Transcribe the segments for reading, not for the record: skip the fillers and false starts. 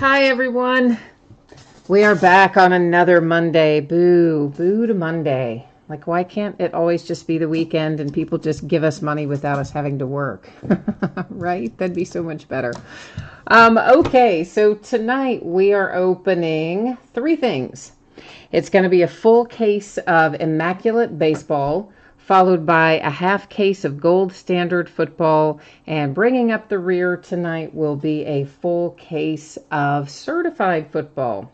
Hi, everyone. We are back on another Monday. Boo. Boo to Monday. Like, why can't it always just be the weekend and people just give us money without us having to work? Right? That'd be so much better. Okay, so tonight we are opening three things. It's going to be a full case of Immaculate Baseball, followed by a half case of Gold Standard Football, and bringing up the rear tonight will be a full case of Certified Football.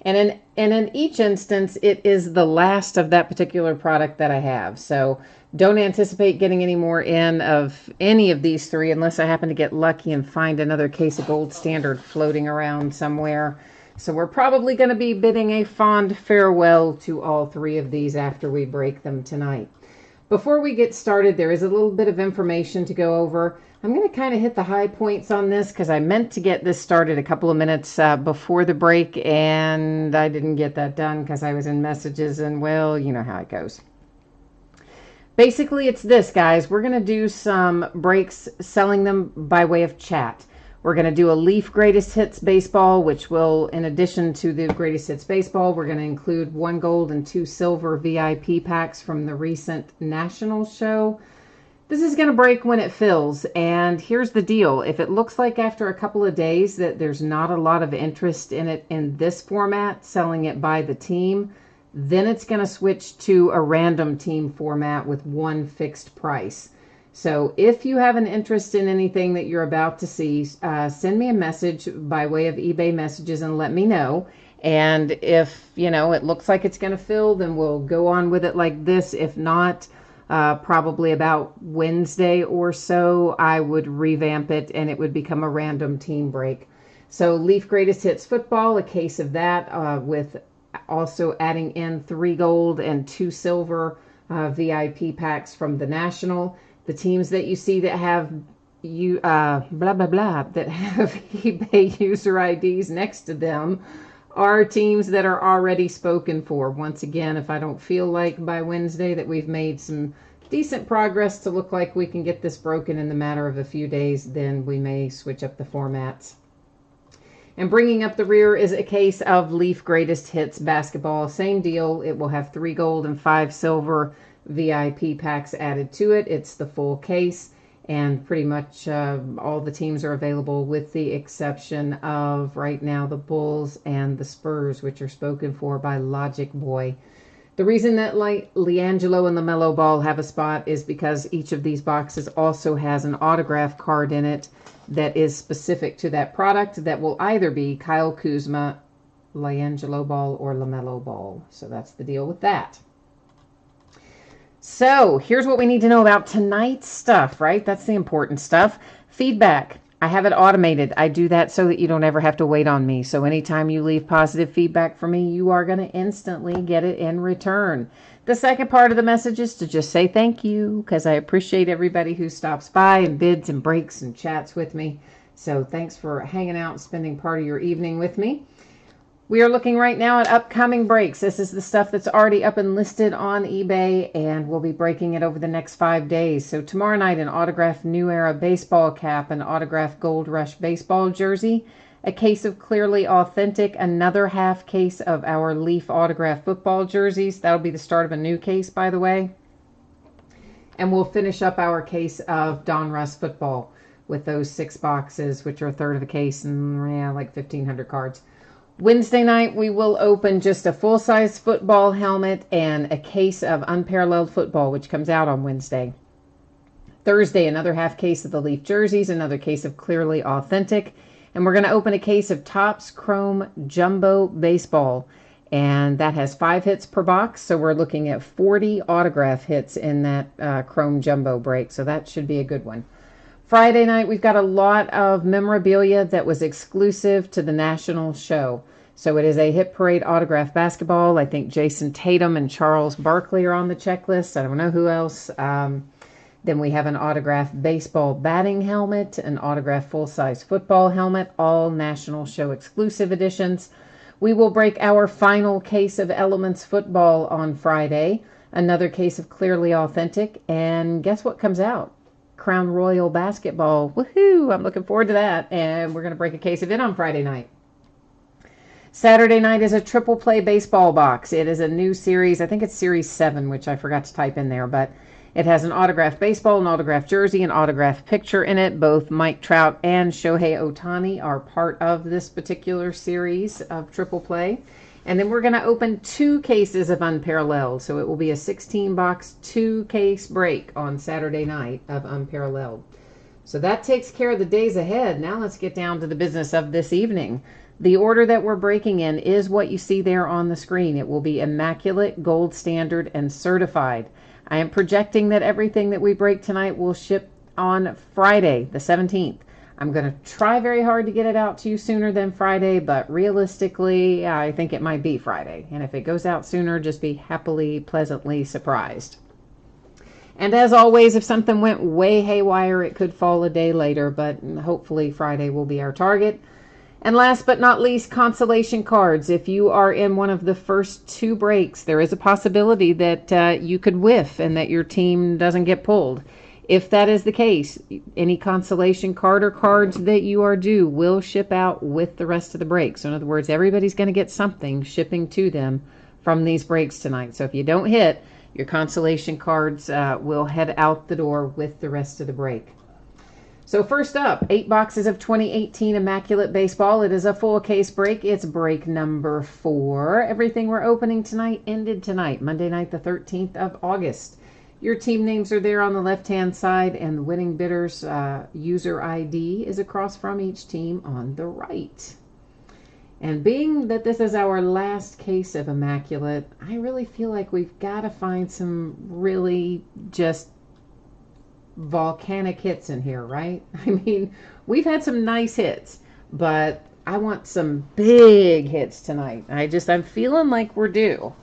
And in each instance, it is the last of that particular product that I have. So don't anticipate getting any more in of any of these three unless I happen to get lucky and find another case of Gold Standard floating around somewhere. So we're probably going to be bidding a fond farewell to all three of these after we break them tonight. Before we get started, there is a little bit of information to go over. I'm going to kind of hit the high points on this because I meant to get this started a couple of minutes before the break, and I didn't get that done because I was in messages, and well, you know how it goes. Basically, it's this, guys. We're going to do some breaks selling them by way of chat. We're going to do a Leaf Greatest Hits Baseball, which will, in addition to the Greatest Hits Baseball, we're going to include 1 gold and 2 silver VIP packs from the recent National show. This is going to break when it fills, and here's the deal. If it looks like after a couple of days that there's not a lot of interest in it in this format, selling it by the team, then it's going to switch to a random team format with one fixed price. So if you have an interest in anything that you're about to see, send me a message by way of eBay messages and let me know. And if, it looks like it's going to fill, then we'll go on with it like this. If not, probably about Wednesday or so, I would revamp it and it would become a random team break. So Leaf Greatest Hits Football, a case of that, with also adding in 3 gold and 2 silver VIP packs from the National. The teams that you see that have that have eBay user IDs next to them are teams that are already spoken for. Once again, if I don't feel like by Wednesday that we've made some decent progress to look like we can get this broken in the matter of a few days, then we may switch up the formats. And bringing up the rear is a case of Leaf Greatest Hits Basketball. Same deal. It will have 3 gold and 5 silver VIP packs added to it. It's the full case, and pretty much all the teams are available with the exception of right now the Bulls and the Spurs, which are spoken for by Logic Boy. The reason that LiAngelo and LaMelo Ball have a spot is because each of these boxes also has an autograph card in it that is specific to that product that will either be Kyle Kuzma, LiAngelo Ball, or LaMelo Ball. So that's the deal with that. So here's what we need to know about tonight's stuff, right? That's the important stuff. Feedback. I have it automated. I do that so that you don't ever have to wait on me. So anytime you leave positive feedback for me, you are going to instantly get it in return. The second part of the message is to just say thank you, because I appreciate everybody who stops by and bids and breaks and chats with me. So thanks for hanging out and spending part of your evening with me. We are looking right now at upcoming breaks. This is the stuff that's already up and listed on eBay, and we'll be breaking it over the next 5 days. So tomorrow night, an autographed New Era baseball cap, an autographed Gold Rush baseball jersey, a case of Clearly Authentic, another half case of our Leaf autographed football jerseys. That'll be the start of a new case, by the way. And we'll finish up our case of Donruss football with those 6 boxes, which are a third of a case and like 1,500 cards. Wednesday night, we will open just a full-size football helmet and a case of Unparalleled Football, which comes out on Wednesday. Thursday, another half case of the Leaf jerseys, another case of Clearly Authentic, and we're going to open a case of Topps Chrome Jumbo Baseball, and that has 5 hits per box, so we're looking at 40 autograph hits in that Chrome Jumbo break, so that should be a good one. Friday night, we've got a lot of memorabilia that was exclusive to the National show. So it is a Hit Parade autograph basketball. I think Jason Tatum and Charles Barkley are on the checklist. I don't know who else. Then we have an autographed baseball batting helmet, an autographed full-size football helmet, all National show exclusive editions. We will break our final case of Elements football on Friday, another case of Clearly Authentic, and guess what comes out? Crown Royal basketball. Woohoo! I'm looking forward to that. And we're going to break a case of it on Friday night. Saturday night is a triple play baseball box. It is a new series. I think it's series 7, which I forgot to type in there, but it has an autographed baseball, an autographed jersey, an autographed picture in it. Both Mike Trout and Shohei Ohtani are part of this particular series of triple play. And then we're going to open 2 cases of Unparalleled. So it will be a 16-box, 2-case break on Saturday night of Unparalleled. So that takes care of the days ahead. Now let's get down to the business of this evening. The order that we're breaking in is what you see there on the screen. It will be immaculate, gold standard, and certified. I am projecting that everything that we break tonight will ship on Friday, the 17th. I'm going to try very hard to get it out to you sooner than Friday, but realistically, I think it might be Friday. And if it goes out sooner, just be happily, pleasantly surprised. And as always, if something went way haywire, it could fall a day later, but hopefully Friday will be our target. And last but not least, consolation cards. If you are in one of the first 2 breaks, there is a possibility that you could whiff and that your team doesn't get pulled. If that is the case, any consolation card or cards that you are due will ship out with the rest of the break. So in other words, everybody's going to get something shipping to them from these breaks tonight. So if you don't hit, your consolation cards will head out the door with the rest of the break. So first up, 8 boxes of 2018 Immaculate Baseball. It is a full case break. It's break number 4. Everything we're opening tonight ended tonight, Monday night, the 13th of August. Your team names are there on the left-hand side, and the winning bidder's user ID is across from each team on the right. And being that this is our last case of Immaculate, I really feel like we've got to find some really just volcanic hits in here, right? I mean, we've had some nice hits, but I want some big hits tonight. I'm feeling like we're due.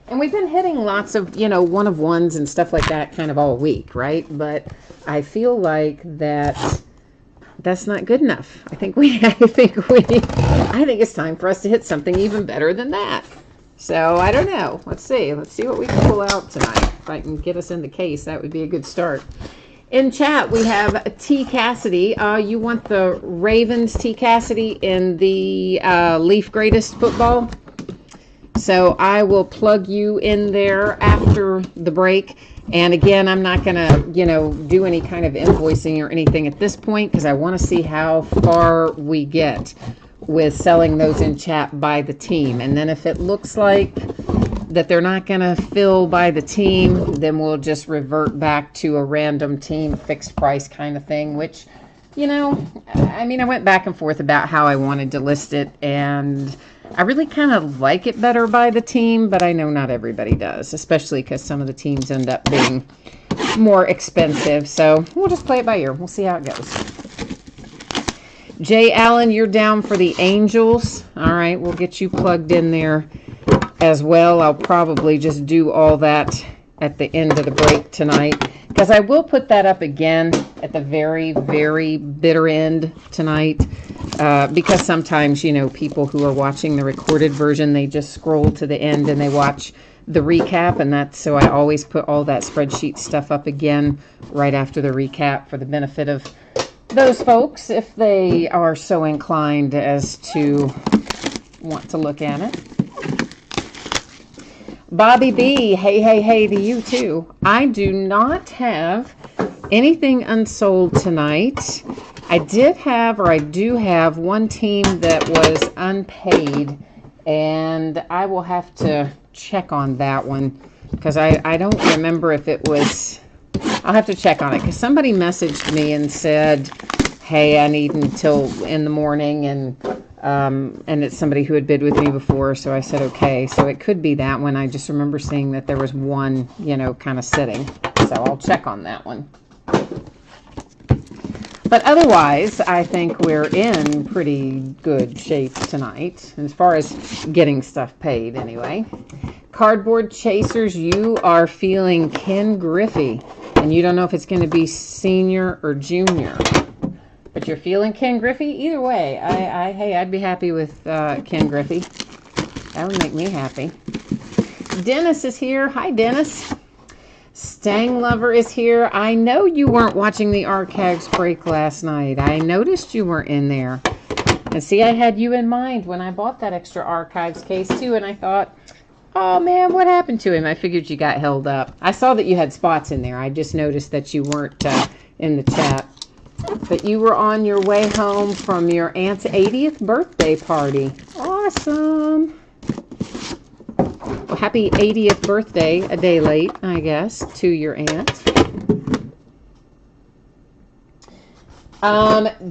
And we've been hitting lots of, one of ones and stuff like that kind of all week, right? But I feel like that's not good enough. I think it's time for us to hit something even better than that. So I don't know. Let's see what we can pull out tonight. If I can get us in the case, that would be a good start. In chat, we have T. Cassidy. You want the Ravens, T. Cassidy, in the Leaf Greatest Football? So I will plug you in there after the break. And again, I'm not going to, do any kind of invoicing or anything at this point because I want to see how far we get with selling those in chat by the team. And then if it looks like that they're not going to fill by the team, then we'll just revert back to a random team fixed price kind of thing, which, I went back and forth about how I wanted to list it, and I really kind of like it better by the team, but I know not everybody does, especially because some of the teams end up being more expensive. So we'll just play it by ear. We'll see how it goes. Jay Allen, you're down for the Angels. All right, we'll get you plugged in there as well. I'll probably just do all that at the end of the break tonight, because I will put that up again at the very, very bitter end tonight, because sometimes, people who are watching the recorded version, they just scroll to the end and they watch the recap, and so I always put all that spreadsheet stuff up again right after the recap for the benefit of those folks if they are so inclined as to want to look at it. Bobby B, hey to you too. I do not have anything unsold tonight. I do have one team that was unpaid, and I will have to check on that one because I don't remember if it was. I'll have to check on it because somebody messaged me and said, hey, I need until in the morning, and it's somebody who had bid with me before, so I said okay. So it could be that one. I just remember seeing that there was one, kind of sitting. So I'll check on that one. But otherwise, I think we're in pretty good shape tonight, as far as getting stuff paid anyway. Cardboard Chasers, you are feeling Ken Griffey, and you don't know if it's going to be senior or junior. But you're feeling Ken Griffey? Either way, I'd be happy with Ken Griffey. That would make me happy. Dennis is here. Hi, Dennis. Stang Lover is here. I know you weren't watching the archives break last night. I noticed you weren't in there. And see, I had you in mind when I bought that extra archives case too, and I thought, oh man, what happened to him? I figured you got held up. I saw that you had spots in there. I just noticed that you weren't in the chat. But you were on your way home from your aunt's 80th birthday party. Awesome. Well, happy 80th birthday, a day late, I guess, to your aunt.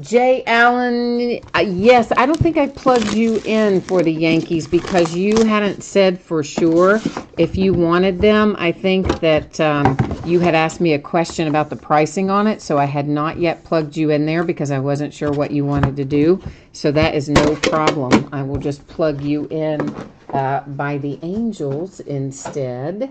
Jay Allen, yes, I don't think I plugged you in for the Yankees because you hadn't said for sure if you wanted them. I think that you had asked me a question about the pricing on it, so I had not yet plugged you in there because I wasn't sure what you wanted to do. So that is no problem. I will just plug you in by the Angels instead.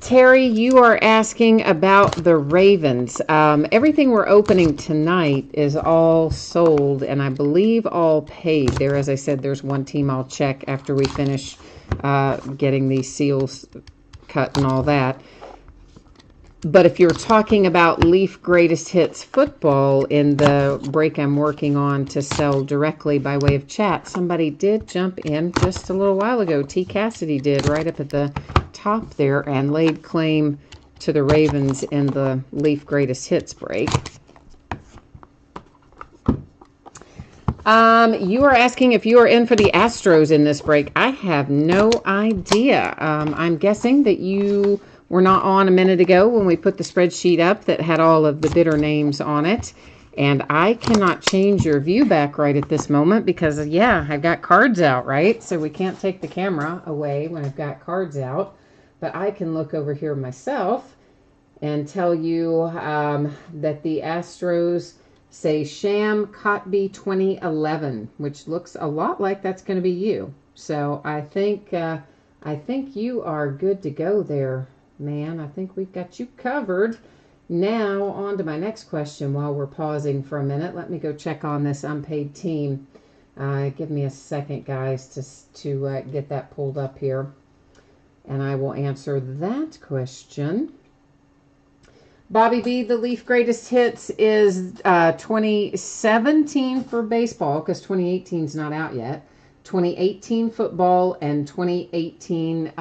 Terry, you are asking about the Ravens. Everything we're opening tonight is all sold, and I believe all paid. There, as I said, there's one team I'll check after we finish getting these seals cut and all that. But if you're talking about Leaf Greatest Hits football in the break I'm working on to sell directly by way of chat, somebody did jump in just a little while ago. T. Cassidy did, right up at the top there, and laid claim to the Ravens in the Leaf Greatest Hits break. You are asking if you are in for the Astros in this break. I have no idea. I'm guessing that you were not on a minute ago when we put the spreadsheet up that had all of the bidder names on it. And I cannot change your view back right at this moment because, yeah, I've got cards out, right? So we can't take the camera away when I've got cards out. But I can look over here myself and tell you that the Astros say Sham Cotby 2011, which looks a lot like that's going to be you. So I think you are good to go there, man. I think we've got you covered. Now on to my next question while we're pausing for a minute. Let me go check on this unpaid team. Give me a second, guys, to get that pulled up here. And I will answer that question. Bobby B, the Leaf Greatest Hits is 2017 for baseball because 2018 is not out yet. 2018 football and 2018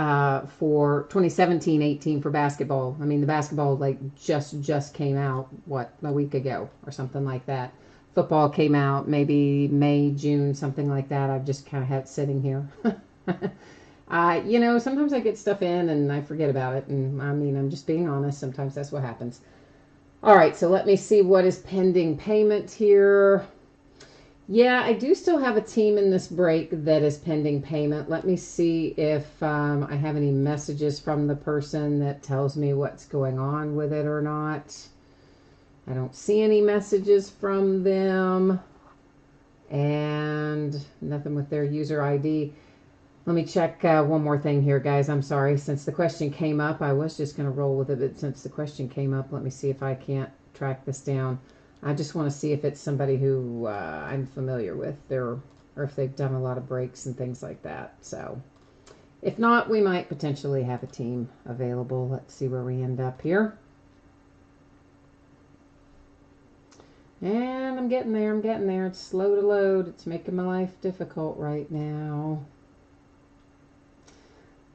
for 2017-18 for basketball. I mean, the basketball like just came out, what, a week ago or something like that. Football came out maybe May, June, something like that. I've just kind of had it sitting here. You know, sometimes I get stuff in and I forget about it. And I mean, I'm just being honest. Sometimes that's what happens. All right, so let me see what is pending payment here. Yeah, I do still have a team in this break that is pending payment. Let me see if I have any messages from the person that tells me what's going on with it or not. I don't see any messages from them. And nothing with their user ID. Let me check one more thing here, guys. I'm sorry. Since the question came up, I was just going to roll with it. But since the question came up, let me see if I can't track this down. I just want to see if it's somebody who I'm familiar with, or if they've done a lot of breaks and things like that. So if not, we might potentially have a team available. Let's see where we end up here. And I'm getting there. I'm getting there. It's slow to load. It's making my life difficult right now.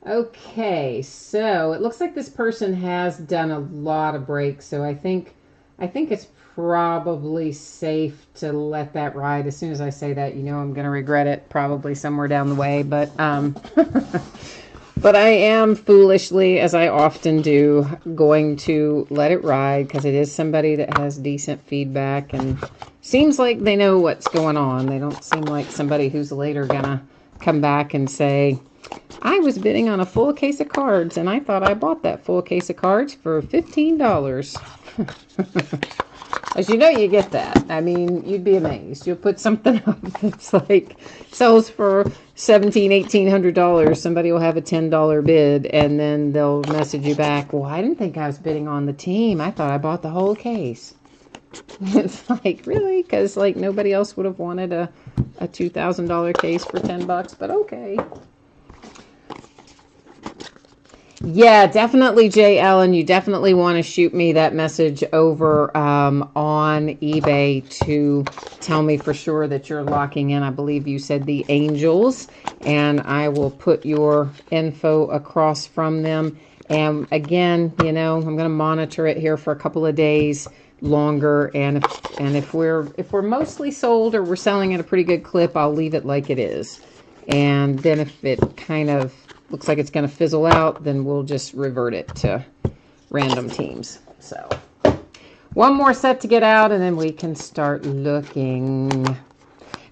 Okay, so it looks like this person has done a lot of breaks, so I think it's probably safe to let that ride. As soon as I say that, you know I'm going to regret it probably somewhere down the way, but but I am foolishly, as I often do, going to let it ride because it is somebody that has decent feedback and seems like they know what's going on. They don't seem like somebody who's later going to come back and say, I was bidding on a full case of cards, and I thought I bought that full case of cards for $15. As you know, you get that. I mean, you'd be amazed. You'll put something up that's like sells for $1,700, $1,800. Somebody will have a $10 bid, and then they'll message you back, well, I didn't think I was bidding on the team. I thought I bought the whole case. It's like, really? Because like nobody else would have wanted a $2,000 case for $10, but okay. Yeah, definitely, Jay Ellen. You definitely want to shoot me that message over on eBay to tell me for sure that you're locking in. I believe you said the Angels, and I will put your info across from them. And again, you know, I'm going to monitor it here for a couple of days longer, and if we're mostly sold or we're selling at a pretty good clip, I'll leave it like it is. And then if it kind of looks like it's going to fizzle out, then we'll just revert it to random teams. So one more set to get out, and then we can start looking.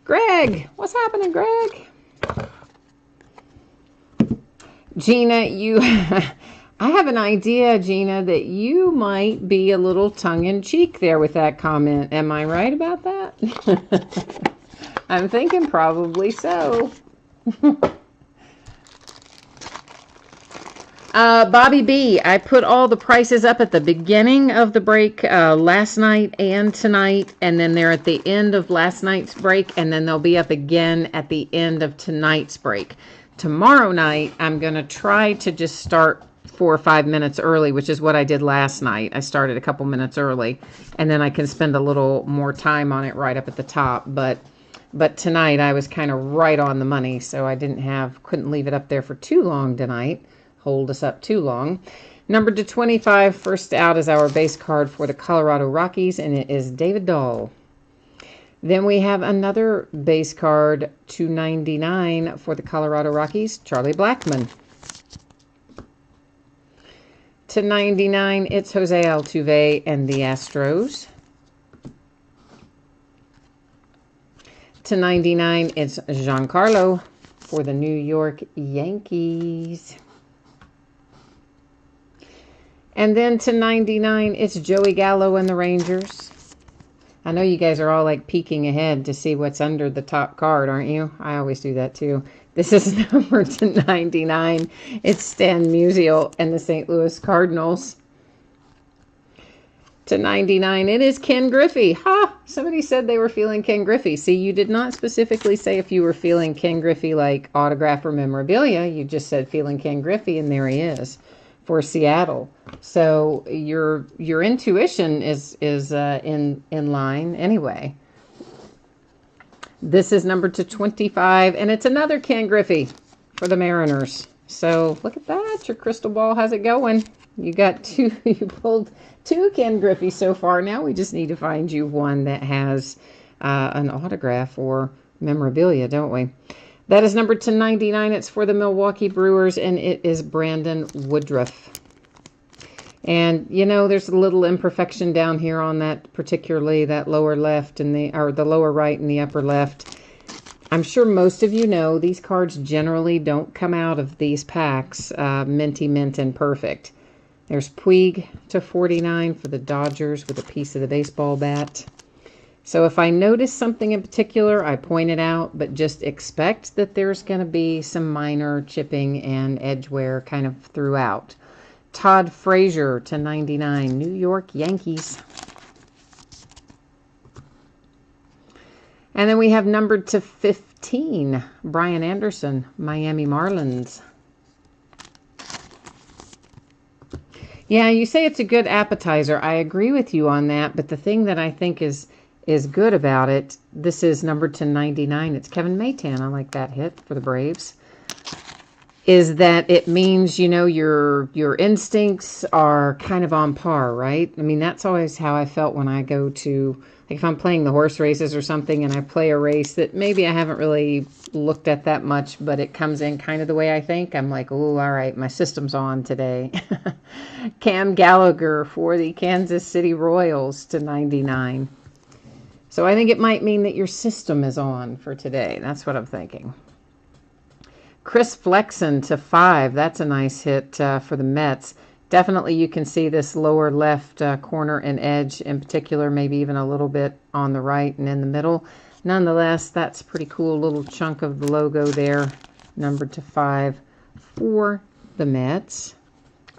Greg, what's happening, Greg? Gina, you I have an idea, Gina, that you might be a little tongue-in-cheek there with that comment. Am I right about that? I'm thinking probably so. Bobby B, I put all the prices up at the beginning of the break last night and tonight, and then they're at the end of last night's break, and then they'll be up again at the end of tonight's break. Tomorrow night, I'm going to try to just start 4 or 5 minutes early, which is what I did last night. I started a couple minutes early, and then I can spend a little more time on it right up at the top. But tonight I was kind of right on the money, so I couldn't leave it up there for too long tonight. Hold us up too long. Number to 25, first out is our base card for the Colorado Rockies, and it is David Dahl. Then we have another base card, 299 for the Colorado Rockies, Charlie Blackmon. To 99, it's Jose Altuve and the Astros. To 99, it's Giancarlo for the New York Yankees. And then to 99, it's Joey Gallo and the Rangers. I know you guys are all like peeking ahead to see what's under the top card, aren't you? I always do that too. This is number to 99. It's Stan Musial and the St. Louis Cardinals. To 99, it is Ken Griffey. Ha! Somebody said they were feeling Ken Griffey. See, you did not specifically say if you were feeling Ken Griffey like autograph or memorabilia. You just said feeling Ken Griffey, and there he is for Seattle. So your intuition is in line anyway. This is number to 25, and it's another Ken Griffey for the Mariners. So look at that. Your crystal ball has it going. You got two. You pulled two Ken Griffey so far. Now we just need to find you one that has an autograph or memorabilia, don't we? That is number to 99. It's for the Milwaukee Brewers, and it is Brandon Woodruff. And, you know, there's a little imperfection down here on that, particularly that lower left and the lower right and the upper left. I'm sure most of you know these cards generally don't come out of these packs minty mint and perfect. There's Puig to 49 for the Dodgers with a piece of the baseball bat. So if I notice something in particular, I point it out, but just expect that there's going to be some minor chipping and edge wear kind of throughout. Todd Frazier to 99, New York Yankees. And then we have numbered to 15, Brian Anderson, Miami Marlins. Yeah, you say it's a good appetizer. I agree with you on that, but the thing that I think is good about it, this is numbered to 99. It's Kevin Maytan. I like that hit for the Braves. Is that it means, you know, your instincts are kind of on par, right? I mean, that's always how I felt when I go to, like if I'm playing the horse races or something and I play a race that maybe I haven't really looked at that much, but it comes in kind of the way I think. I'm like, oh, all right, my system's on today. Cam Gallagher for the Kansas City Royals to 99. So I think it might mean that your system is on for today. That's what I'm thinking. Chris Flexen to 5. That's a nice hit for the Mets. Definitely you can see this lower left corner and edge in particular, maybe even a little bit on the right and in the middle. Nonetheless, that's a pretty cool little chunk of the logo there, numbered to 5 for the Mets.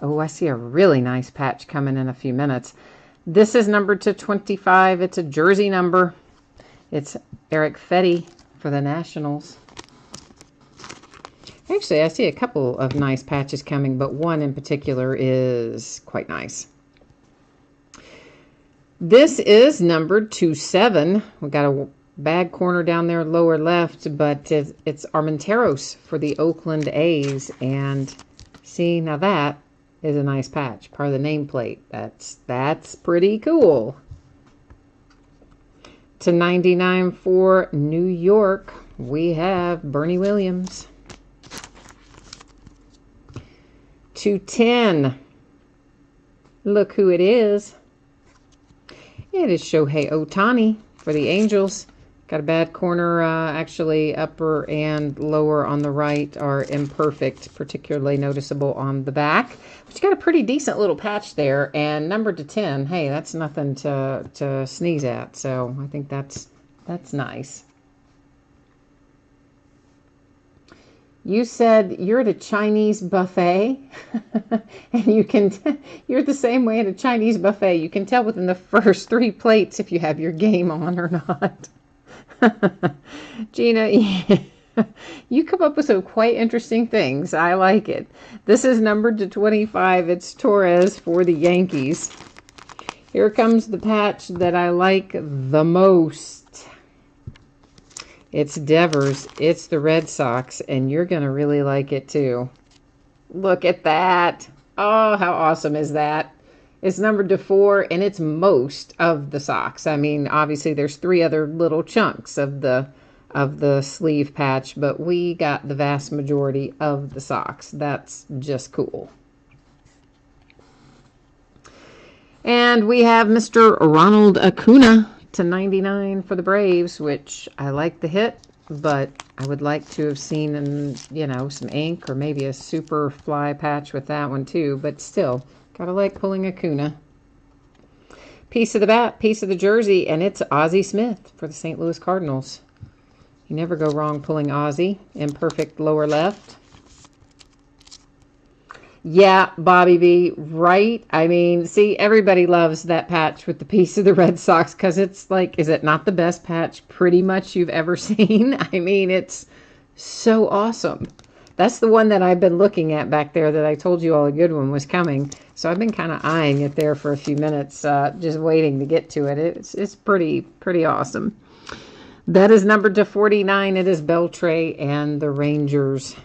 Oh, I see a really nice patch coming in a few minutes. This is numbered to 25. It's a jersey number. It's Eric Fetty for the Nationals. Actually, I see a couple of nice patches coming, but one in particular is quite nice. This is numbered 27. We got a bad corner down there lower left, but it's Armenteros for the Oakland A's. And see, now that is a nice patch, part of the nameplate. That's pretty cool. To 99 for New York, we have Bernie Williams. To 10, look who it is. It is Shohei Ohtani for the Angels. Got a bad corner, actually upper and lower on the right are imperfect, particularly noticeable on the back. But you got a pretty decent little patch there, and numbered to 10. Hey, that's nothing to sneeze at, so I think that's nice. You said you're at a Chinese buffet, and you're the same way at a Chinese buffet. You can tell within the first 3 plates if you have your game on or not. Gina, you come up with some quite interesting things. I like it. This is numbered to 25. It's Torres for the Yankees. Here comes the patch that I like the most. It's Devers. It's the Red Sox, and you're going to really like it too. Look at that. Oh, how awesome is that? It's numbered to 4, and it's most of the Sox. I mean, obviously there's 3 other little chunks of the sleeve patch, but we got the vast majority of the Sox. That's just cool. And we have Mr. Ronald Acuna to 99 for the Braves, which I like the hit, but I would like to have seen, some ink or maybe a super fly patch with that one too, but still, gotta like pulling Acuna. Piece of the bat, piece of the jersey, and it's Ozzie Smith for the St. Louis Cardinals. You never go wrong pulling Ozzie. Imperfect lower left. Yeah, Bobby B, right? I mean, see, everybody loves that patch with the piece of the Red Sox because it's like, is it not the best patch pretty much you've ever seen? I mean, it's so awesome. That's the one that I've been looking at back there that I told you all a good one was coming. So I've been kind of eyeing it there for a few minutes, just waiting to get to it. It's pretty awesome. That is numbered to 49. It is Beltre and the Rangers.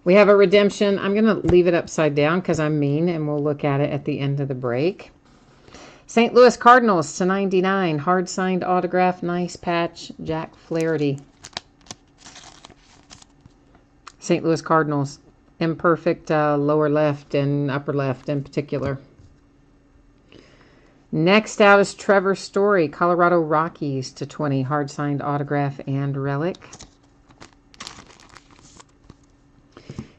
We have a redemption. I'm going to leave it upside down because I'm mean, and we'll look at it at the end of the break. St. Louis Cardinals to 99. Hard signed autograph. Nice patch. Jack Flaherty. St. Louis Cardinals. Imperfect lower left and upper left in particular. Next out is Trevor Story. Colorado Rockies to 20. Hard signed autograph and relic.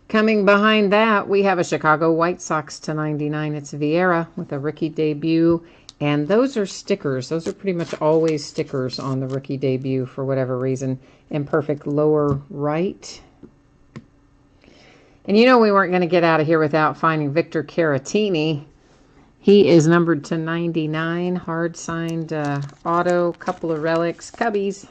Coming behind that, we have a Chicago White Sox to 99. It's Vieira with a rookie debut. And those are stickers. Those are pretty much always stickers on the rookie debut for whatever reason. Imperfect lower right. And you know we weren't going to get out of here without finding Victor Caratini. He is numbered to 99. Hard signed auto. Couple of relics. Cubbies.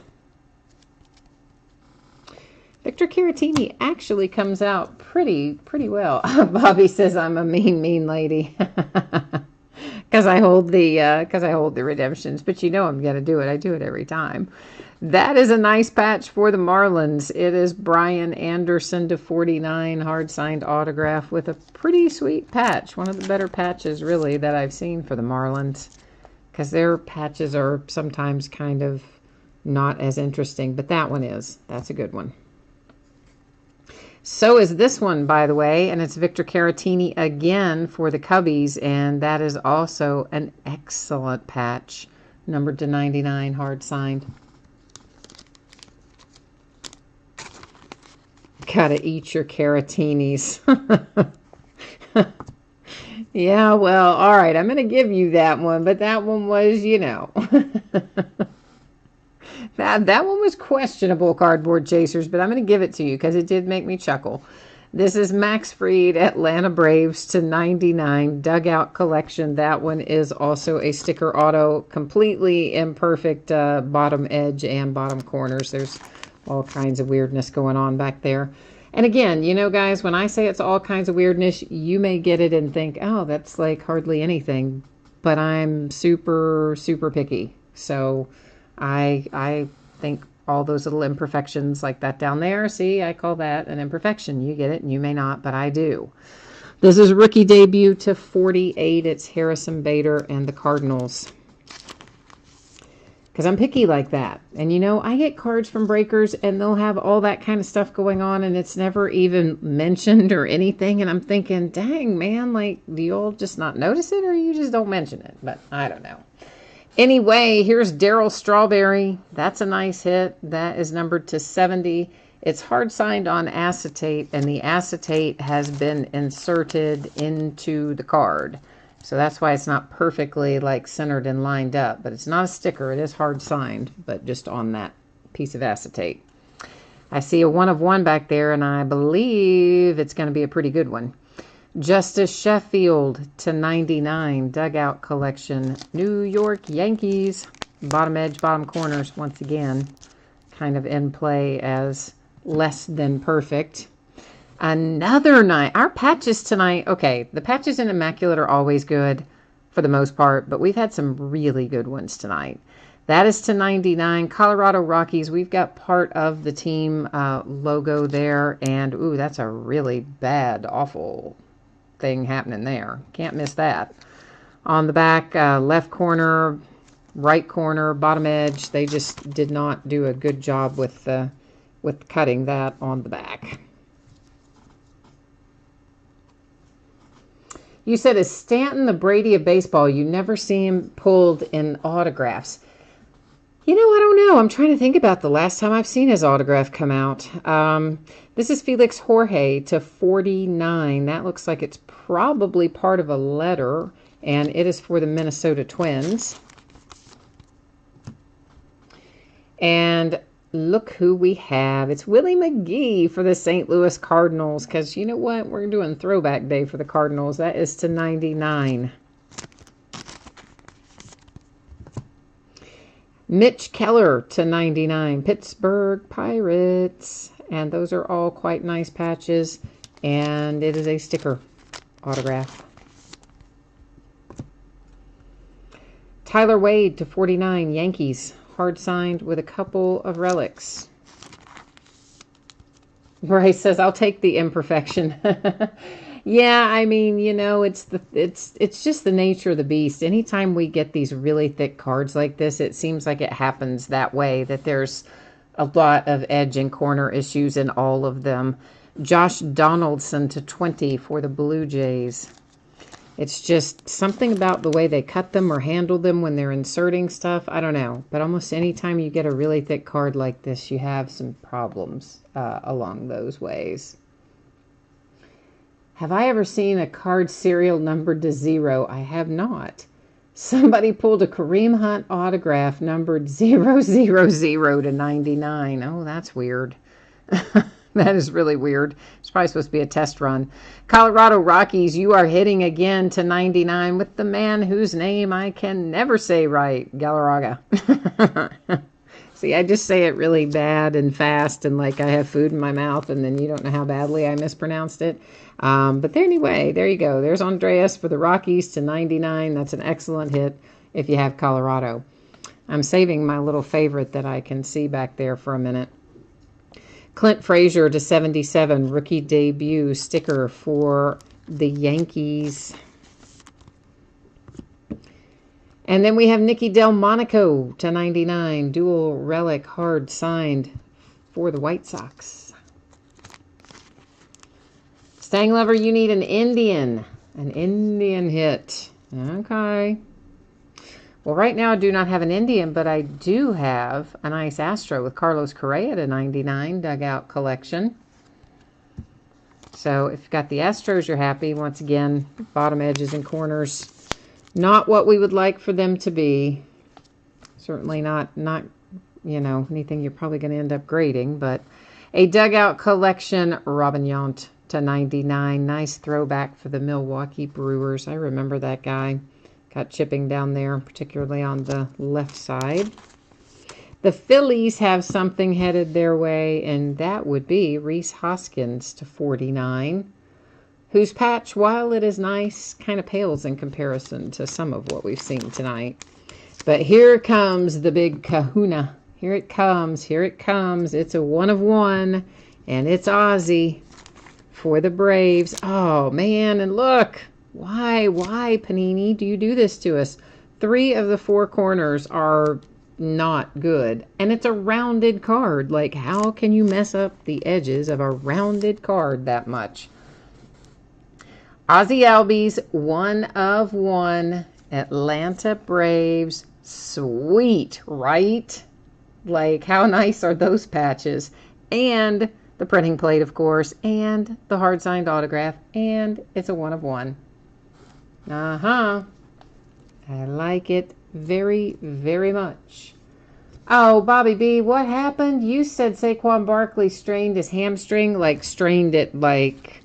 Victor Caratini actually comes out pretty well. Bobby says I'm a mean lady because I hold the redemptions. But you know I'm gonna do it. I do it every time. That is a nice patch for the Marlins. It is Brian Anderson to 49, hard signed autograph with a pretty sweet patch. One of the better patches really that I've seen for the Marlins because their patches are sometimes kind of not as interesting, but that one is. That's a good one. So is this one, by the way, and it's Victor Caratini again for the Cubbies, and that is also an excellent patch, numbered to 99, hard signed. Gotta eat your Caratinis. Yeah, well, all right, I'm going to give you that one, but that one was, That one was questionable, Cardboard Chasers, but I'm going to give it to you because it did make me chuckle. This is Max Fried, Atlanta Braves to 99, Dugout Collection. That one is also a sticker auto, completely imperfect bottom edge and bottom corners. There's All kinds of weirdness going on back there. And again, you know, guys, when I say it's all kinds of weirdness, you may get it and think, oh, that's like hardly anything. But I'm super, super picky. So I think all those little imperfections like that down there, see, I call that an imperfection. You get it and you may not, but I do. This is rookie debut to 48. It's Harrison Bader and the Cardinals. Because I'm picky like that. And, you know, I get cards from breakers and they'll have all that kind of stuff going on and it's never even mentioned or anything. And I'm thinking, dang, man, like, do you all just not notice it or you just don't mention it? But I don't know. Anyway, here's Darryl Strawberry. That's a nice hit. That is numbered to 70. It's hard signed on acetate and the acetate has been inserted into the card. So that's why it's not perfectly like centered and lined up, but it's not a sticker. It is hard signed, but just on that piece of acetate. I see a 1 of 1 back there, and I believe it's going to be a pretty good one. Justice Sheffield to 99, Dugout Collection, New York Yankees. Bottom edge, bottom corners, once again, kind of in play as less than perfect. Another night. Our patches tonight, okay, the patches in Immaculate are always good for the most part, but we've had some really good ones tonight. That is to 99. Colorado Rockies, we've got part of the team logo there, and ooh, that's a really bad, awful thing happening there. Can't miss that. On the back, left corner, right corner, bottom edge, they just did not do a good job with cutting that on the back. You said, is Stanton the Brady of baseball? You never see him pulled in autographs. You know, I don't know. I'm trying to think about the last time I've seen his autograph come out. This is Felix Jorge to 49. That looks like it's probably part of a letter, and it is for the Minnesota Twins. And look who we have. It's Willie McGee for the St. Louis Cardinals. Because you know what? We're doing throwback day for the Cardinals. That is to 99. Mitch Keller to 99. Pittsburgh Pirates. And those are all quite nice patches. And it is a sticker autograph. Tyler Wade to 49. Yankees. Hard signed with a couple of relics. Bryce says, I'll take the imperfection. Yeah, I mean, you know, it's just the nature of the beast. Anytime we get these really thick cards like this, it seems like it happens that way, that there's a lot of edge and corner issues in all of them. Josh Donaldson to 20 for the Blue Jays. It's just something about the way they cut them or handle them when they're inserting stuff. I don't know. But almost any time you get a really thick card like this, you have some problems along those ways. Have I ever seen a card serial numbered to 0? I have not. Somebody pulled a Kareem Hunt autograph numbered 000 to 99. Oh, that's weird. That is really weird. It's probably supposed to be a test run. Colorado Rockies, you are hitting again to 99 with the man whose name I can never say right, Galarraga. See, I just say it really bad and fast and like I have food in my mouth and then you don't know how badly I mispronounced it. But anyway, there you go. There's Andreas for the Rockies to 99. That's an excellent hit if you have Colorado. I'm saving my little favorite that I can see back there for a minute. Clint Frazier to 77, rookie debut sticker for the Yankees. And then we have Nicky Delmonico to 99, dual relic hard signed for the White Sox. Stang Lover, you need an Indian hit. Okay. Well, right now I do not have an Indian, but I do have a nice Astro with Carlos Correa to 99, Dugout Collection. So if you've got the Astros, you're happy. Once again, bottom edges and corners, not what we would like for them to be. Certainly not you know, anything you're probably going to end up grading, but a Dugout Collection, Robin Yount to 99. Nice throwback for the Milwaukee Brewers. I remember that guy. Got chipping down there, particularly on the left side. The Phillies have something headed their way, and that would be Rhys Hoskins to 49, whose patch, while it is nice, kind of pales in comparison to some of what we've seen tonight. But here comes the big kahuna. Here it comes. Here it comes. It's a 1 of 1, and it's Ozzy for the Braves. Oh, man, and look. Why, Panini, do you do this to us? 3 of the 4 corners are not good, and it's a rounded card. Like, how can you mess up the edges of a rounded card that much? Ozzy Albies, 1 of 1, Atlanta Braves. Sweet, right? Like, how nice are those patches? And the printing plate, of course, and the hard signed autograph, and it's a 1 of 1. I like it very, very much. Oh, Bobby B, what happened? You said Saquon Barkley strained his hamstring, like strained it like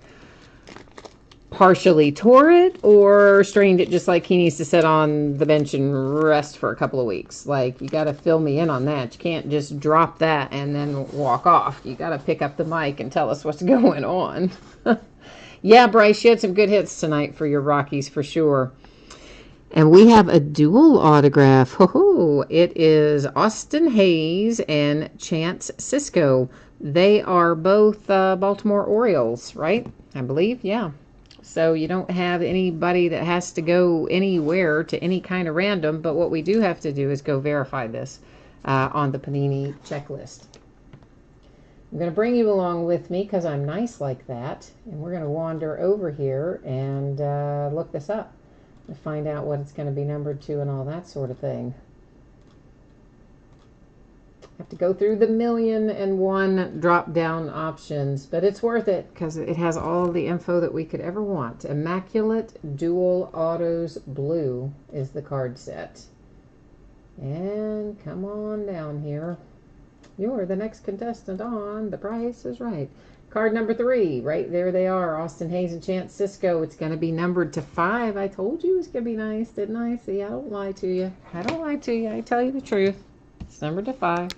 partially tore it, or strained it just like he needs to sit on the bench and rest for a couple of weeks. Like, you got to fill me in on that. You can't just drop that and then walk off. You got to pick up the mic and tell us what's going on. Yeah, Bryce, you had some good hits tonight for your Rockies for sure. And we have a dual autograph. It is Austin Hayes and Chance Sisco. They are both Baltimore Orioles, right? I believe, yeah. So you don't have anybody that has to go anywhere to any kind of random, but what we do have to do is go verify this on the Panini checklist. I'm going to bring you along with me because I'm nice like that, and we're going to wander over here and look this up to find out what it's going to be numbered to and all that sort of thing. Have to go through the 1,000,001 drop-down options, but it's worth it because it has all the info that we could ever want. Immaculate Dual Autos Blue is the card set. And come on down here. You're the next contestant on The Price is Right. Card number 3, right there they are, Austin Hayes and Chance Sisco. It's going to be numbered to 5. I told you it's going to be nice, didn't I? See, I don't lie to you. I don't lie to you. I tell you the truth. It's numbered to 5.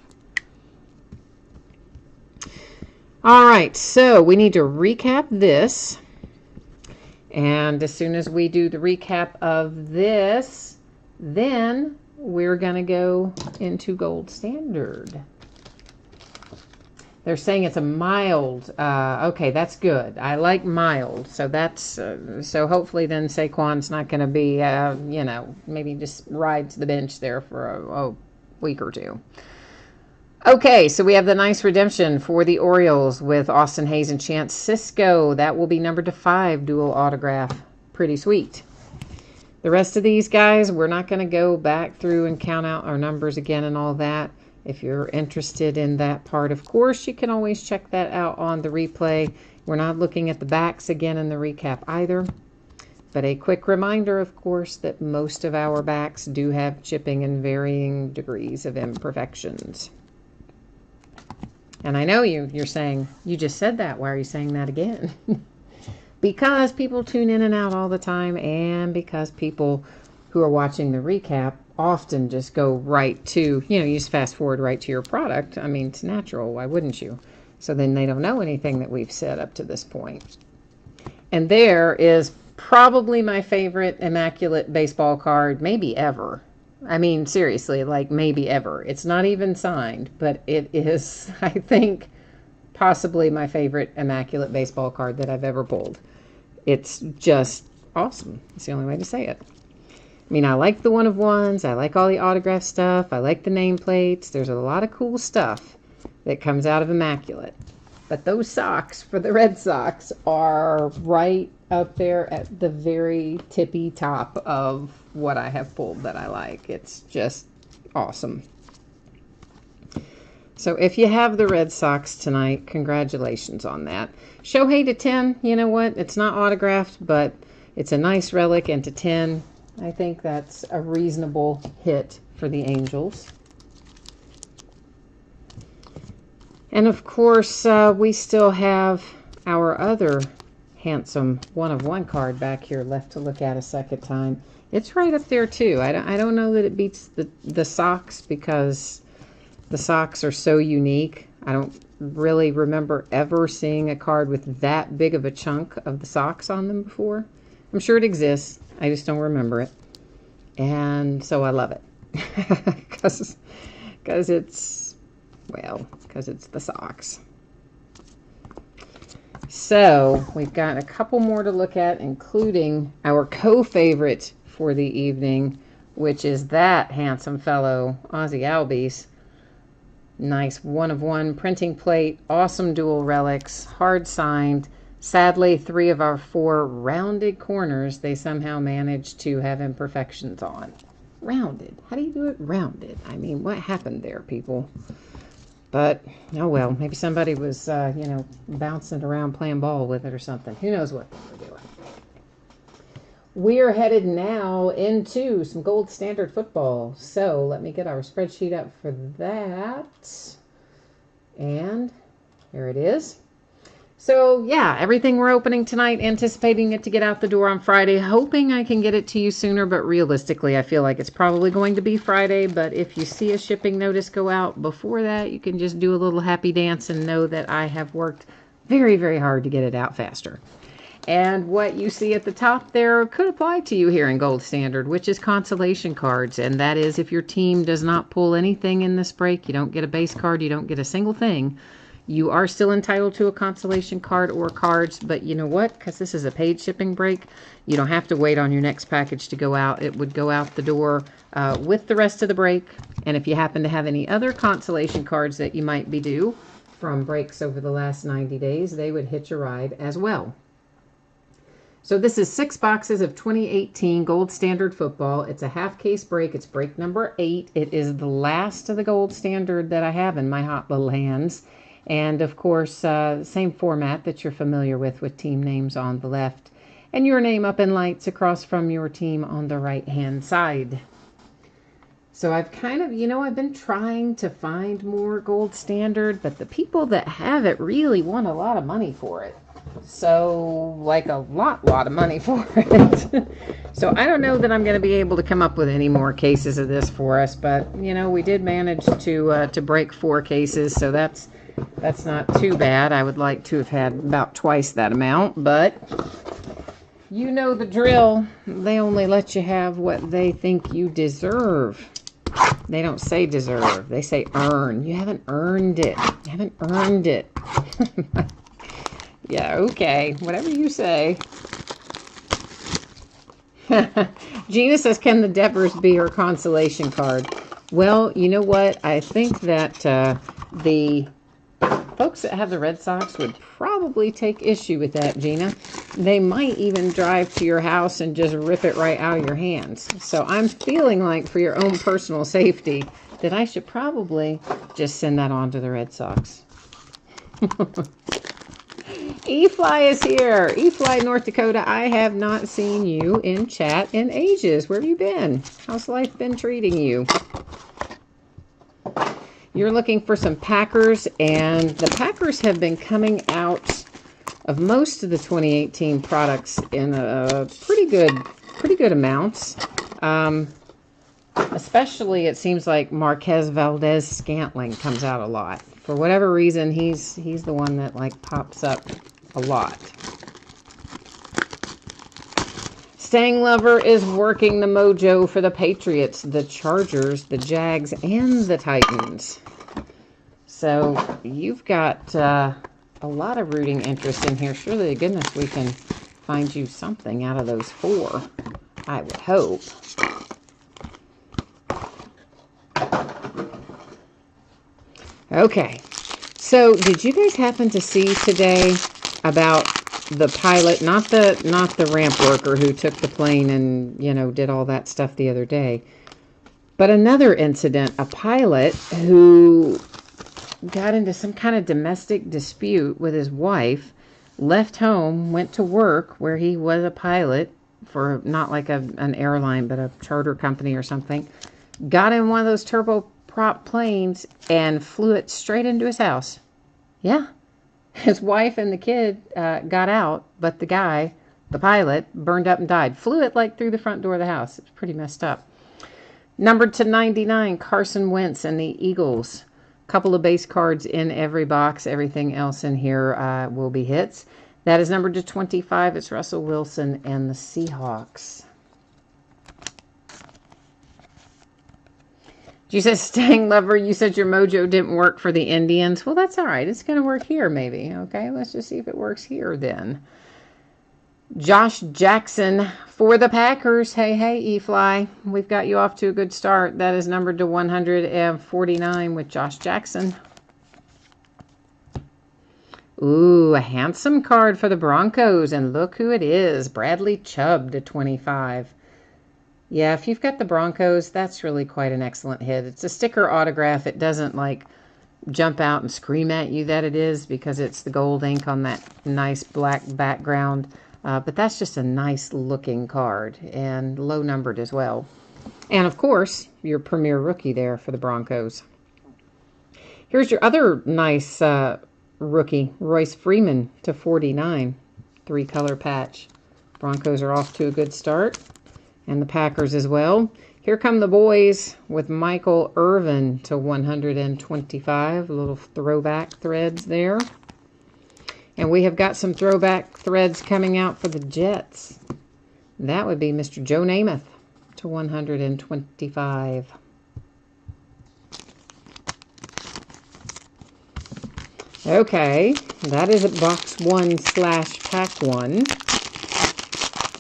All right, so we need to recap this. And as soon as we do the recap of this, then we're going to go into Gold Standard. They're saying it's a mild. Okay, that's good. I like mild. So that's so hopefully then Saquon's not going to be, you know, maybe just ride to the bench there for a week or 2. Okay, so we have the nice redemption for the Orioles with Austin Hayes and Chance Sisco. That will be numbered to 5, dual autograph. Pretty sweet. The rest of these guys, we're not going to go back through and count out our numbers again and all that. If you're interested in that part, of course, you can always check that out on the replay. We're not looking at the backs again in the recap either. But a quick reminder, of course, that most of our backs do have chipping in varying degrees of imperfections. And I know you're saying, you just said that. Why are you saying that again? Because people tune in and out all the time, and because people who are watching the recap often just go right to, you know, you just fast forward right to your product. I mean, it's natural. Why wouldn't you? So then they don't know anything that we've said up to this point. And there is probably my favorite Immaculate baseball card, maybe ever. I mean, seriously, like maybe ever. It's not even signed, but it is, I think, possibly my favorite Immaculate baseball card that I've ever pulled. It's just awesome. It's the only way to say it. I mean, I like the 1 of 1s. I like all the autograph stuff. I like the nameplates. There's a lot of cool stuff that comes out of Immaculate. But those socks for the Red Sox are right up there at the very tippy top of what I have pulled that I like. It's just awesome. So if you have the Red Sox tonight, congratulations on that. Shohei to 10, you know what? It's not autographed, but it's a nice relic, and to 10, I think that's a reasonable hit for the Angels. And of course, we still have our other handsome 1 of 1 card back here left to look at a second time. It's right up there too. I don't know that it beats the Sox because The socks are so unique. I don't really remember ever seeing a card with that big of a chunk of the socks on them before. I'm sure it exists. I just don't remember it. And so I love it. Because it's the socks. So we've got a couple more to look at, including our co-favorite for the evening, which is that handsome fellow, Ozzy Albies. Nice 1-of-1 printing plate, awesome dual relics, hard signed. Sadly, 3 of our 4 rounded corners, they somehow managed to have imperfections on. Rounded. How do you do it rounded? I mean, what happened there, people? But, oh well, maybe somebody was, bouncing around playing ball with it or something. Who knows what they were doing. We are headed now into some gold standard football. So let me get our spreadsheet up for that. And here it is. So yeah, everything we're opening tonight, anticipating it to get out the door on Friday, hoping I can get it to you sooner, but realistically, I feel like it's probably going to be Friday. But if you see a shipping notice go out before that, you can just do a little happy dance and know that I have worked very, very hard to get it out faster. And what you see at the top there could apply to you here in Gold Standard, which is consolation cards. And that is if your team does not pull anything in this break, you don't get a base card, you don't get a single thing, you are still entitled to a consolation card or cards. But you know what? Because this is a paid shipping break, you don't have to wait on your next package to go out. It would go out the door with the rest of the break. And if you happen to have any other consolation cards that you might be due from breaks over the last 90 days, they would hitch a ride as well. So this is 6 boxes of 2018 Gold Standard Football. It's a half case break. It's break number 8. It is the last of the Gold Standard that I have in my hot little hands. And of course, same format that you're familiar with team names on the left and your name up in lights across from your team on the right-hand side. So I've kind of, I've been trying to find more Gold Standard, but the people that have it really want a lot of money for it. So, like a lot of money for it. So I don't know that I'm going to be able to come up with any more cases of this for us, but, we did manage to break 4 cases, so that's not too bad. I would like to have had about twice that amount, but you know the drill. They only let you have what they think you deserve. They don't say deserve. They say earn. You haven't earned it. You haven't earned it. Yeah, okay. Whatever you say. Gina says, can the Devers be her consolation card? Well, you know what? I think that the folks that have the Red Sox would probably take issue with that, Gina. They might even drive to your house and just rip it right out of your hands. So I'm feeling like for your own personal safety that I should probably just send that on to the Red Sox. E-Fly is here. E-Fly, North Dakota. I have not seen you in chat in ages. Where have you been? How's life been treating you? You're looking for some Packers, and the Packers have been coming out of most of the 2018 products in a pretty good amounts. Especially, it seems like Marquez Valdez-Scantling comes out a lot. For whatever reason, he's the one that pops up a lot. Stang Lover is working the mojo for the Patriots, the Chargers, the Jags, and the Titans. So you've got a lot of rooting interest in here. Surely to goodness we can find you something out of those 4. I would hope. Okay. So did you guys happen to see today about the pilot, not the ramp worker who took the plane and, did all that stuff the other day, but another incident, a pilot who got into some kind of domestic dispute with his wife, left home, went to work where he was a pilot for not like an airline, but a charter company or something, got in one of those turboprop planes and flew it straight into his house. Yeah. His wife and the kid got out, but the guy, the pilot, burned up and died. Flew it through the front door of the house. It's pretty messed up. Numbered to 99, Carson Wentz and the Eagles. Couple of base cards in every box. Everything else in here will be hits. That is numbered to 25. It's Russell Wilson and the Seahawks. You said Stang Lover, you said your mojo didn't work for the Indians. Well, that's all right. It's going to work here maybe. Okay, let's just see if it works here then. Josh Jackson for the Packers. Hey, hey, E-Fly. We've got you off to a good start. That is numbered to 149 with Josh Jackson. Ooh, a handsome card for the Broncos. And look who it is. Bradley Chubb to 25. Yeah, if you've got the Broncos, that's really quite an excellent hit. It's a sticker autograph. It doesn't, like, jump out and scream at you that it is because it's the gold ink on that nice black background. But that's just a nice looking card and low numbered as well. And of course, your premier rookie there for the Broncos. Here's your other nice rookie, Royce Freeman to 49. 3-color patch. Broncos are off to a good start. And the Packers as well. Here come the boys with Michael Irvin to 125. Little throwback threads there. And we have got some throwback threads coming out for the Jets. That would be Mr. Joe Namath to 125. Okay, that is at box 1/pack 1.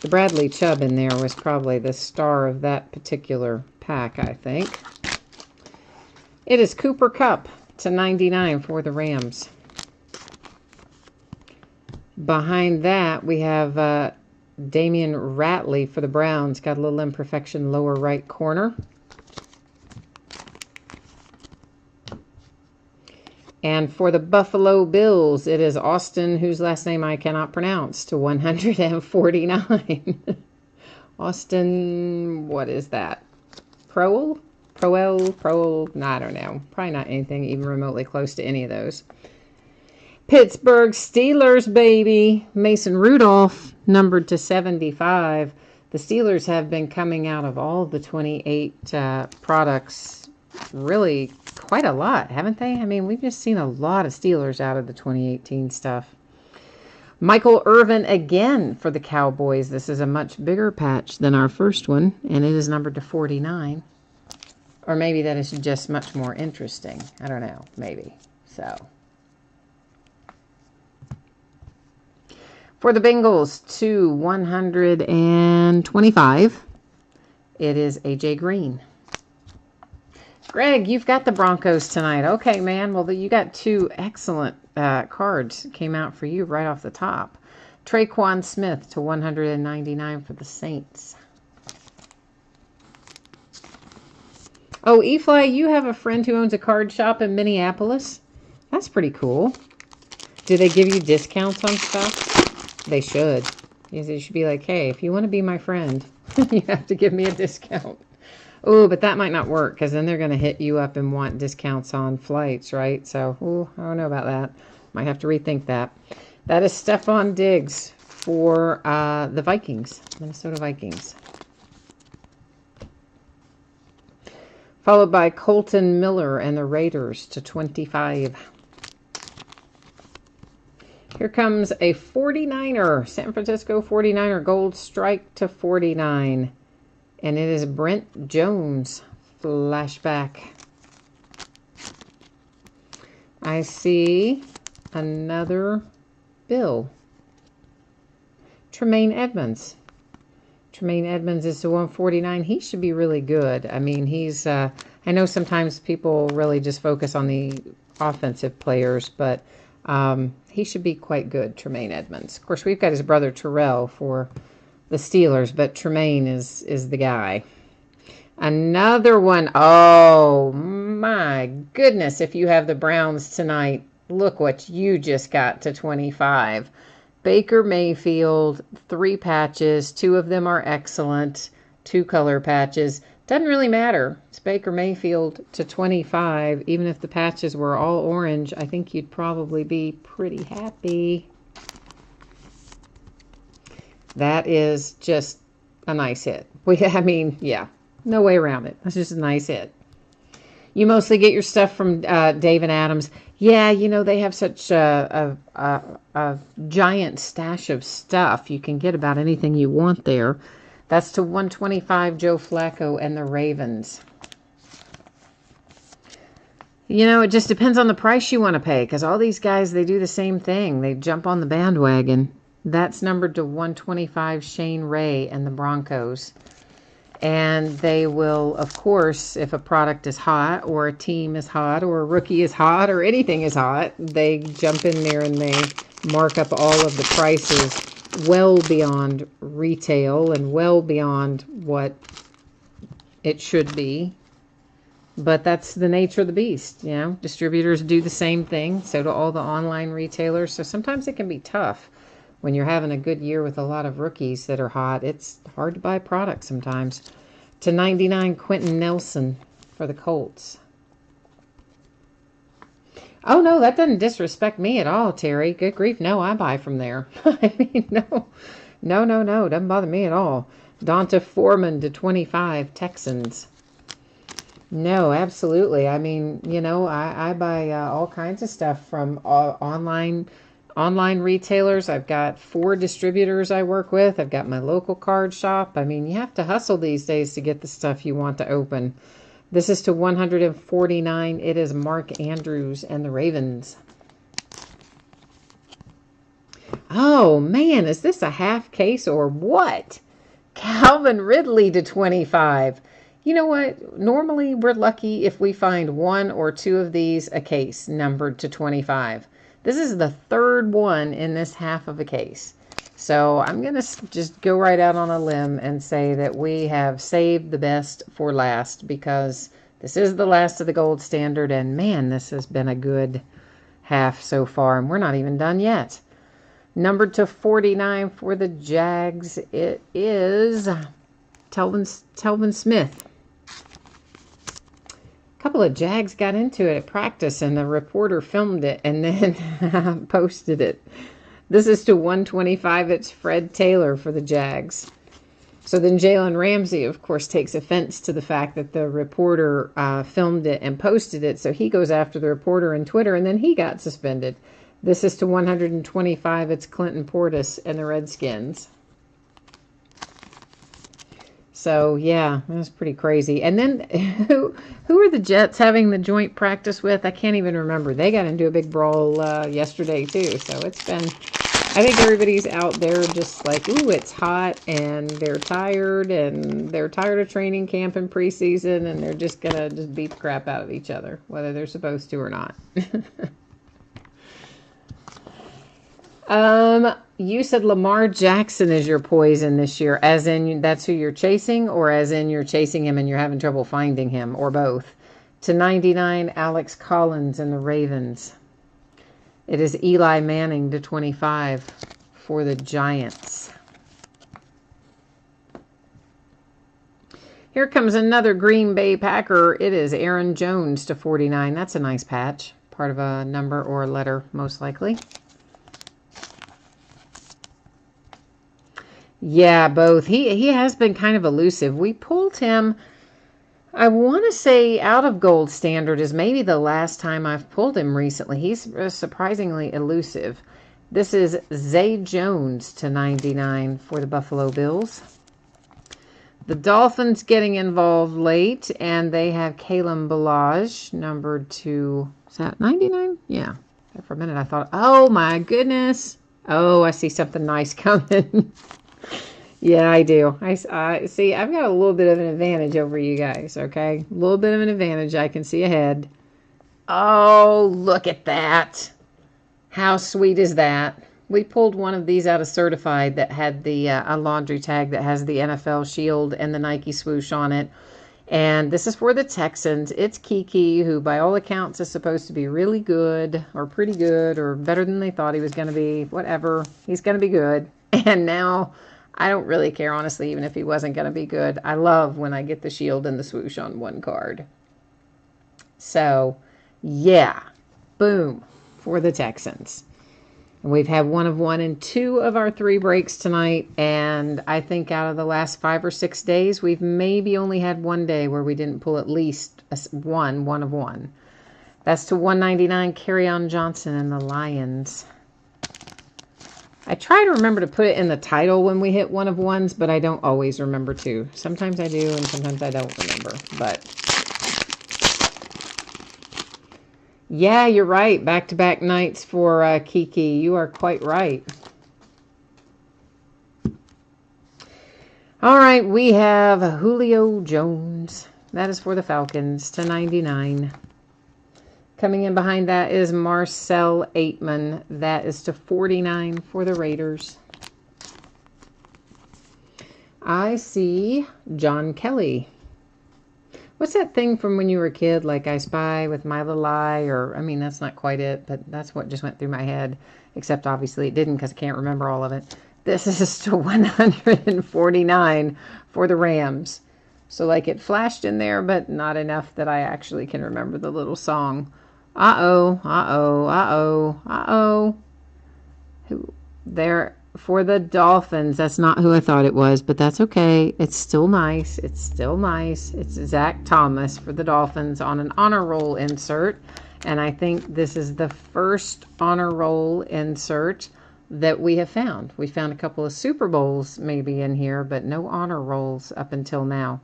The Bradley Chubb in there was probably the star of that particular pack, I think. It is Cooper Kupp to 99 for the Rams. Behind that, we have Damian Ratley for the Browns. Got a little imperfection lower right corner. And for the Buffalo Bills, it is Austin, whose last name I cannot pronounce, to 149. Austin, what is that? Proel? I don't know. Probably not anything even remotely close to any of those. Pittsburgh Steelers, baby. Mason Rudolph, numbered to 75. The Steelers have been coming out of all the 28 products really quite a lot, haven't they? I mean, we've just seen a lot of Steelers out of the 2018 stuff. Michael Irvin again for the Cowboys. This is a much bigger patch than our first one, and it is numbered to 49. Or maybe that is just much more interesting. I don't know. Maybe. So. For the Bengals, to 125, it is A.J. Green. Greg, you've got the Broncos tonight. Okay, man. Well, you got two excellent cards came out for you right off the top. Traquan Smith to 199 for the Saints. Oh, E-Fly, you have a friend who owns a card shop in Minneapolis? That's pretty cool. Do they give you discounts on stuff? They should. You should be like, hey, if you want to be my friend, you have to give me a discount. Oh, but that might not work because then they're going to hit you up and want discounts on flights, right? So, I don't know about that. Might have to rethink that. That is Stephon Diggs for the Vikings, Minnesota Vikings. Followed by Colton Miller and the Raiders to 25. Here comes a 49er, San Francisco 49er Gold Strike to 49. And it is Brent Jones, flashback. I see another Bill. Tremaine Edmonds. Tremaine Edmonds is to 149. He should be really good. I mean, he's, I know sometimes people really just focus on the offensive players, but he should be quite good, Tremaine Edmonds. Of course, we've got his brother Terrell for the Steelers, but Tremaine is the guy. Another one. Oh, my goodness. If you have the Browns tonight, look what you just got to 25. Baker Mayfield, 3 patches. 2 of them are excellent. 2 color patches. Doesn't really matter. It's Baker Mayfield to 25. Even if the patches were all orange, I think you'd probably be pretty happy. That is just a nice hit. I mean, yeah, no way around it. That's just a nice hit. You mostly get your stuff from Dave and Adams. Yeah, you know, they have such a giant stash of stuff. You can get about anything you want there. That's to 125 Joe Flacco and the Ravens. You know, it just depends on the price you want to pay, because all these guys, they do the same thing. They jump on the bandwagon. That's numbered to 125 Shane Ray and the Broncos. And they will, of course, if a product is hot or a team is hot or a rookie is hot or anything is hot, they jump in there and they mark up all of the prices well beyond retail and well beyond what it should be. But that's the nature of the beast, you know. Distributors do the same thing, so do all the online retailers. So sometimes it can be tough when you're having a good year with a lot of rookies that are hot. It's hard to buy product sometimes. To 99 Quentin Nelson for the Colts. Oh, no, that doesn't disrespect me at all, Terry. Good grief, no, I buy from there. I mean, no, doesn't bother me at all. Donta Foreman to 25 Texans. No, absolutely. I mean, you know, I buy all kinds of stuff from online retailers. I've got 4 distributors I work with. I've got my local card shop. I mean, you have to hustle these days to get the stuff you want to open. This is to 149. It is Mark Andrews and the Ravens. Oh, man, is this a half case or what? Calvin Ridley to 25. You know what? Normally, we're lucky if we find 1 or 2 of these a case numbered to 25. This is the 3rd one in this half of a case. So I'm going to just go right out on a limb and say that we have saved the best for last, because this is the last of the gold standard. And man, this has been a good half so far. And we're not even done yet. Numbered to 49 for the Jags, it is Telvin Smith. A couple of Jags got into it at practice, and the reporter filmed it and then posted it. This is to 125. It's Fred Taylor for the Jags. So then Jalen Ramsey, of course, takes offense to the fact that the reporter filmed it and posted it. So he goes after the reporter on Twitter, and then he got suspended. This is to 125. It's Clinton Portis and the Redskins. So, yeah, that's pretty crazy. And then who are the Jets having the joint practice with? I can't even remember. They got into a big brawl yesterday, too. So it's been, I think everybody's out there just like, ooh, it's hot, and they're tired of training camp and preseason, and they're just going to just beat the crap out of each other, whether they're supposed to or not. You said Lamar Jackson is your poison this year, as in that's who you're chasing, or as in you're chasing him and you're having trouble finding him, or both. To 99, Alex Collins and the Ravens. It is Eli Manning to 25 for the Giants. Here comes another Green Bay Packer. It is Aaron Jones to 49. That's a nice patch. Part of a number or a letter, most likely. Yeah, both. He has been kind of elusive. We pulled him, I want to say, out of gold standard is maybe the last time I've pulled him recently. He's surprisingly elusive. This is Zay Jones to 99 for the Buffalo Bills. The Dolphins getting involved late, and they have Kalen Ballage, numbered to, is that 99? Yeah. For a minute I thought, oh my goodness. Oh, I see something nice coming. Yeah, I do. I see, I've got a little bit of an advantage over you guys, okay? A little bit of an advantage. I can see ahead. Oh, look at that. How sweet is that? We pulled one of these out of Certified that had the a laundry tag that has the NFL shield and the Nike swoosh on it. And this is for the Texans. It's Kiki, who by all accounts is supposed to be really good, or pretty good, or better than they thought he was going to be. Whatever. He's going to be good. And now I don't really care, honestly, even if he wasn't going to be good. I love when I get the shield and the swoosh on one card. So, yeah. Boom. For the Texans. And we've had 1 of 1 in 2 of our 3 breaks tonight. And I think out of the last 5 or 6 days, we've maybe only had 1 day where we didn't pull at least 1 of 1. That's to 199, Carry-On Johnson and the Lions. I try to remember to put it in the title when we hit 1 of 1s, but I don't always remember to. Sometimes I do, and sometimes I don't remember. But yeah, you're right. Back-to-back nights for Kiki. You are quite right. All right, we have Julio Jones. That is for the Falcons to 99. Coming in behind that is Marcel Aitman. That is to 49 for the Raiders. I see John Kelly. What's that thing from when you were a kid, like I Spy with My Little Eye? Or, I mean, that's not quite it, but that's what just went through my head. Except, obviously, it didn't because I can't remember all of it. This is to 149 for the Rams. So, like, it flashed in there, but not enough that I actually can remember the little song. Uh-oh, uh-oh, uh-oh, uh-oh. There for the Dolphins. That's not who I thought it was, but that's okay. It's still nice. It's still nice. It's Zach Thomas for the Dolphins on an honor roll insert. And I think this is the first honor roll insert that we have found. We found a couple of Super Bowls maybe in here, but no honor rolls up until now.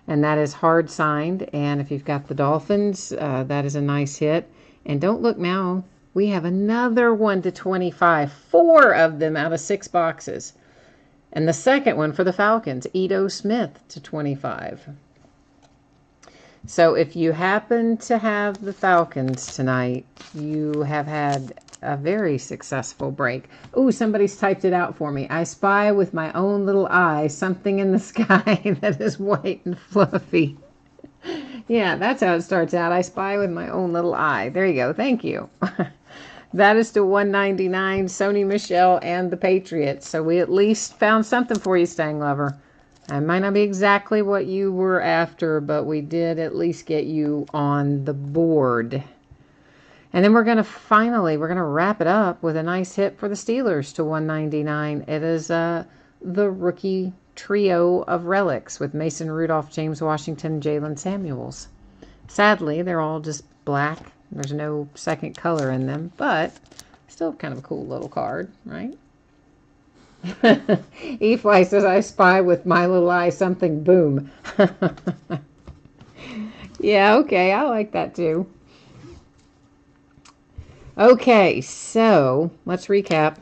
And that is hard signed. And if you've got the Dolphins, that is a nice hit. And don't look now. We have another 1 to 25. 4 of them out of 6 boxes. And the second one for the Falcons, Ito Smith to 25. So if you happen to have the Falcons tonight, you have had a very successful break. Ooh, somebody's typed it out for me. I spy with my own little eye something in the sky that is white and fluffy. Yeah, that's how it starts out. I spy with my own little eye. There you go. Thank you. That is to 199, Sony Michel and the Patriots. So we at least found something for you, Stang Lover. It might not be exactly what you were after, but we did at least get you on the board. And then we're going to wrap it up with a nice hit for the Steelers to 199. It is the rookie trio of relics with Mason Rudolph, James Washington, Jalen Samuels. Sadly, they're all just black. There's no second color in them, but still kind of a cool little card, right? E-Fly says, I spy with my little eye something, boom. Yeah, okay, I like that too. Okay, so let's recap.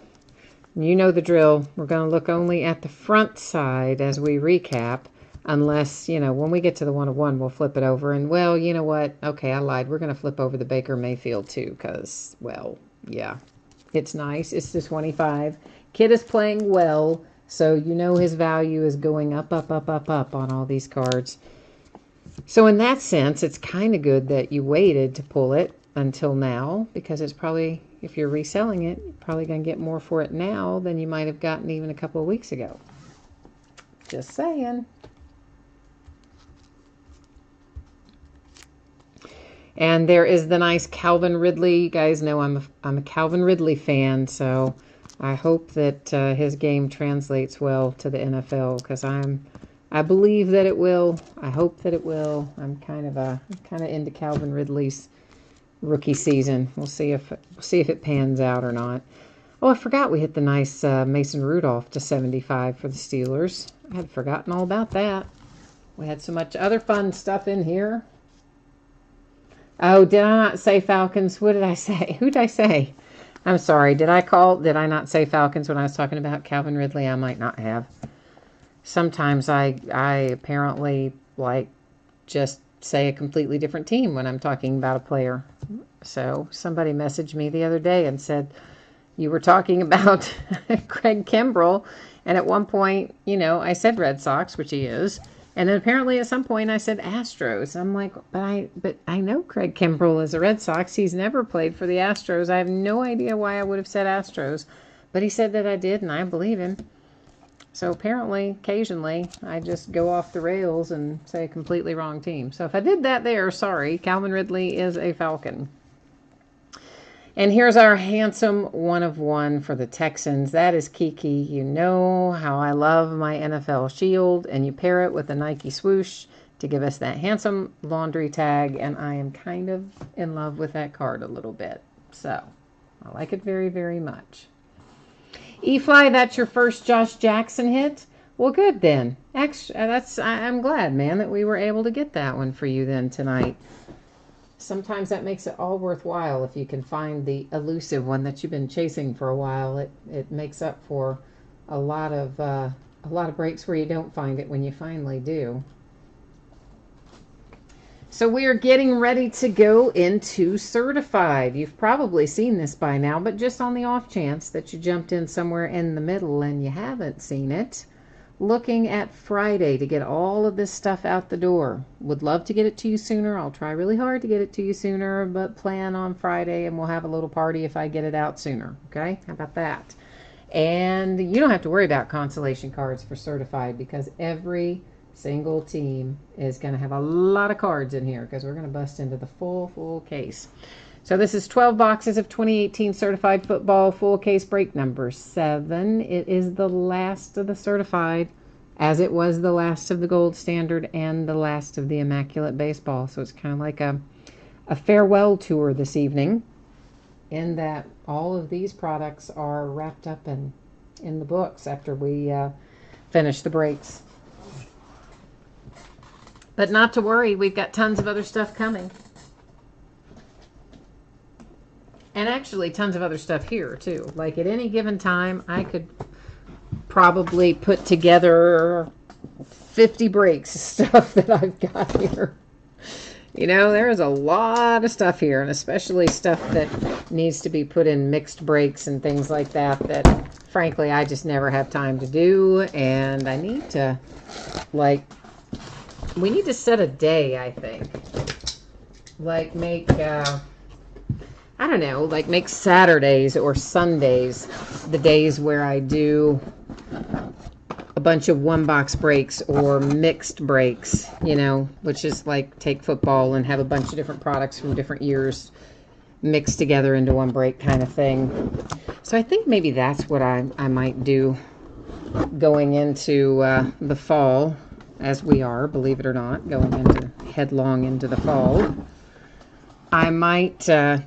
You know the drill. We're going to look only at the front side as we recap, unless, when we get to the 1 of 1, we'll flip it over. And, well, you know what? Okay, I lied. We're going to flip over the Baker Mayfield, too, because, well, yeah, it's nice. It's the 25. Kid is playing well, so you know his value is going up, up, up, up, up on all these cards. So in that sense, it's kind of good that you waited to pull it until now, because it's probably, if you're reselling it, you're probably going to get more for it now than you might have gotten even a couple of weeks ago. Just saying. And there is the nice Calvin Ridley. You guys know I'm a Calvin Ridley fan, so I hope that his game translates well to the NFL, because I believe that it will. I hope that it will. I'm kind of into Calvin Ridley's rookie season. We'll see if it pans out or not. Oh, I forgot we hit the nice Mason Rudolph to 75 for the Steelers. I had forgotten all about that. We had so much other fun stuff in here. Oh, did I not say Falcons? What did I say? Who did I say? I'm sorry. Did I not say Falcons when I was talking about Calvin Ridley? I might not have. Sometimes I apparently just say a completely different team when I'm talking about a player. So somebody messaged me the other day and said, you were talking about Craig Kimbrell, and at one point, I said Red Sox, which he is, and then apparently at some point I said Astros. I'm like, but I know Craig Kimbrell is a Red Sox. He's never played for the Astros. I have no idea why I would have said Astros, but he said that I did, and I believe him. So apparently, occasionally, I just go off the rails and say a completely wrong team. So if I did that there, sorry, Calvin Ridley is a Falcon. And here's our handsome 1 of 1 for the Texans. That is Kiki. You know how I love my NFL shield, and you pair it with a Nike swoosh to give us that handsome laundry tag, and I am kind of in love with that card a little bit. So, I like it very, very much. E-Fly, that's your first Josh Jackson hit? Well, good then. Actually, I'm glad, man, that we were able to get that one for you then tonight. Sometimes that makes it all worthwhile if you can find the elusive one that you've been chasing for a while. It makes up for a lot of breaks where you don't find it when you finally do. So we are getting ready to go into certified. You've probably seen this by now, but just on the off chance that you jumped in somewhere in the middle and you haven't seen it, looking at Friday to get all of this stuff out the door. Would love to get it to you sooner. I'll try really hard to get it to you sooner, but plan on Friday and we'll have a little party if I get it out sooner. Okay? How about that? And you don't have to worry about consolation cards for certified because every single team is going to have a lot of cards in here because we're going to bust into the full case. So this is 12 boxes of 2018 certified football, full case break number 7. It is the last of the certified, as it was the last of the gold standard and the last of the immaculate baseball. So it's kind of like a farewell tour this evening, in that all of these products are wrapped up in the books after we finish the breaks. But not to worry, we've got tons of other stuff coming. And actually tons of other stuff here too. Like at any given time, I could probably put together 50 breaks of stuff that I've got here. You know, there's a lot of stuff here, and especially stuff that needs to be put in mixed breaks and things like that, that frankly I just never have time to do. And I need to, like, we need to set a day, I think. Like make, I don't know, like make Saturdays or Sundays the days where I do a bunch of one-box breaks or mixed breaks, you know, which is like take football and have a bunch of different products from different years mixed together into one break kind of thing. So I think maybe that's what I might do going into the fall. As we are, believe it or not, going into headlong into the fall. I might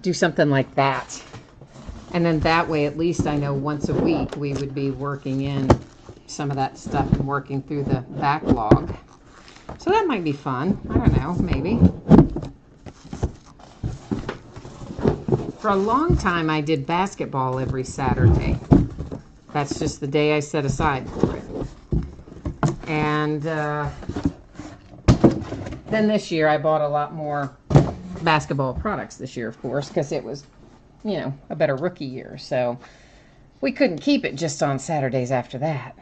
do something like that. And then that way, at least I know once a week we would be working in some of that stuff and working through the backlog. So that might be fun. I don't know, maybe. For a long time, I did basketball every Saturday. That's just the day I set aside for it. And then this year I bought a lot more basketball products this year, of course, because it was, you know, a better rookie year. So we couldn't keep it just on Saturdays after that.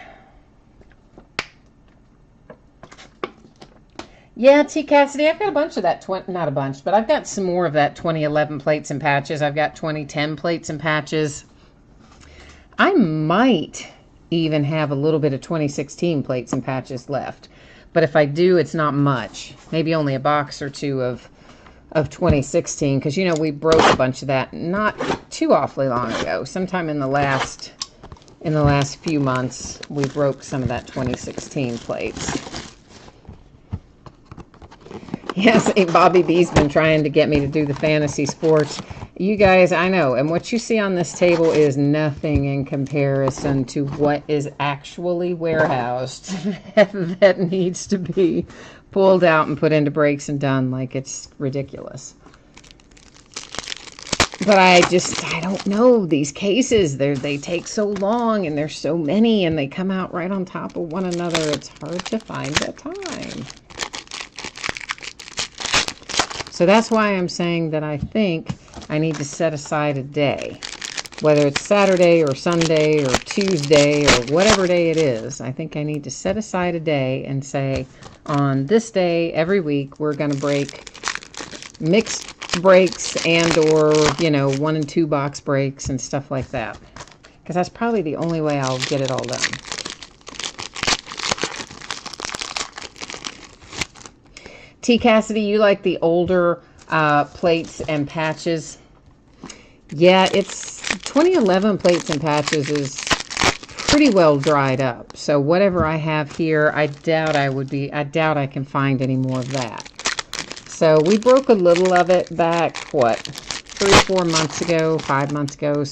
Yeah, T. Cassidy, I've got a bunch of that, not a bunch, but I've got some more of that 2011 plates and patches. I've got 2010 plates and patches. I might even have a little bit of 2016 plates and patches left. But if I do, it's not much. Maybe only a box or two of 2016, because, you know, we broke a bunch of that not too awfully long ago. Sometime in the last few months, we broke some of that 2016 plates. Yes, Bobby B's been trying to get me to do the fantasy sports. You guys, I know, and what you see on this table is nothing in comparison to what is actually warehoused that needs to be pulled out and put into breaks and done. Like, it's ridiculous. But I don't know, these cases, they take so long, and there's so many, and they come out right on top of one another. It's hard to find the time. So that's why I'm saying that I think I need to set aside a day, whether it's Saturday or Sunday or Tuesday or whatever day it is. I think I need to set aside a day and say, on this day every week, we're going to break mixed breaks and or, you know, 1 and 2 box breaks and stuff like that. Because that's probably the only way I'll get it all done. T. Cassidy, you like the older plates and patches? Yeah, it's 2011 plates and patches is pretty well dried up. So whatever I have here, I doubt I can find any more of that. So we broke a little of it back, what, 3 or 4 months ago, 5 months ago,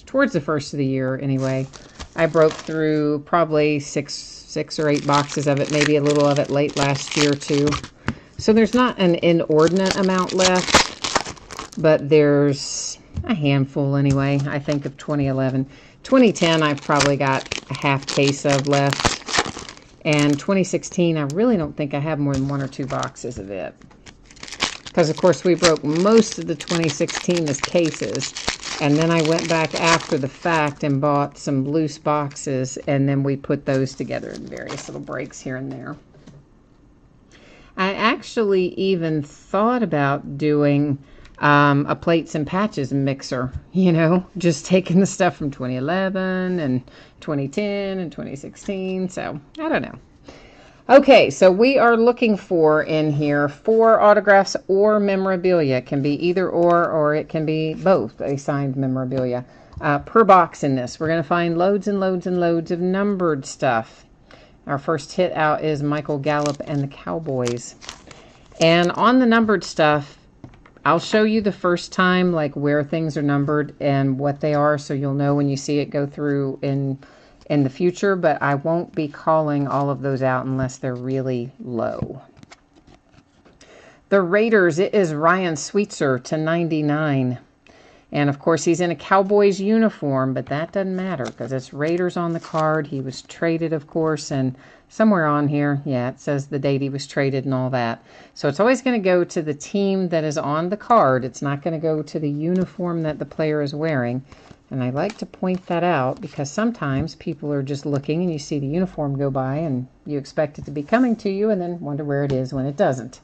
towards the first of the year anyway. I broke through probably six or 8 boxes of it, maybe a little of it late last year too. So there's not an inordinate amount left, but there's a handful anyway, I think, of 2011. 2010 I've probably got a half case of left. And 2016, I really don't think I have more than 1 or 2 boxes of it. Because, of course, we broke most of the 2016 as cases. And then I went back after the fact and bought some loose boxes. And then we put those together in various little breaks here and there. I actually even thought about doing a plates and patches mixer, you know, just taking the stuff from 2011 and 2010 and 2016. So, I don't know. Okay, so we are looking for in here 4 autographs or memorabilia. It can be either or it can be both, a signed memorabilia. Per box in this. We're going to find loads and loads and loads of numbered stuff. Our first hit out is Michael Gallup and the Cowboys. And on the numbered stuff, I'll show you the first time, like where things are numbered and what they are, so you'll know when you see it go through in the future, but I won't be calling all of those out unless they're really low. The Raiders, it is Ryan Sweetser /99. And of course, he's in a Cowboys uniform, but that doesn't matter because it's Raiders on the card. He was traded, of course, and somewhere on here, yeah, it says the date he was traded and all that. So it's always going to go to the team that is on the card. It's not going to go to the uniform that the player is wearing. And I like to point that out because sometimes people are just looking and you see the uniform go by and you expect it to be coming to you and then wonder where it is when it doesn't.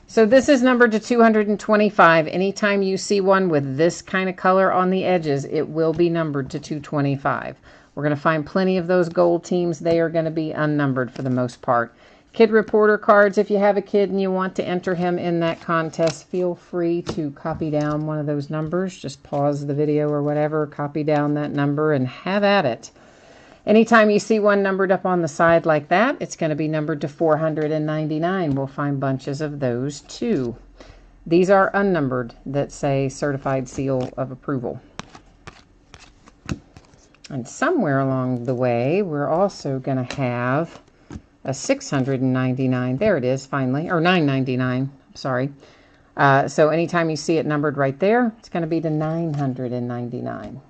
So this is numbered to 225. Anytime you see one with this kind of color on the edges, it will be numbered to 225. We're going to find plenty of those gold teams. They are going to be unnumbered for the most part. Kid Reporter cards, if you have a kid and you want to enter him in that contest, feel free to copy down one of those numbers. Just pause the video or whatever, copy down that number, and have at it. Anytime you see one numbered up on the side like that, it's going to be numbered to 499. We'll find bunches of those too. These are unnumbered that say certified seal of approval. And somewhere along the way, we're also going to have a 699. There it is, finally. Or 999. Sorry. So anytime you see it numbered right there, it's going to be the 999.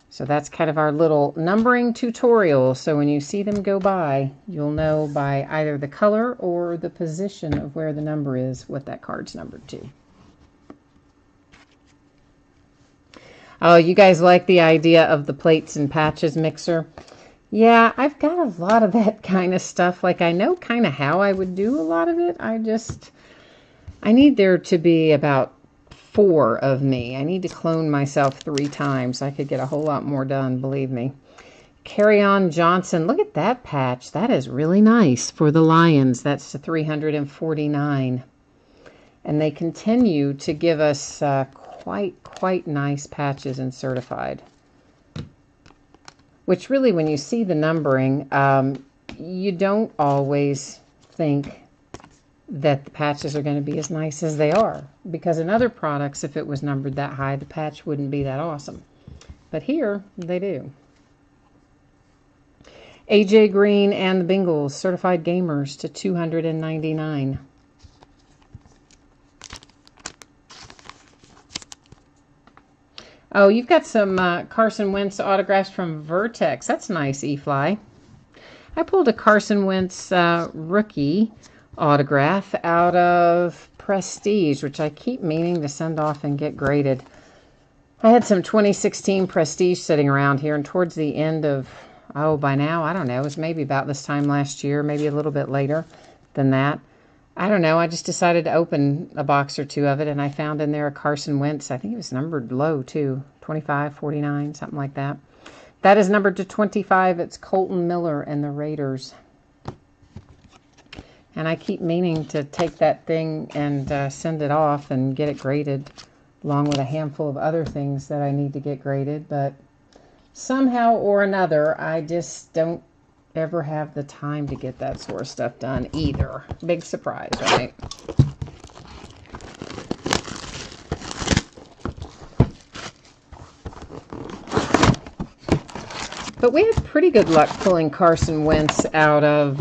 So that's kind of our little numbering tutorial. So when you see them go by, you'll know by either the color or the position of where the number is what that card's numbered to. Oh, you guys like the idea of the plates and patches mixer? Yeah, I've got a lot of that kind of stuff. Like, I know kind of how I would do a lot of it. I need there to be about 4 of me. I need to clone myself 3 times. I could get a whole lot more done, believe me. Carry On Johnson. Look at that patch. That is really nice for the Lions. That's the 349. And they continue to give us quite nice patches in certified. Which really, when you see the numbering, you don't always think that the patches are going to be as nice as they are. Because in other products, if it was numbered that high, the patch wouldn't be that awesome. But here, they do. AJ Green and the Bengals, certified gamers to 299. Oh, you've got some Carson Wentz autographs from Vertex. That's nice, E-Fly. I pulled a Carson Wentz rookie autograph out of Prestige, which I keep meaning to send off and get graded. I had some 2016 Prestige sitting around here, and towards the end of, by now, I don't know, it was maybe about this time last year, maybe a little bit later than that. I don't know, I just decided to open a box or 2 of it, and I found in there a Carson Wentz. I think it was numbered low, too. 25, 49, something like that. That is numbered to 25. It's Colton Miller and the Raiders. And I keep meaning to take that thing and send it off and get it graded. along with a handful of other things that I need to get graded. But somehow or another, I just don't ever have the time to get that sort of stuff done either. Big surprise, right? But we had pretty good luck pulling Carson Wentz out of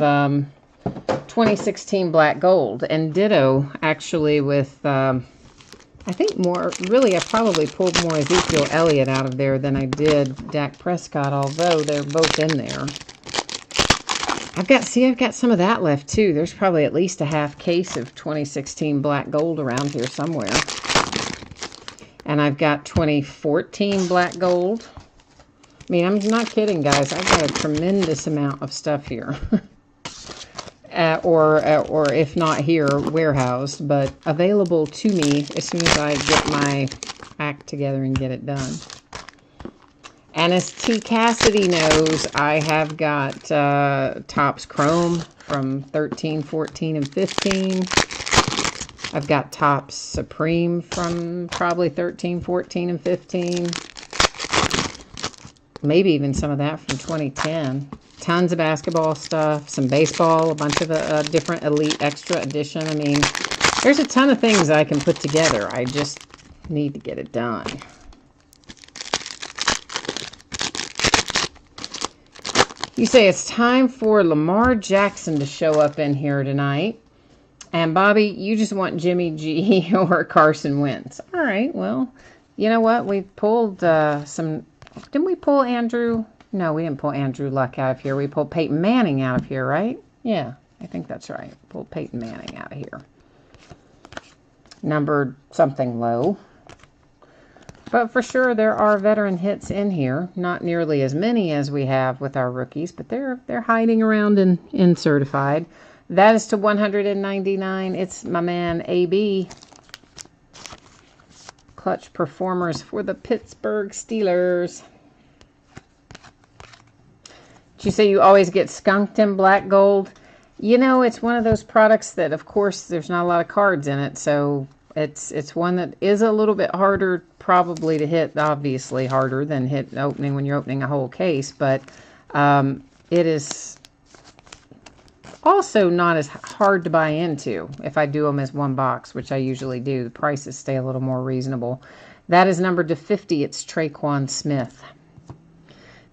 2016 Black Gold, and ditto actually with, I think more, really I probably pulled more Ezekiel Elliott out of there than I did Dak Prescott, although they're both in there. I've got some of that left too. There's probably at least a half case of 2016 Black Gold around here somewhere. And I've got 2014 Black Gold. I mean, I'm not kidding, guys. I've got a tremendous amount of stuff here. Or if not here, warehoused, but available to me as soon as I get my act together and get it done. And as T. Cassidy knows, I have got Topps Chrome from 13, 14, and 15. I've got Topps Supreme from probably 13, 14, and 15. Maybe even some of that from 2010. Tons of basketball stuff, some baseball, a bunch of different Elite Extra Edition. I mean, there's a ton of things I can put together. I just need to get it done. You say it's time for Lamar Jackson to show up in here tonight. And Bobby, you just want Jimmy G or Carson Wentz. All right, well, you know what? We pulled some... Didn't we pull Andrew? No, we didn't pull Andrew Luck out of here. We pulled Peyton Manning out of here, right? Yeah, I think that's right. Pulled Peyton Manning out of here. Numbered something low. But for sure, there are veteran hits in here. Not nearly as many as we have with our rookies, but they're hiding around in certified. That is to 199. It's my man, AB. Clutch performers for the Pittsburgh Steelers. Did you say you always get skunked in Black Gold? You know, it's one of those products that, of course, there's not a lot of cards in it, so it's one that is a little bit harder probably to hit, obviously harder than hit opening when you're opening a whole case, but it is also not as hard to buy into if I do them as one box, which I usually do. The prices stay a little more reasonable. That is numbered to 50. It's Traquan Smith.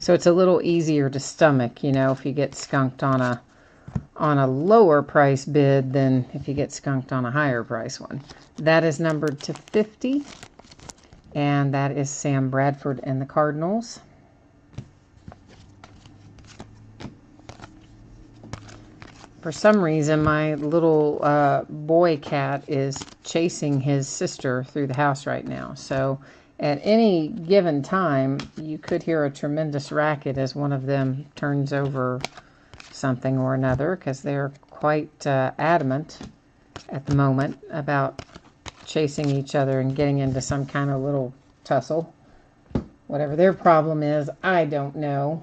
So it's a little easier to stomach, you know, if you get skunked on a lower price bid than if you get skunked on a higher price one. That is numbered to 50. And that is Sam Bradford and the Cardinals. For some reason, my little boy cat is chasing his sister through the house right now. So at any given time, you could hear a tremendous racket as one of them turns over something or another, because they're quite adamant at the moment about chasing each other and getting into some kind of little tussle. Whatever their problem is, I don't know.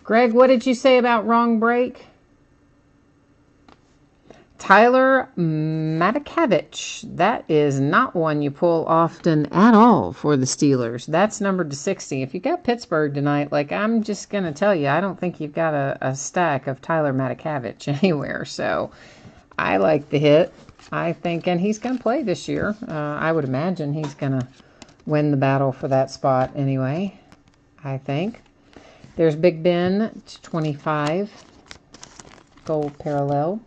Greg, what did you say about wrong break? Tyler Matakavich. That is not one you pull often at all for the Steelers. That's numbered to 60. If you got Pittsburgh tonight, like, I'm just going to tell you, I don't think you've got a stack of Tyler Matakavich anywhere. So I like the hit. I think, and he's going to play this year. I would imagine he's going to win the battle for that spot anyway, I think. There's Big Ben, 25, gold parallel.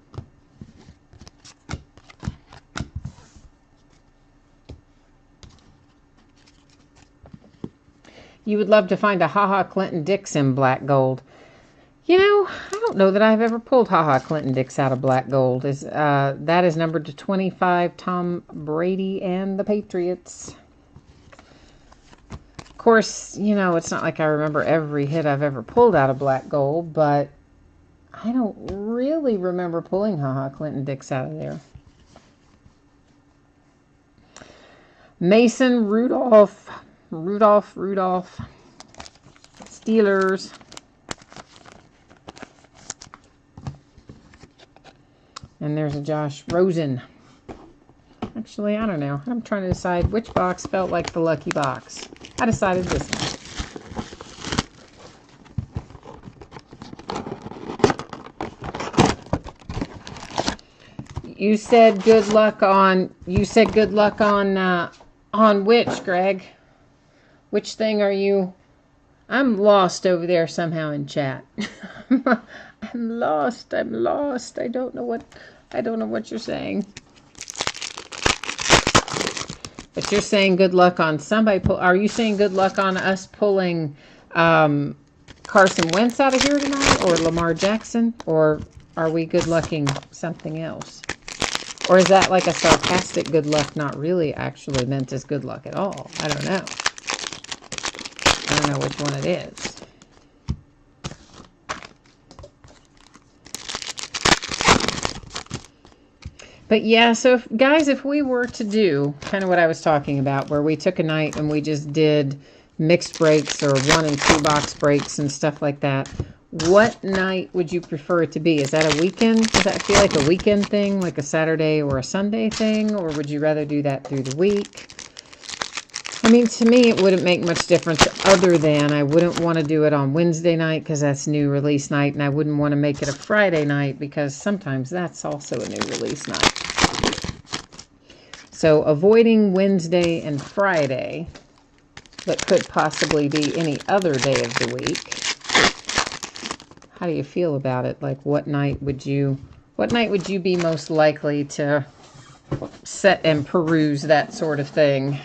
You would love to find a HaHa Clinton Dix in Black Gold. You know, I don't know that I've ever pulled HaHa Clinton Dix out of Black Gold. That is numbered to 25, Tom Brady and the Patriots. Of course, you know, it's not like I remember every hit I've ever pulled out of Black Gold, but I don't really remember pulling HaHa Clinton Dix out of there. Mason Rudolph. Steelers. And there's a Josh Rosen. Actually, I don't know. I'm trying to decide which box felt like the lucky box. I decided this one. You said good luck on which, Greg? Which thing are you? I'm lost over there somehow in chat. I'm lost. I don't know what you're saying. But you're saying good luck on somebody. Are you saying good luck on us pulling Carson Wentz out of here tonight, or Lamar Jackson, or are we good lucking something else? Or is that like a sarcastic good luck, not really actually meant as good luck at all? I don't know. I don't know which one it is. But yeah, so guys, if we were to do kind of what I was talking about, where we took a night and we just did mixed breaks or 1 and 2 box breaks and stuff like that, what night would you prefer it to be? Is that a weekend? Does that feel like a weekend thing, like a Saturday or a Sunday thing? Or would you rather do that through the week? I mean, to me, it wouldn't make much difference other than I wouldn't want to do it on Wednesday night because that's new release night. And I wouldn't want to make it a Friday night because sometimes that's also a new release night. So avoiding Wednesday and Friday, but could possibly be any other day of the week. How do you feel about it? Like, what night would you be most likely to set and peruse that sort of thing?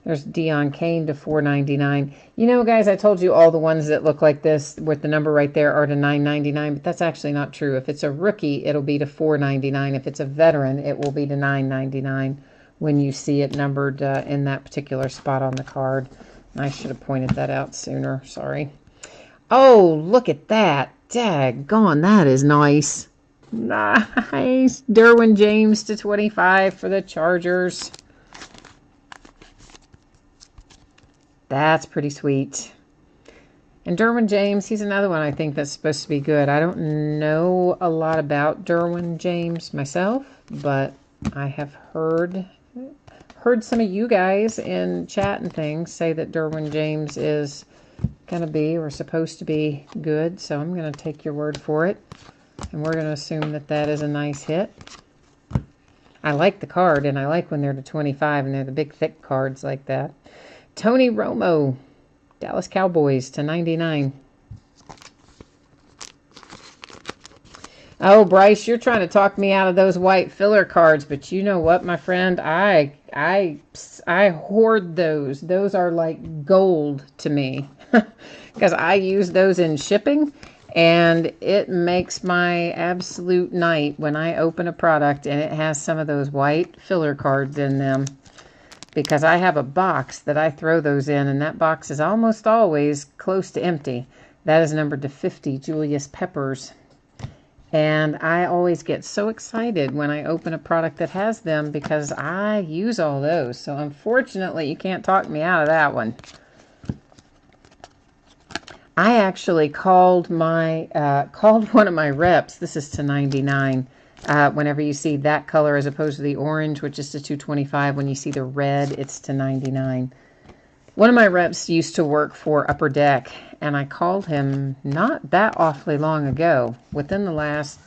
There's Deion Kane to $4.99. You know, guys, I told you all the ones that look like this with the number right there are to $9.99, but that's actually not true. If it's a rookie, it'll be to $4.99. If it's a veteran, it will be to $9.99. When you see it numbered in that particular spot on the card. I should have pointed that out sooner. Sorry. Oh, look at that. Daggone, that is nice. Nice. Derwin James to 25 for the Chargers. That's pretty sweet. And Derwin James, he's another one I think that's supposed to be good. I don't know a lot about Derwin James myself, but I have heard some of you guys in chat and things say that Derwin James is going to be or supposed to be good. So I'm going to take your word for it. And we're going to assume that that is a nice hit. I like the card, and I like when they're to 25 and they're the big thick cards like that. Tony Romo, Dallas Cowboys to 99. Oh, Bryce, you're trying to talk me out of those white filler cards, but you know what, my friend? I hoard those. Those are like gold to me because I use those in shipping, and it makes my absolute night when I open a product and it has some of those white filler cards in them, because I have a box that I throw those in, and that box is almost always close to empty. That is numbered to 50, Julius Peppers. And I always get so excited when I open a product that has them because I use all those. So unfortunately, you can't talk me out of that one. I actually called one of my reps. This is to 99. Whenever you see that color as opposed to the orange, which is to 225, when you see the red, it's to 99. One of my reps used to work for Upper Deck, and I called him not that awfully long ago, within the last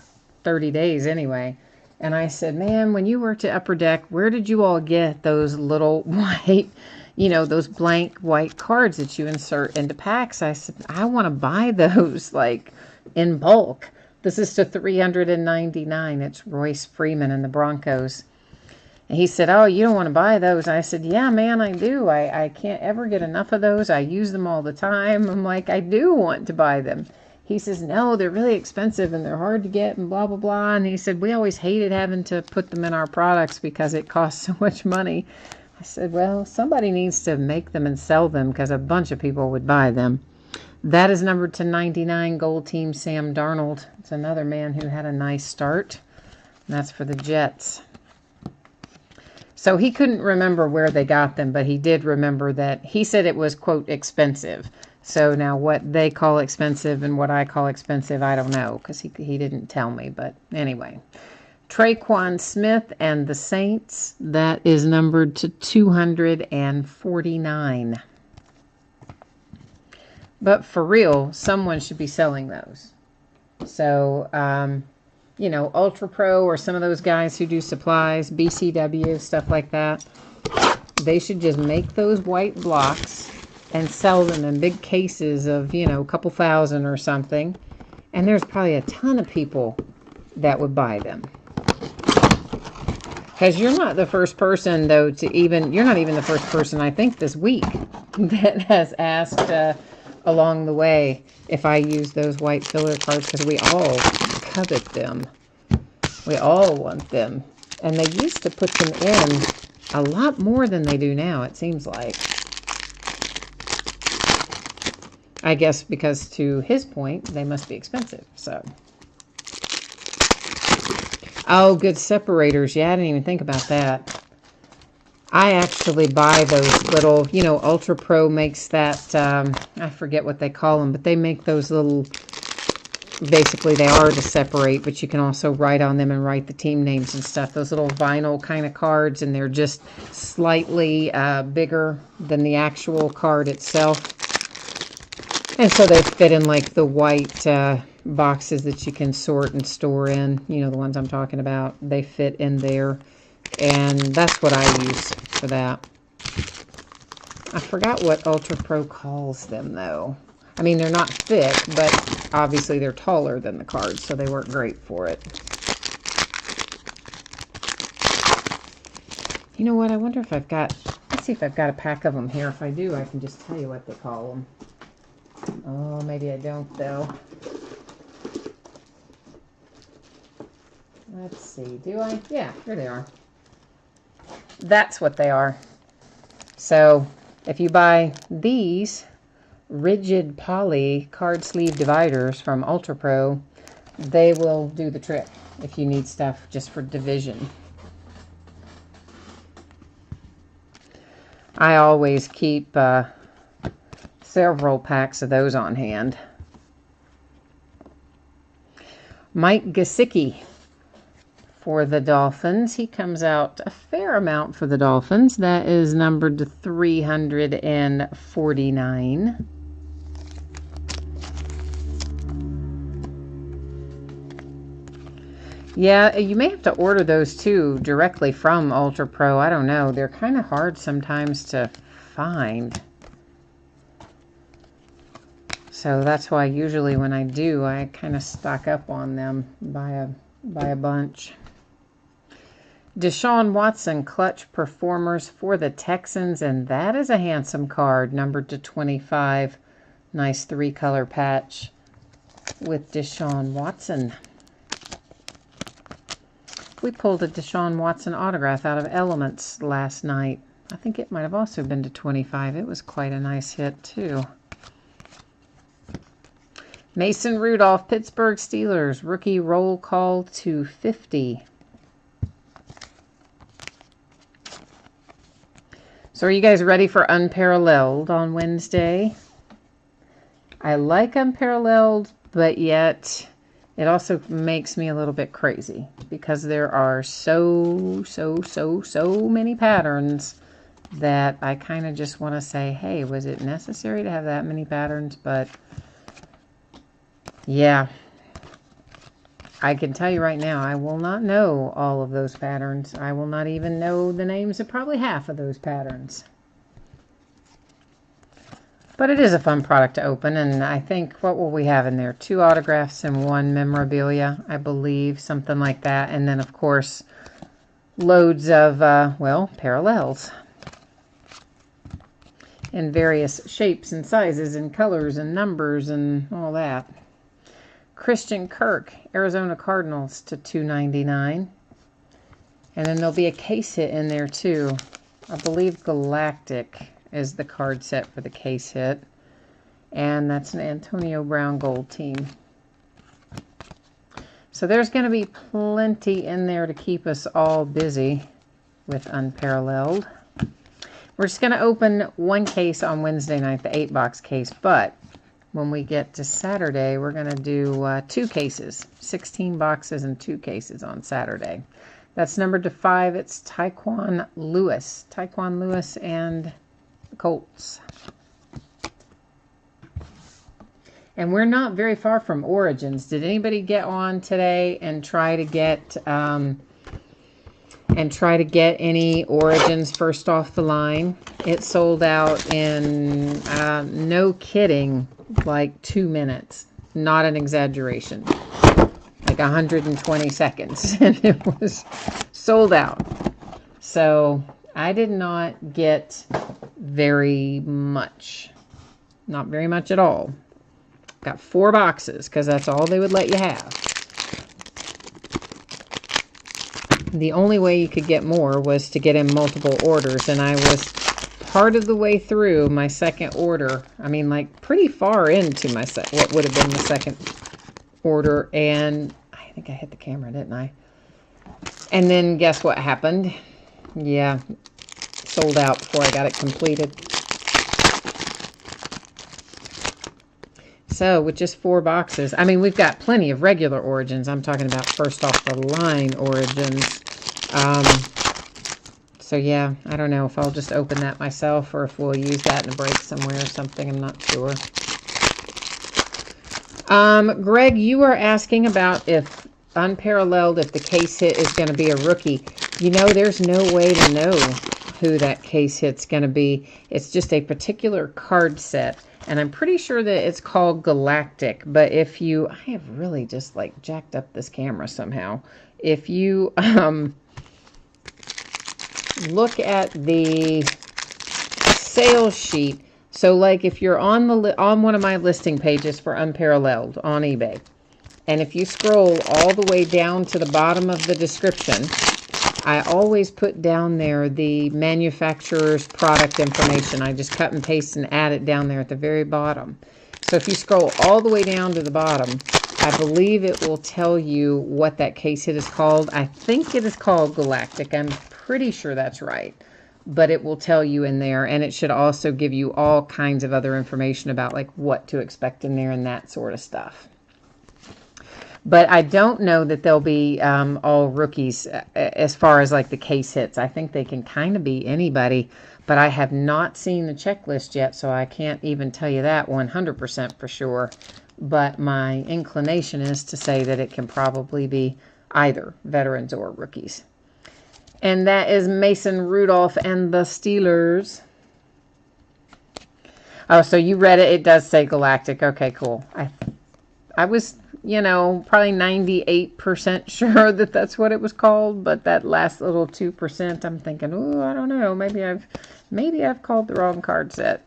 30 days anyway. And I said, man, when you worked at Upper Deck, where did you all get those little white, those blank white cards that you insert into packs? I said, I want to buy those, like, in bulk. This is to 399. It's Royce Freeman and the Broncos. And he said, oh, you don't want to buy those? I said, yeah, man, I do. I can't ever get enough of those. I use them all the time. I'm like, I do want to buy them. He says, no, they're really expensive and they're hard to get and blah, blah, blah. And he said, we always hated having to put them in our products because it costs so much money. I said, well, somebody needs to make them and sell them because a bunch of people would buy them. That is numbered to 99, Gold Team Sam Darnold. It's another man who had a nice start. And that's for the Jets. So he couldn't remember where they got them, but he did remember that he said it was, quote, expensive. So now what they call expensive and what I call expensive, I don't know, because he didn't tell me. But anyway, Traquan Smith and the Saints, that is numbered to 249. But for real, someone should be selling those. So, you know, Ultra Pro or some of those guys who do supplies, BCW, stuff like that, they should just make those white blocks and sell them in big cases of, you know, a couple thousand or something. And there's probably a ton of people that would buy them. Because you're not the first person, though, you're not even the first person, I think, this week that has asked along the way if I use those white filler cards, because we all covet them. We all want them. And they used to put them in a lot more than they do now, it seems like. I guess because, to his point, they must be expensive. So, oh, good separators. Yeah, I didn't even think about that. I actually buy those little, you know, Ultra Pro makes that, I forget what they call them, but they make those little, basically they are to separate, but you can also write on them and write the team names and stuff. Those little vinyl kind of cards, and they're just slightly bigger than the actual card itself. And so they fit in like the white boxes that you can sort and store in. You know, the ones I'm talking about. They fit in there. And that's what I use for that. I forgot what Ultra Pro calls them, though. I mean, they're not thick, but obviously they're taller than the cards, so they work great for it. You know what? I wonder if I've got... Let's see if I've got a pack of them here. If I do, I can just tell you what they call them. Oh, maybe I don't, though. Let's see. Do I? Yeah, here they are. That's what they are. So, if you buy these rigid poly card sleeve dividers from Ultra Pro, they will do the trick if you need stuff just for division. I always keep several packs of those on hand. Mike Gesicki for the Dolphins. He comes out a fair amount for the Dolphins. That is numbered to 349. Yeah, you may have to order those too directly from Ultra Pro. I don't know. They're kind of hard sometimes to find. So that's why usually when I do, I kind of stock up on them by a bunch. Deshaun Watson, clutch performers for the Texans, and that is a handsome card, numbered to 25. Nice 3-color patch with Deshaun Watson. We pulled a Deshaun Watson autograph out of Elements last night. I think it might have also been to 25. It was quite a nice hit, too. Mason Rudolph, Pittsburgh Steelers, rookie roll call to 50. So are you guys ready for Unparalleled on Wednesday? I like Unparalleled, but yet it also makes me a little bit crazy because there are so many patterns that I kind of just want to say, hey, was it necessary to have that many patterns? But yeah, I can tell you right now, I will not know all of those patterns. I will not even know the names of probably half of those patterns. But it is a fun product to open, and I think, what will we have in there? 2 autographs and 1 memorabilia, I believe, something like that. And then, of course, loads of, well, parallels in various shapes and sizes and colors and numbers and all that. Christian Kirk, Arizona Cardinals to 299. And then there'll be a case hit in there too. I believe Galactic is the card set for the case hit. And that's an Antonio Brown gold team. So there's going to be plenty in there to keep us all busy with Unparalleled. We're just going to open one case on Wednesday night, the 8-box case, but when we get to Saturday, we're going to do 2 cases, 16 boxes and 2 cases on Saturday. That's numbered to 5. It's Tyquan Lewis. Tyquan Lewis and the Colts. And we're not very far from Origins. Did anybody get on today and try to get any Origins first off the line? It sold out in, no kidding, like 2 minutes. Not an exaggeration. Like 120 seconds. And it was sold out. So I did not get very much. Not very much at all. Got 4 boxes because that's all they would let you have. The only way you could get more was to get in multiple orders, and I was part of the way through my second order. I mean, like pretty far into my what would have been the second order, and I think I hit the camera, didn't I? And then guess what happened? Yeah, sold out before I got it completed. So with just 4 boxes, I mean, we've got plenty of regular Origins. I'm talking about first off the line Origins. So yeah, I don't know if I'll just open that myself or if we'll use that in a break somewhere or something. I'm not sure. Greg, you are asking about if Unparalleled, if the case hit is going to be a rookie. You know, there's no way to know who that case hit's going to be. It's just a particular card set. And I'm pretty sure that it's called Galactic. But if you... I have really just like jacked up this camera somehow. If you look at the sales sheet. So like if you're on one of my listing pages for Unparalleled on eBay. And if you scroll all the way down to the bottom of the description, I always put down there the manufacturer's product information. I just cut and paste and add it down there at the very bottom. So if you scroll all the way down to the bottom, I believe it will tell you what that case hit is called. I think it is called Galactic. I'm pretty sure that's right. But it will tell you in there, and it should also give you all kinds of other information about like what to expect in there and that sort of stuff. But I don't know that they'll be all rookies as far as like the case hits. I think they can kind of be anybody, but I have not seen the checklist yet, so I can't even tell you that 100% for sure. But my inclination is to say that it can probably be either veterans or rookies. And that is Mason Rudolph and the Steelers. Oh, so you read it. It does say Galactic. Okay, cool. I was... you know, probably 98% sure that that's what it was called, but that last little 2%, I'm thinking, oh, I don't know, maybe I've called the wrong card set.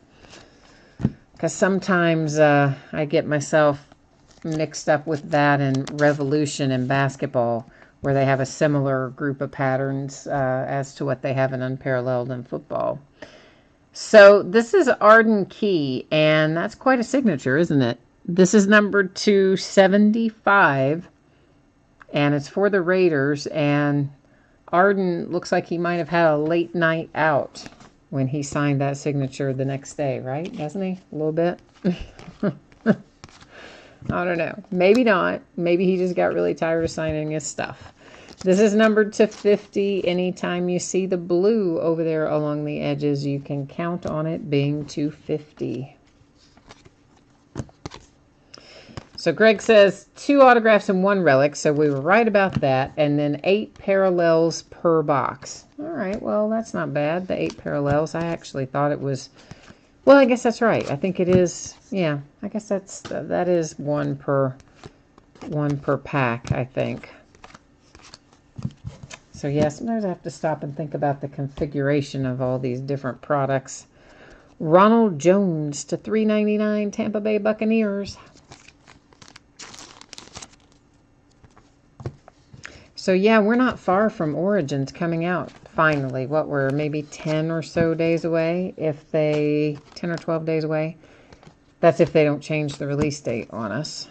Because sometimes I get myself mixed up with that and Revolution in basketball, where they have a similar group of patterns as to what they have in Unparalleled in football. So this is Arden Key, and that's quite a signature, isn't it? This is numbered to 75, and it's for the Raiders, and Arden looks like he might have had a late night out when he signed that signature the next day, right? Doesn't he? A little bit? I don't know. Maybe not. Maybe he just got really tired of signing his stuff. This is numbered to 50. Anytime you see the blue over there along the edges, you can count on it being 250. So Greg says 2 autographs and 1 relic, so we were right about that. And then 8 parallels per box. All right, well, that's not bad, the 8 parallels. I actually thought it was, well, I guess that's right. I think it is, yeah, I guess that is one per pack, I think. So yeah, sometimes I have to stop and think about the configuration of all these different products. Ronald Jones to $3.99, Tampa Bay Buccaneers. So yeah, we're not far from Origins coming out finally. What, we're maybe 10 or so days away, 10 or 12 days away. That's if they don't change the release date on us.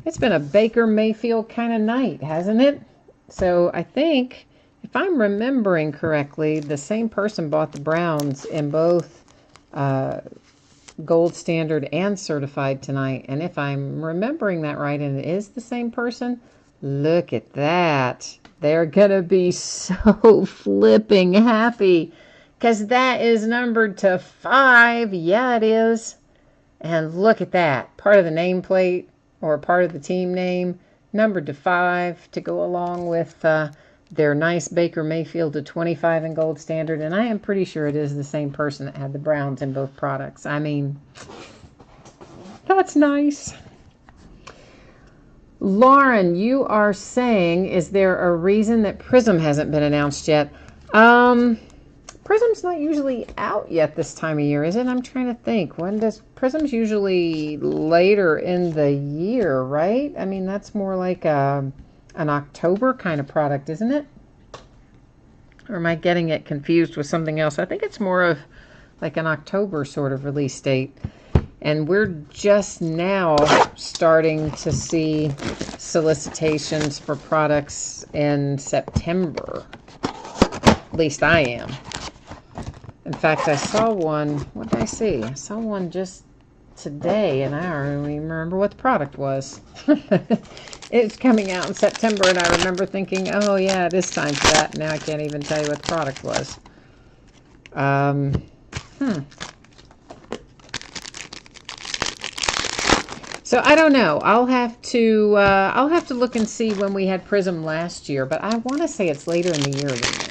It's been a Baker Mayfield kind of night, hasn't it? So I think If I'm remembering correctly, the same person bought the browns in both gold standard and certified tonight. And if I'm remembering that right, and it is the same person, look at that. They're going to be so flipping happy because that is numbered to 5. Yeah, it is. And look at that. Part of the nameplate or part of the team name, numbered to 5 to go along with their nice Baker Mayfield to 25 in gold standard. And I am pretty sure it is the same person that had the browns in both products. I mean, that's nice. Lauren, you are saying, is there a reason that Prism hasn't been announced yet? Prism's not usually out yet this time of year, is it? I'm trying to think. When does Prism's usually later in the year, right? I mean, that's more like an October kind of product, isn't it? Or am I getting it confused with something else? I think it's more of like an October sort of release date. And we're just now starting to see solicitations for products in September. At least I am. In fact, I saw one. What did I see? I saw one just today, and I don't even remember what the product was. It's coming out in September, and I remember thinking, oh, yeah, it is time for that. Now I can't even tell you what the product was. So I don't know. I'll have to look and see when we had Prism last year, but I want to say it's later in the year than this.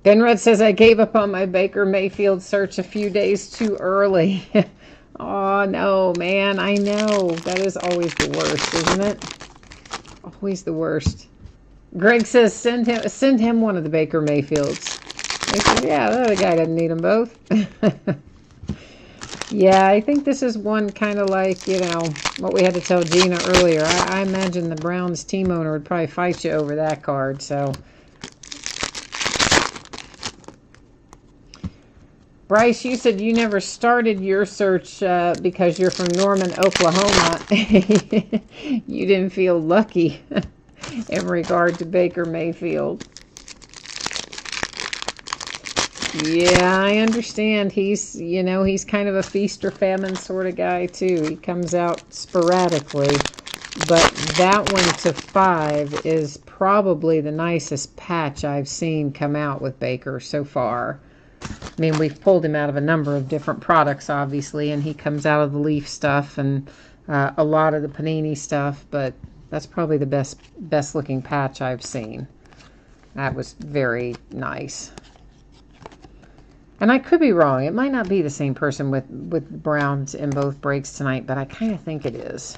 Benred says, I gave up on my Baker Mayfield search a few days too early. Oh, no, man. I know. That is always the worst, isn't it? Always the worst. Greg says, send him one of the Baker Mayfields. I said, yeah, the other guy doesn't need them both. Yeah, I think this is one kind of like, you know, what we had to tell Gina earlier. I imagine the Browns team owner would probably fight you over that card, so... Bryce, you said you never started your search because you're from Norman, Oklahoma. You didn't feel lucky in regard to Baker Mayfield. Yeah, I understand. He's, you know, he's kind of a feast or famine sort of guy, too. He comes out sporadically. But that one to 5 is probably the nicest patch I've seen come out with Baker so far. I mean, we've pulled him out of a number of different products, obviously, and he comes out of the Leaf stuff and a lot of the Panini stuff, but that's probably the best looking patch I've seen. That was very nice. And I could be wrong. It might not be the same person with Browns in both breaks tonight, but I kind of think it is.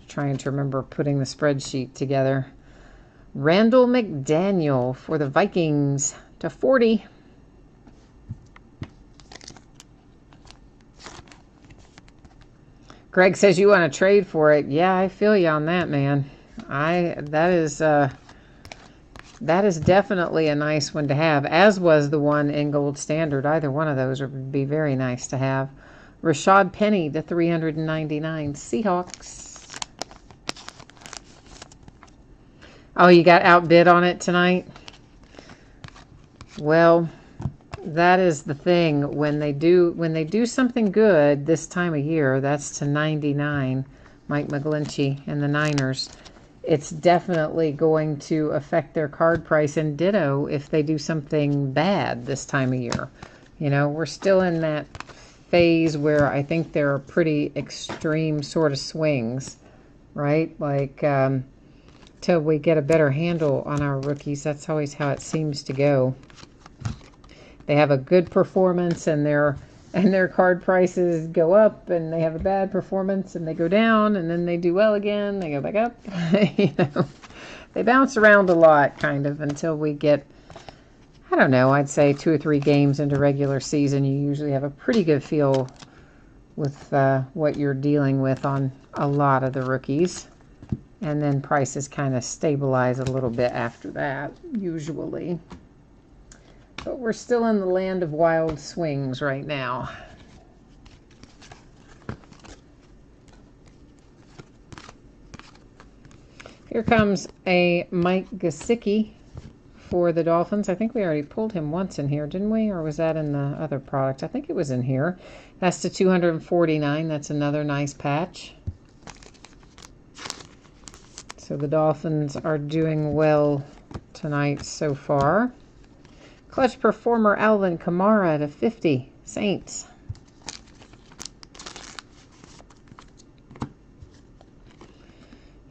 Trying to remember putting the spreadsheet together. Randall McDaniel for the Vikings to 40. Greg says you want to trade for it. Yeah, I feel you on that, man. That is definitely a nice one to have, as was the one in gold standard. Either one of those would be very nice to have. Rashad Penny to 399 Seahawks. Oh, you got outbid on it tonight? Well, that is the thing. When they do something good this time of year, that's to 99, Mike McGlinchey and the Niners. It's definitely going to affect their card price, and ditto if they do something bad this time of year. You know, we're still in that phase where I think there are pretty extreme sort of swings, right? Like, till we get a better handle on our rookies. That's always how it seems to go. They have a good performance and their card prices go up, and they have a bad performance and they go down, and then they do well again, they go back up. You know, they bounce around a lot, kind of, until we get, I don't know, I'd say 2 or 3 games into regular season. You usually have a pretty good feel with what you're dealing with on a lot of the rookies. And then prices kind of stabilize a little bit after that, usually. But we're still in the land of wild swings right now. Here comes a Mike Gesicki for the Dolphins. I think we already pulled him once in here, didn't we? Or was that in the other product? I think it was in here. That's to 249. That's another nice patch. So the Dolphins are doing well tonight so far. Clutch Performer Alvin Kamara to 50. Saints.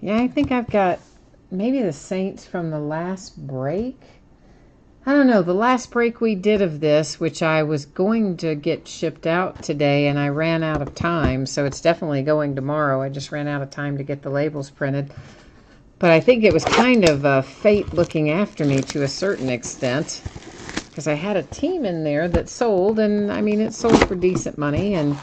Yeah, I think I've got maybe the Saints from the last break. I don't know, the last break we did of this, which I was going to get shipped out today, and I ran out of time, so it's definitely going tomorrow. I just ran out of time to get the labels printed. But I think it was kind of fate looking after me to a certain extent, because I had a team in there that sold, and I mean, it sold for decent money, and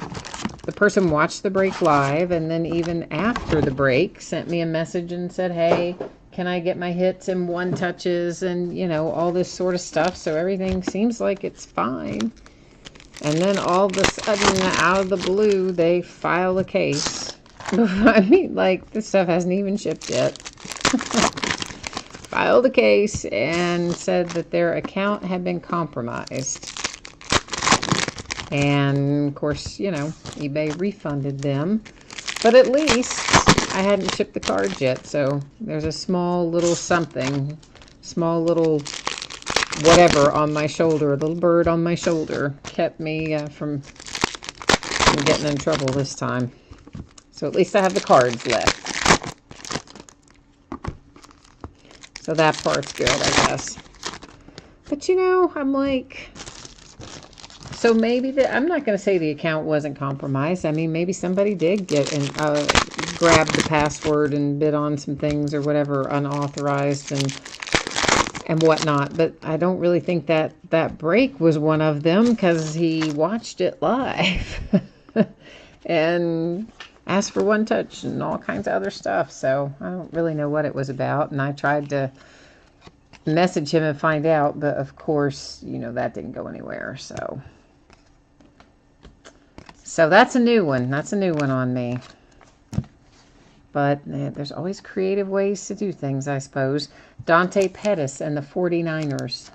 the person watched the break live, and then even after the break sent me a message and said, hey, can I get my hits and one touches and, you know, all this sort of stuff. So everything seems like it's fine. And then all of a sudden, out of the blue, they file a case. I mean, like, this stuff hasn't even shipped yet. Filed a case and said that their account had been compromised. And, of course, you know, eBay refunded them. But at least I hadn't shipped the cards yet. So there's a small little something, small little whatever on my shoulder, a little bird on my shoulder, kept me from getting in trouble this time. So at least I have the cards left. So that part's good, I guess. But, you know, I'm like... So maybe I'm not going to say the account wasn't compromised. I mean, maybe somebody did get and grab the password and bid on some things or whatever unauthorized and whatnot. But I don't really think that break was one of them, because he watched it live and asked for one touch and all kinds of other stuff. So I don't really know what it was about. And I tried to message him and find out, but of course, you know, that didn't go anywhere. So that's a new one. That's a new one on me. But there's always creative ways to do things, I suppose. Dante Pettis and the 49ers.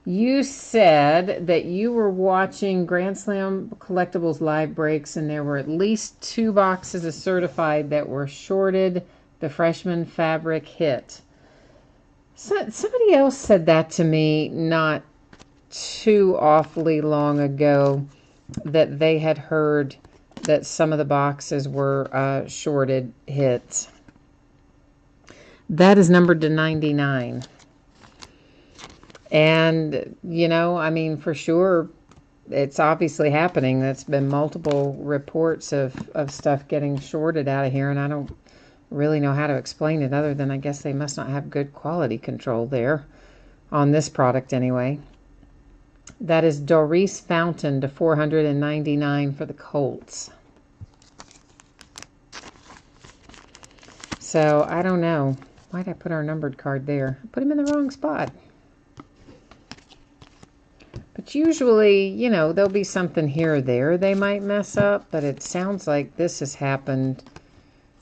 You said that you were watching Grand Slam Collectibles live breaks, and there were at least 2 boxes of certified that were shorted the freshman fabric hit. So, somebody else said that to me not too awfully long ago, that they had heard that some of the boxes were shorted hits. That is numbered to 99. And, you know, I mean, for sure, it's obviously happening. That's been multiple reports of stuff getting shorted out of here, and I don't really know how to explain it other than I guess they must not have good quality control there on this product anyway. That is Doris Fountain to 499 for the Colts. So, I don't know. Why did I put our numbered card there? I put him in the wrong spot. But usually, you know, there'll be something here or there they might mess up, but it sounds like this has happened.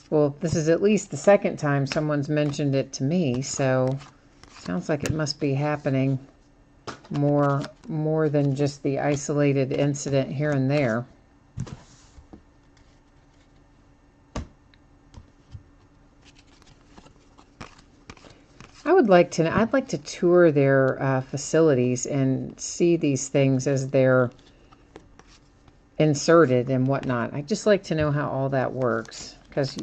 Well, this is at least the second time someone's mentioned it to me, so sounds like it must be happening more than just the isolated incident here and there. I'd like to tour their facilities and see these things as they're inserted and whatnot. I'd just like to know how all that works, because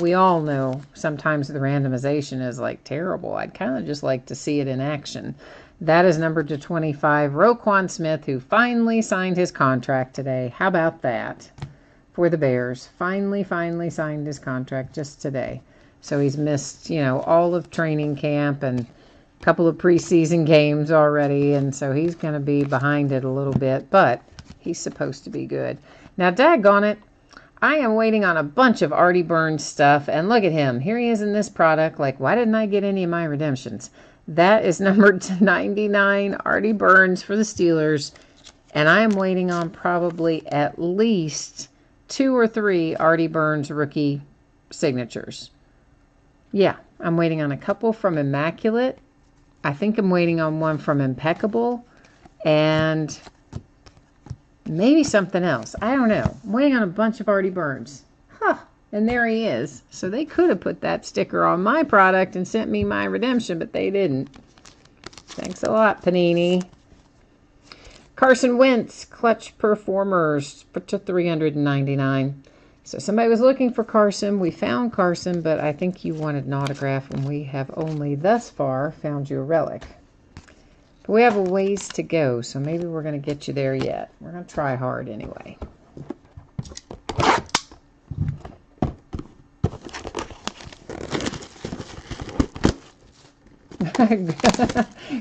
we all know sometimes the randomization is like terrible. I'd kind of just like to see it in action. That is numbered to 25. Roquan Smith, who finally signed his contract today. How about that? For the Bears. Finally signed his contract just today. So he's missed, you know, all of training camp and a couple of preseason games already. And so he's going to be behind it a little bit. But he's supposed to be good. Now, daggone it, I am waiting on a bunch of Artie Burns stuff. And look at him. Here he is in this product. Like, why didn't I get any of my redemptions? That is numbered to 99, Artie Burns for the Steelers. And I am waiting on probably at least 2 or 3 Artie Burns rookie signatures. Yeah, I'm waiting on a couple from Immaculate. I think I'm waiting on one from Impeccable. And maybe something else. I don't know. I'm waiting on a bunch of Artie Burns. Huh. And there he is. So they could have put that sticker on my product and sent me my redemption, but they didn't. Thanks a lot, Panini. Carson Wentz, Clutch Performers, put to $399. So somebody was looking for Carson. We found Carson, but I think you wanted an autograph, and we have only thus far found you a relic. But we have a ways to go, so maybe we're going to get you there yet. We're going to try hard anyway.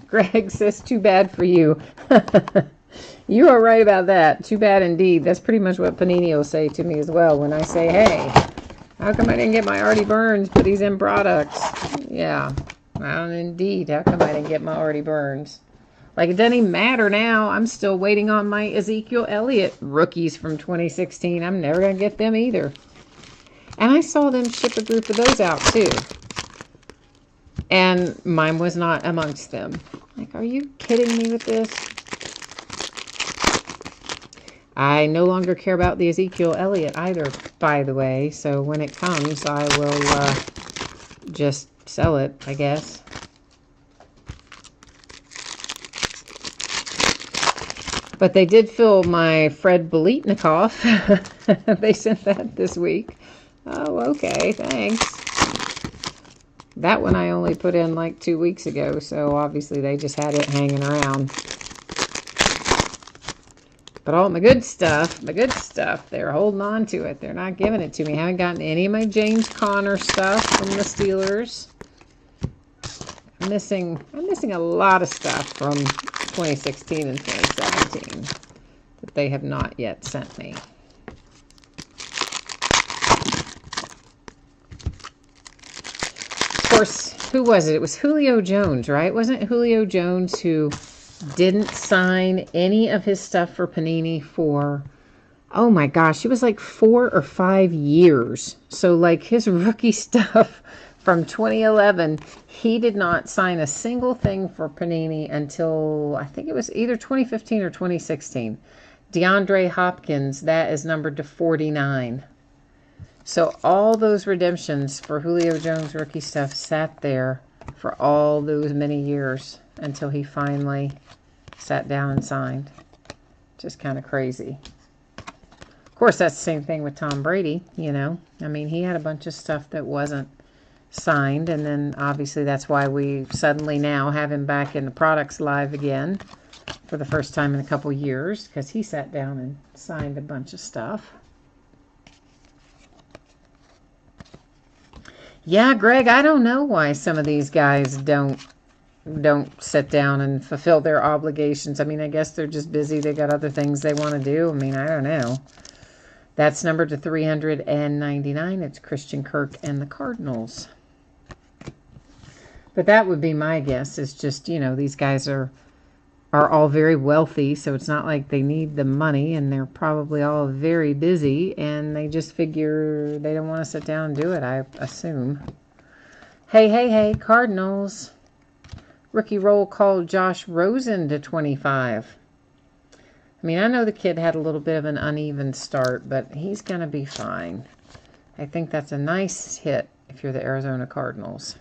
Greg says, too bad for you. You are right about that. Too bad indeed. That's pretty much what Panini will say to me as well when I say, hey, how come I didn't get my Artie Burns, but he's in products? Yeah, well, indeed. How come I didn't get my Artie Burns? Like, it doesn't even matter now. I'm still waiting on my Ezekiel Elliott rookies from 2016. I'm never going to get them either. And I saw them ship a group of those out, too. And mine was not amongst them. Like, are you kidding me with this? I no longer care about the Ezekiel Elliott either, by the way. So when it comes, I will just sell it, I guess. But they did fill my Fred Biletnikoff. They sent that this week. Oh, okay, thanks. That one I only put in like 2 weeks ago, so obviously they just had it hanging around. But all my good stuff, they're holding on to it. They're not giving it to me. I haven't gotten any of my James Conner stuff from the Steelers. I'm missing a lot of stuff from 2016 and 2017 that they have not yet sent me. Of course, who was it? It was Julio Jones, right? Wasn't it Julio Jones who didn't sign any of his stuff for Panini for, oh my gosh, it was like 4 or 5 years. So like his rookie stuff from 2011, he did not sign a single thing for Panini until I think it was either 2015 or 2016. DeAndre Hopkins, that is numbered to 49. So all those redemptions for Julio Jones rookie stuff sat there for all those many years until he finally sat down and signed. Just kind of crazy. Of course, that's the same thing with Tom Brady, you know. I mean, he had a bunch of stuff that wasn't signed, and then obviously that's why we suddenly now have him back in the products live again for the first time in a couple years, because he sat down and signed a bunch of stuff. Yeah, Greg, I don't know why some of these guys don't sit down and fulfill their obligations. I mean, I guess they're just busy. They got other things they want to do. I mean, I don't know. That's numbered to 399. It's Christian Kirk and the Cardinals. But that would be my guess. Is just, you know, these guys are all very wealthy, so it's not like they need the money, and they're probably all very busy, and they just figure they don't want to sit down and do it, I assume. Hey, Cardinals. Rookie roll called Josh Rosen to 25. I mean, I know the kid had a little bit of an uneven start, but he's going to be fine. I think that's a nice hit if you're the Arizona Cardinals.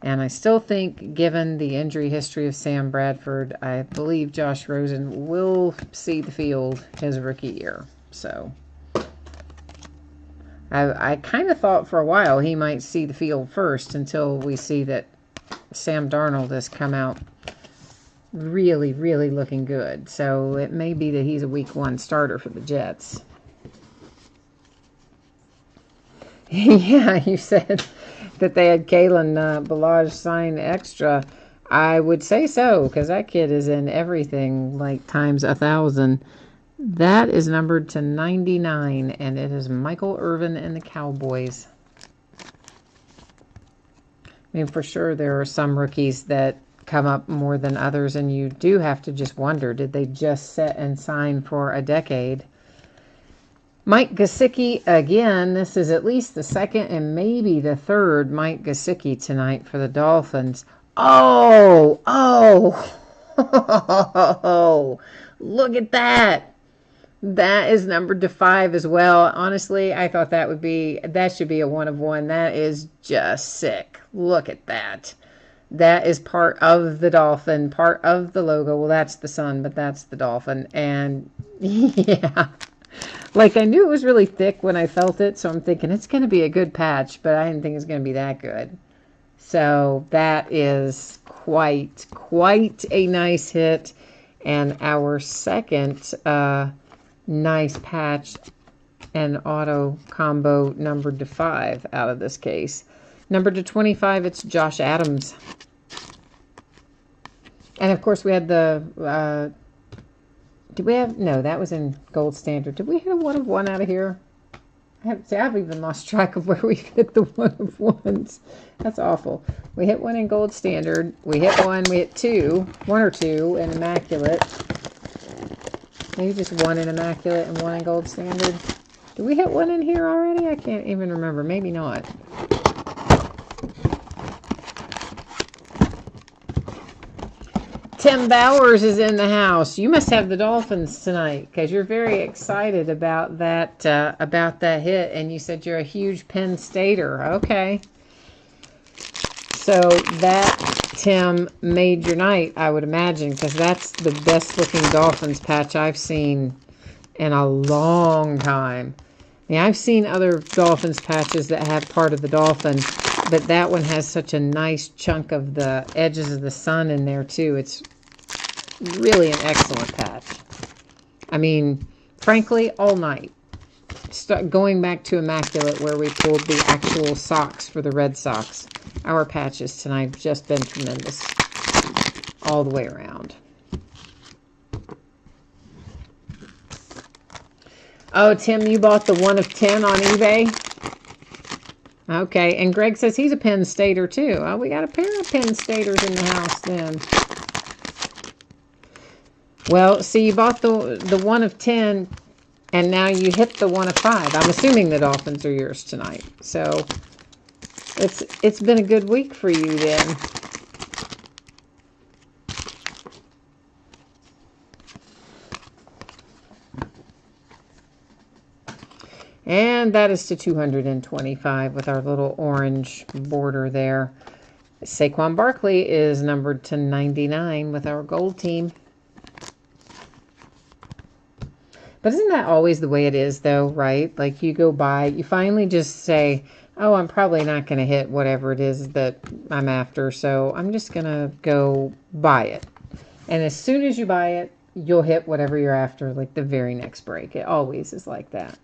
And I still think, given the injury history of Sam Bradford, I believe Josh Rosen will see the field his rookie year. So I kind of thought for a while he might see the field first until we see that Sam Darnold has come out really, really looking good. So it may be that he's a week 1 starter for the Jets. Yeah, you said that they had Kalen Ballage sign extra. I would say so, because that kid is in everything like times 1,000. That is numbered to 99, and it is Michael Irvin and the Cowboys. I mean, for sure, there are some rookies that come up more than others, and you do have to just wonder, did they just set and sign for a decade? Mike Gesicki again. This is at least the second and maybe the third Mike Gesicki tonight for the Dolphins. Oh, look at that. That is numbered to 5 as well. Honestly, I thought that should be a 1 of 1. That is just sick. Look at that. That is part of the dolphin, part of the logo. Well, that's the sun, but that's the dolphin. And yeah, like I knew it was really thick when I felt it, so I'm thinking it's going to be a good patch, but I didn't think it's going to be that good. So that is quite a nice hit. And our second nice patch and auto combo numbered to 5 out of this case. Numbered to 25, it's Josh Adams. And of course we had the, did we have, no, that was in gold standard. Did we hit a 1 of 1 out of here? I've even lost track of where we hit the 1 of 1s. That's awful. We hit 1 in gold standard. We hit 1, we hit 2, 1 or 2 in immaculate. Maybe just 1 in immaculate and 1 in gold standard. Did we hit 1 in here already? I can't even remember. Maybe not. Tim Bowers is in the house. You must have the Dolphins tonight because you're very excited about that hit, and you said you're a huge Penn Stater. Okay. So that, Tim, made your night, I would imagine, because that's the best looking Dolphins patch I've seen in a long time. Yeah, I've seen other Dolphins patches that have part of the dolphin, but that one has such a nice chunk of the edges of the sun in there too. It's really an excellent patch. I mean, frankly, all night. Going back to immaculate where we pulled the actual socks for the Red Sox. Our patches tonight have just been tremendous all the way around. Oh, Tim, you bought the 1 of 10 on eBay? Okay, and Greg says he's a Penn Stater too. Oh, we got a pair of Penn Staters in the house then. Well, see, you bought the 1 of 10, and now you hit the 1 of 5. I'm assuming the Dolphins are yours tonight. So it's been a good week for you then. And that is to 225 with our little orange border there. Saquon Barkley is numbered to 99 with our gold team. But isn't that always the way it is, though, right? Like you go by, you finally just say, oh, I'm probably not going to hit whatever it is that I'm after, so I'm just going to go buy it. And as soon as you buy it, you'll hit whatever you're after, like the very next break. It always is like that.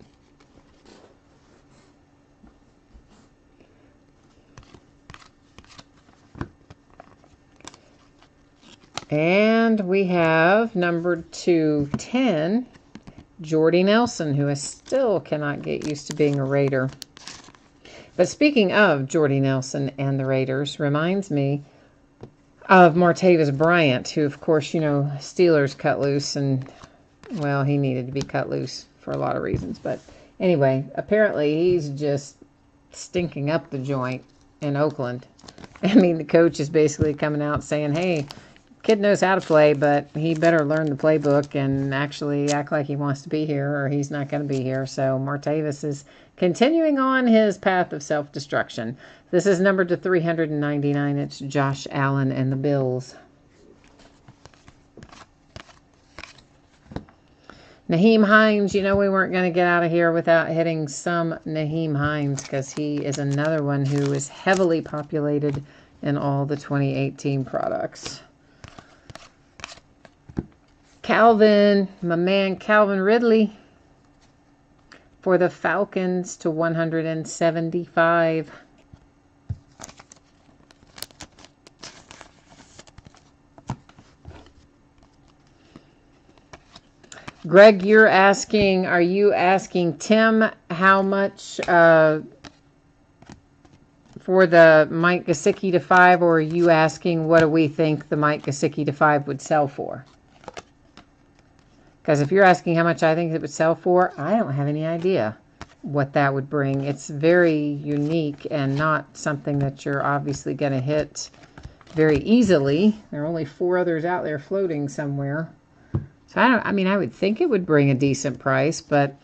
And we have numbered to 10, Jordy Nelson, who I still cannot get used to being a Raider. But speaking of Jordy Nelson and the Raiders, reminds me of Martavis Bryant, who, of course, you know, Steelers cut loose, and, well, he needed to be cut loose for a lot of reasons. But anyway, apparently he's just stinking up the joint in Oakland. I mean, the coach is basically coming out saying, hey, kid knows how to play, but he better learn the playbook and actually act like he wants to be here, or he's not going to be here. So Martavis is continuing on his path of self-destruction. This is numbered to 399. It's Josh Allen and the Bills. Nyheim Hines, you know we weren't going to get out of here without hitting some Nyheim Hines, because he is another one who is heavily populated in all the 2018 products. Calvin, my man Calvin Ridley for the Falcons to 175. Greg, you're asking, are you asking Tim how much for the Mike Gesicki to 5, or are you asking what do we think the Mike Gesicki to 5 would sell for? Because if you're asking how much I think it would sell for, I don't have any idea what that would bring. It's very unique and not something that you're obviously going to hit very easily. There are only 4 others out there floating somewhere. So I mean, I would think it would bring a decent price, but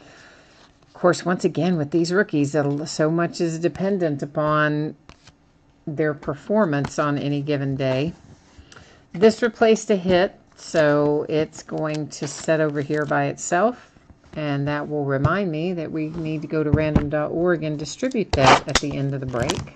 of course, once again, with these rookies, so much is dependent upon their performance on any given day. This replaced a hit, so it's going to set over here by itself, and that will remind me that we need to go to random.org and distribute that at the end of the break.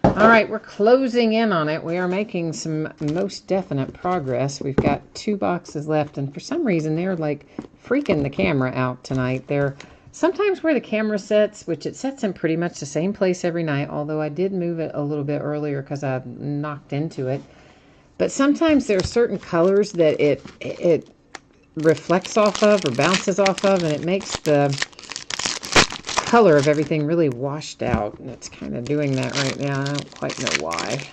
All right, we're closing in on it. We are making some most definite progress. We've got 2 boxes left, and for some reason, they're like freaking the camera out tonight. They're sometimes where the camera sets, which it sets in pretty much the same place every night, although I did move it a little bit earlier because I knocked into it. But sometimes there are certain colors that it reflects off of or bounces off of, and it makes the color of everything really washed out, and it's kind of doing that right now. I don't quite know why.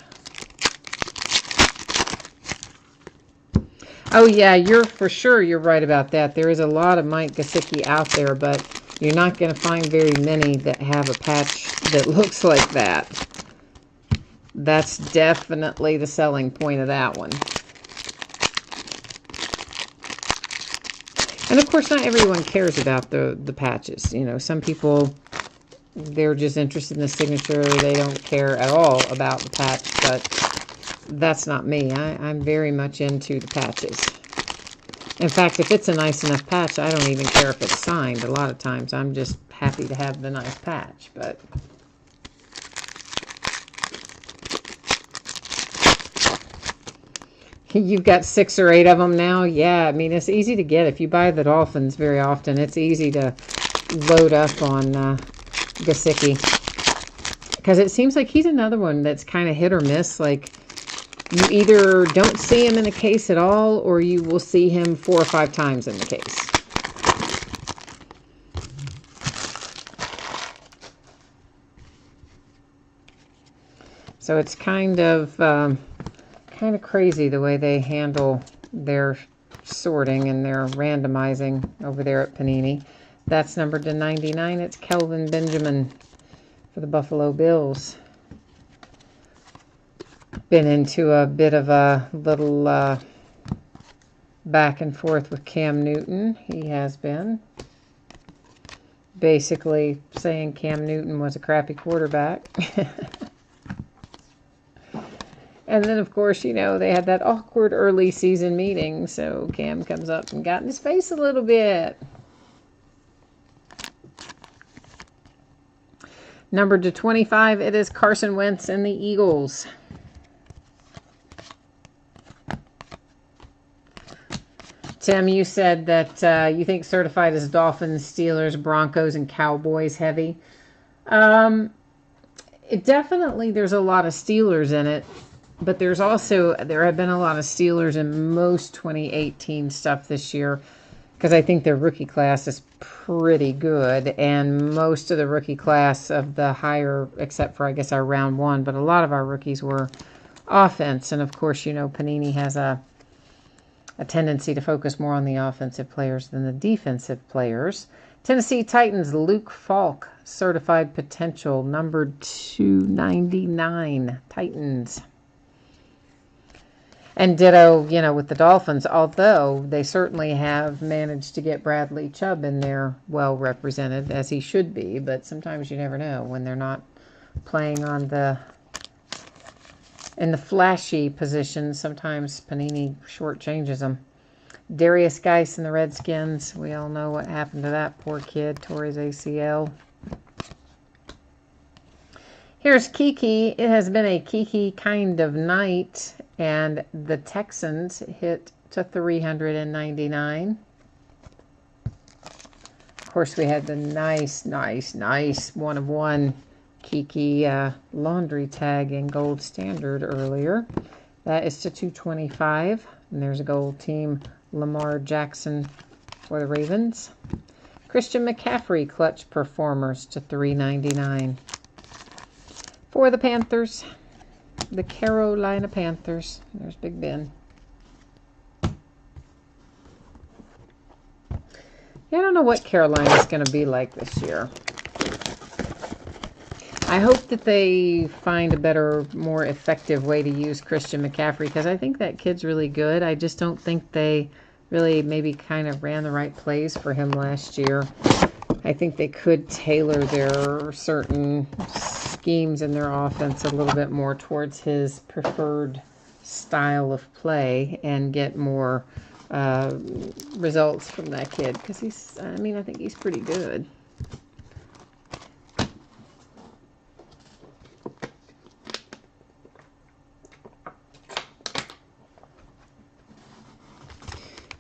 Oh yeah, you're right about that. There is a lot of Mike Gesicki out there, but you're not going to find very many that have a patch that looks like that. That's definitely the selling point of that one. And of course, not everyone cares about the patches. You know, some people, they're just interested in the signature. They don't care at all about the patch, but that's not me. I'm very much into the patches. In fact, if it's a nice enough patch, I don't even care if it's signed. A lot of times, I'm just happy to have the nice patch, but you've got 6 or 8 of them now. Yeah, I mean, it's easy to get. If you buy the Dolphins very often, it's easy to load up on Gesicki. Because it seems like he's another one that's kind of hit or miss. Like, you either don't see him in a case at all, or you will see him 4 or 5 times in the case. So it's kind of crazy the way they handle their sorting and their randomizing over there at Panini. That's numbered to 99. It's Kelvin Benjamin for the Buffalo Bills. Been into a bit of a little back and forth with Cam Newton. He has been basically saying Cam Newton was a crappy quarterback. And then, of course, you know, they had that awkward early season meeting, so Cam comes up and got in his face a little bit. Numbered to 25, it is Carson Wentz and the Eagles. Tim, you said that you think certified is Dolphins, Steelers, Broncos, and Cowboys heavy. Definitely there's a lot of Steelers in it. But there have been a lot of Steelers in most 2018 stuff this year, because I think their rookie class is pretty good, and most of the rookie class of the higher, except for I guess our round 1, but a lot of our rookies were offense, and of course, you know, Panini has a tendency to focus more on the offensive players than the defensive players. Tennessee Titans, Luke Falk, certified potential, numbered 299, Titans. And ditto, you know, with the Dolphins, although they certainly have managed to get Bradley Chubb in there well represented, as he should be, but sometimes you never know when they're not playing on in the flashy positions. Sometimes Panini shortchanges them. Darius Geis and the Redskins, we all know what happened to that poor kid, tore his ACL. Here's Kiki. It has been a Kiki kind of night, and the Texans hit to 399. Of course, we had the nice 1-of-1 Kiki laundry tag in gold standard earlier. That is to 225, and there's a gold team Lamar Jackson for the Ravens. Christian McCaffrey clutch performers to 399. for the Panthers. The Carolina Panthers. There's Big Ben. Yeah, I don't know what Carolina's going to be like this year. I hope that they find a better, more effective way to use Christian McCaffrey, because I think that kid's really good. I just don't think they really maybe kind of ran the right plays for him last year. I think they could tailor their certain schemes in their offense a little bit more towards his preferred style of play and get more results from that kid, because he's, I mean, I think he's pretty good.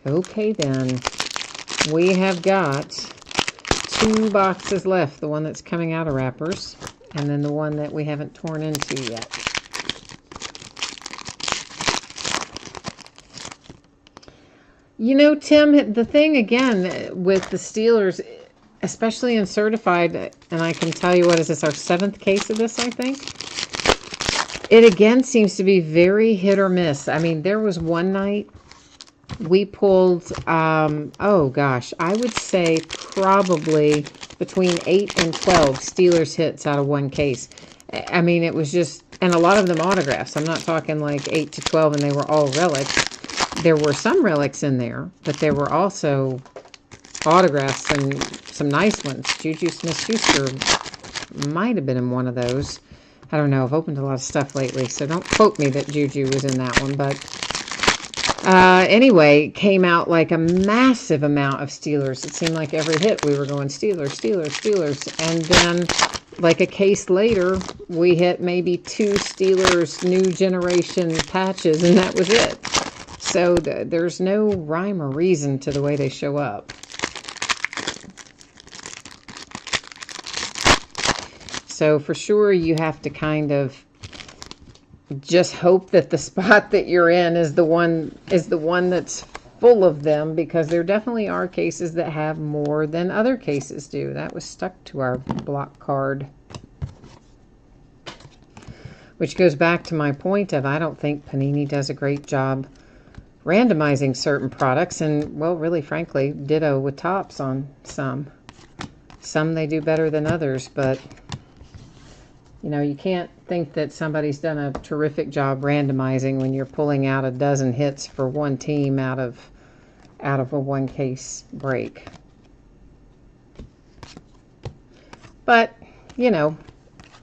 Okay, then. We have got 2 boxes left. The one that's coming out of wrappers, and then the one that we haven't torn into yet. You know, Tim, the thing again with the Steelers, especially in certified, and I can tell you, what is this, our 7th case of this, I think? It again seems to be very hit or miss. I mean, there was one night we pulled, oh gosh, I would say probably between 8 and 12 Steelers hits out of one case. I mean, it was just, and a lot of them autographs. I'm not talking like 8 to 12 and they were all relics. There were some relics in there, but there were also autographs and some nice ones. Juju Smith-Schuster might have been in one of those. I don't know. I've opened a lot of stuff lately, so don't quote me that Juju was in that one, but anyway, came out like a massive amount of Steelers. It seemed like every hit we were going Steelers, Steelers, Steelers. And then like a case later, we hit maybe 2 Steelers new generation patches, and that was it. So there's no rhyme or reason to the way they show up. So for sure, you have to kind of just hope that the spot that you're in is the one that's full of them, because there definitely are cases that have more than other cases do. That was stuck to our block card, which goes back to my point of, I don't think Panini does a great job randomizing certain products, and well, really frankly, ditto with tops on some they do better than others, but you know, you can't think that somebody's done a terrific job randomizing when you're pulling out a dozen hits for one team out of a one case break. But, you know,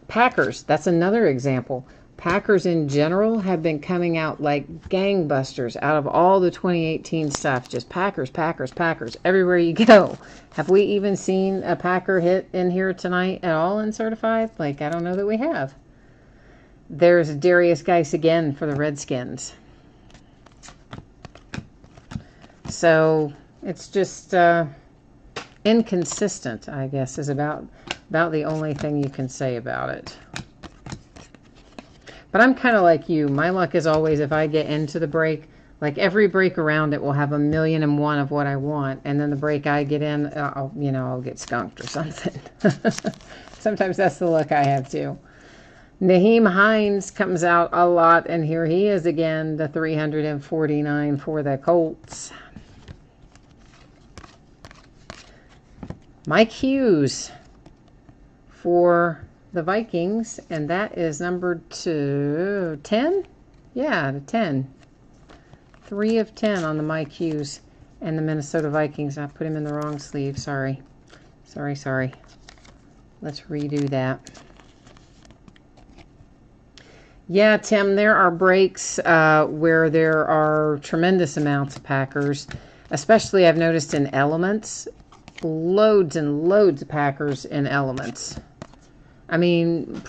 Packers, that's another example. Packers in general have been coming out like gangbusters out of all the 2018 stuff. Just Packers, Packers, Packers, everywhere you go. Have we even seen a Packer hit in here tonight at all in certified? Like, I don't know that we have. There's Darius Geis again for the Redskins. So it's just inconsistent, I guess, is about the only thing you can say about it. But I'm kind of like you. My luck is always, if I get into the break, like every break around it will have 1,000,001 of what I want, and then the break I get in, I'll get skunked or something. Sometimes that's the luck I have too. Naheem Hines comes out a lot, and here he is again, the 349 for the Colts. Mike Hughes for the Vikings, and that is number 10? Yeah, the 10. 3 of 10 on the Mike Hughes and the Minnesota Vikings. I put him in the wrong sleeve. Sorry. Let's redo that. Yeah, Tim, there are breaks where there are tremendous amounts of Packers, especially I've noticed in Elements. Loads and loads of Packers in Elements. I mean,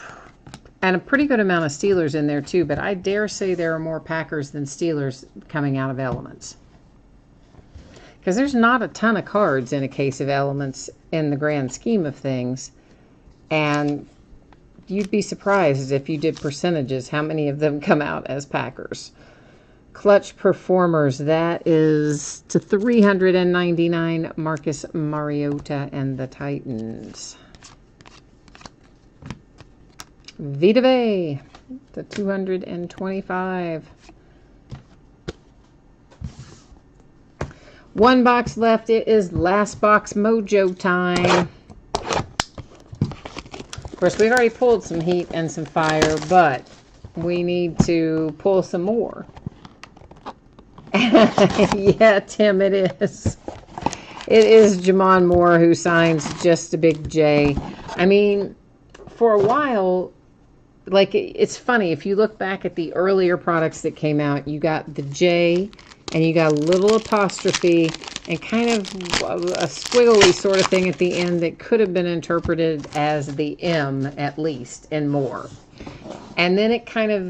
and a pretty good amount of Steelers in there too, but I dare say there are more Packers than Steelers coming out of Elements. Because there's not a ton of cards in a case of Elements in the grand scheme of things. And you'd be surprised if you did percentages how many of them come out as Packers. Clutch Performers, that is to 399, Marcus Mariota and the Titans. Vita Vea, the 225. One box left. It is last box mojo time. Of course, we've already pulled some heat and some fire, but we need to pull some more. Yeah, Tim, it is. It is Jamon Moore who signs just a big J. I mean, for a while, like, it's funny. If you look back at the earlier products that came out, you got the J and you got a little apostrophe and kind of a squiggly sort of thing at the end that could have been interpreted as the M at least and more. And then it kind of,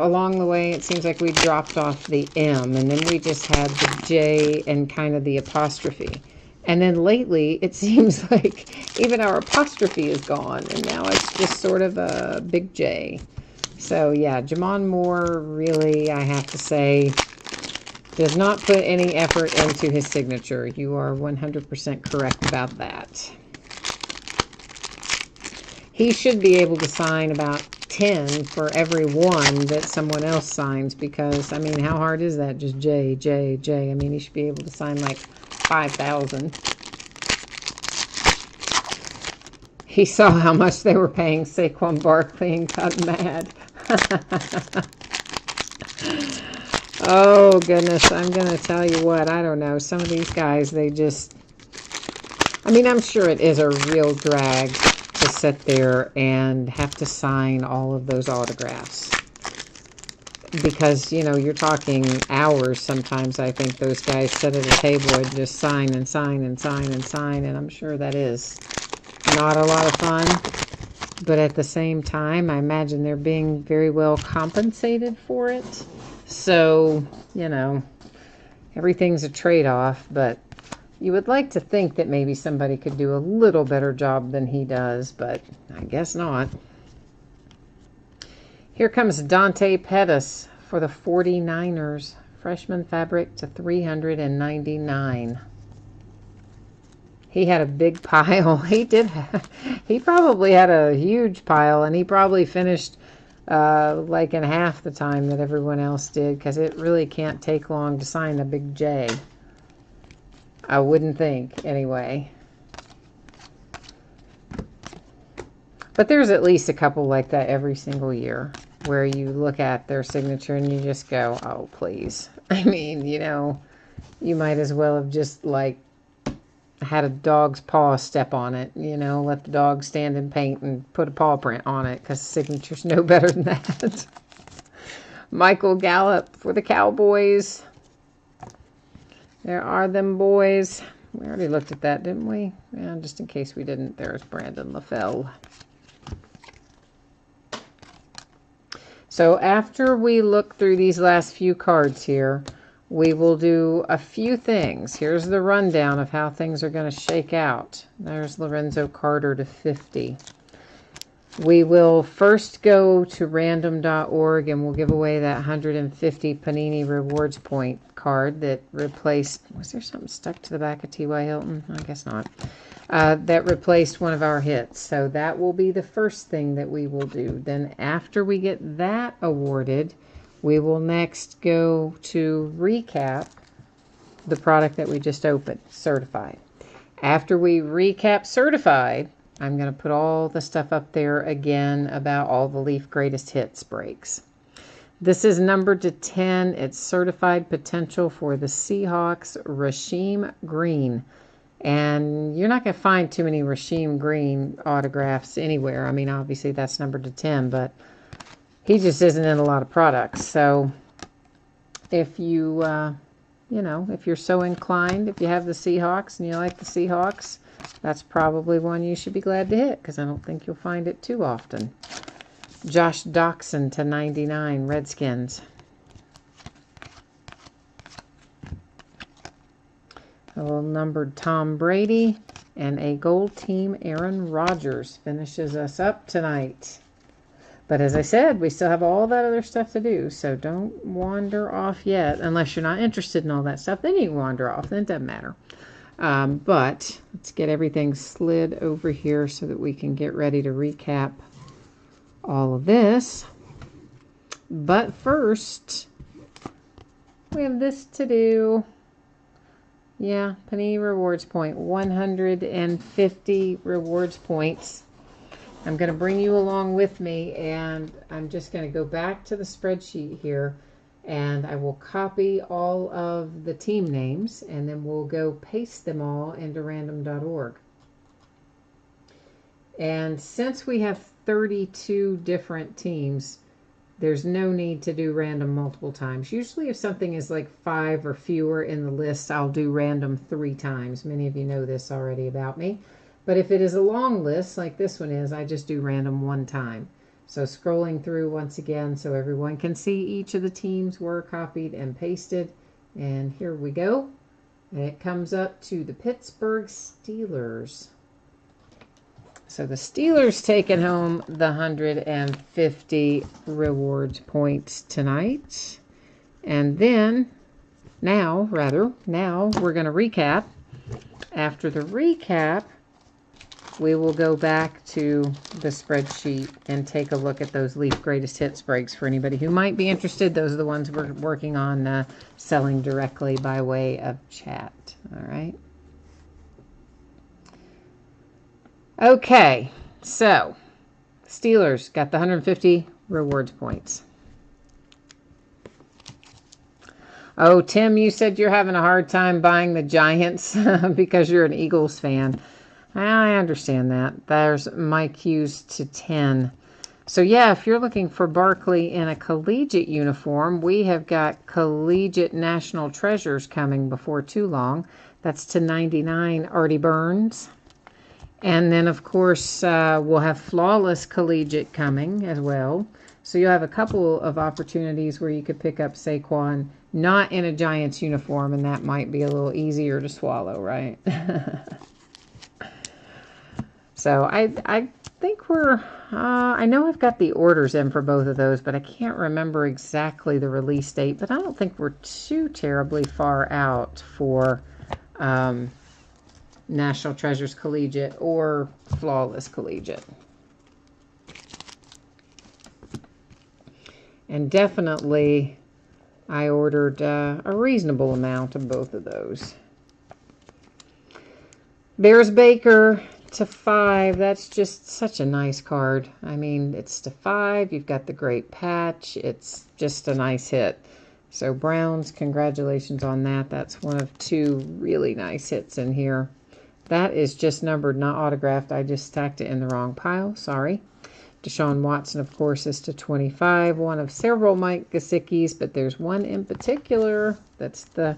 along the way, it seems like we dropped off the M, and then we just had the J and kind of the apostrophe. And then lately, it seems like even our apostrophe is gone, and now it's just sort of a big J. So yeah, Jamon Moore really, I have to say, does not put any effort into his signature. You are 100% correct about that. He should be able to sign about 10 for every one that someone else signs, because, I mean, how hard is that? Just J, J, J. I mean, he should be able to sign like 5,000. He saw how much they were paying Saquon Barkley and got mad. Oh, goodness. I'm going to tell you what. I don't know. Some of these guys, they just... I mean, I'm sure it is a real drag to sit there and have to sign all of those autographs. Because, you know, you're talking hours sometimes. I think those guys sit at a table and just sign and sign and sign and sign. And I'm sure that is not a lot of fun. But at the same time, I imagine they're being very well compensated for it. So, you know, everything's a trade-off, but you would like to think that maybe somebody could do a little better job than he does, but I guess not. Here comes Dante Pettis for the 49ers. Freshman fabric to 399. He had a big pile. He did. He probably had a huge pile, and he probably finished like in half the time that everyone else did, because it really can't take long to sign a big J. I wouldn't think, anyway. But there's at least a couple like that every single year, where you look at their signature and you just go, oh, please. I mean, you know, you might as well have just, like, had a dog's paw step on it, you know, let the dog stand in paint and put a paw print on it, because signature's no better than that. Michael Gallup for the Cowboys. There are them boys. We already looked at that, didn't we? Yeah, just in case we didn't, there's Brandon LaFell. So after we look through these last few cards here, we will do a few things. Here's the rundown of how things are going to shake out. There's Lorenzo Carter to 50. We will first go to random.org and we'll give away that 150 Panini Rewards Point card that replaced... Was there something stuck to the back of T.Y. Hilton? I guess not. That replaced one of our hits. So that will be the first thing that we will do. Then after we get that awarded, we will next go to recap the product that we just opened, Certified. After we recap Certified, I'm going to put all the stuff up there again about all the Leaf Greatest Hits breaks. This is numbered to 10. It's Certified Potential for the Seahawks, Rasheem Green. And you're not going to find too many Rasheem Green autographs anywhere. I mean, obviously that's numbered to 10, but he just isn't in a lot of products. So if you, you know, if you're so inclined, if you have the Seahawks and you like the Seahawks, that's probably one you should be glad to hit, because I don't think you'll find it too often. Josh Doxson to 99, Redskins. A little numbered Tom Brady, and a gold team Aaron Rodgers finishes us up tonight. But as I said, we still have all that other stuff to do, so don't wander off yet. Unless you're not interested in all that stuff, then you can wander off. Then it doesn't matter. But let's get everything slid over here so that we can get ready to recap all of this. But first, we have this to do. Yeah, Panini rewards point, 150 rewards points. I'm going to bring you along with me, and I'm just going to go back to the spreadsheet here, and I will copy all of the team names, and then we'll go paste them all into random.org. And since we have 32 different teams, there's no need to do random multiple times. Usually if something is like 5 or fewer in the list, I'll do random 3 times. Many of you know this already about me. But if it is a long list like this one is, I just do random 1 time. So scrolling through once again so everyone can see each of the teams were copied and pasted. And here we go. And it comes up to the Pittsburgh Steelers. So the Steelers taking home the 150 rewards points tonight. And then, now we're going to recap. After the recap, we will go back to the spreadsheet and take a look at those Leaf Greatest Hits breaks for anybody who might be interested. Those are the ones we're working on selling directly by way of chat. All right. Okay, so Steelers got the 150 rewards points. Oh, Tim, you said you're having a hard time buying the Giants because you're an Eagles fan. I understand that. There's Mike Hughes to 10. So yeah, if you're looking for Barkley in a collegiate uniform, we have got collegiate national treasures coming before too long. That's to 99, Artie Burns. And then, of course, we'll have Flawless Collegiate coming as well. So you'll have a couple of opportunities where you could pick up Saquon, not in a Giants uniform, and that might be a little easier to swallow, right? So I think we're, I know I've got the orders in for both of those, but I can't remember exactly the release date. But I don't think we're too terribly far out for National Treasures Collegiate or Flawless Collegiate. And definitely I ordered a reasonable amount of both of those. Bears Baker to 5. That's just such a nice card. I mean, it's to 5. You've got the great patch. It's just a nice hit. So Browns, congratulations on that. That's one of 2 really nice hits in here. That is just numbered, not autographed. I just stacked it in the wrong pile. Sorry. Deshaun Watson, of course, is to 25. One of several Mike Gesicki's, but there's one in particular that's the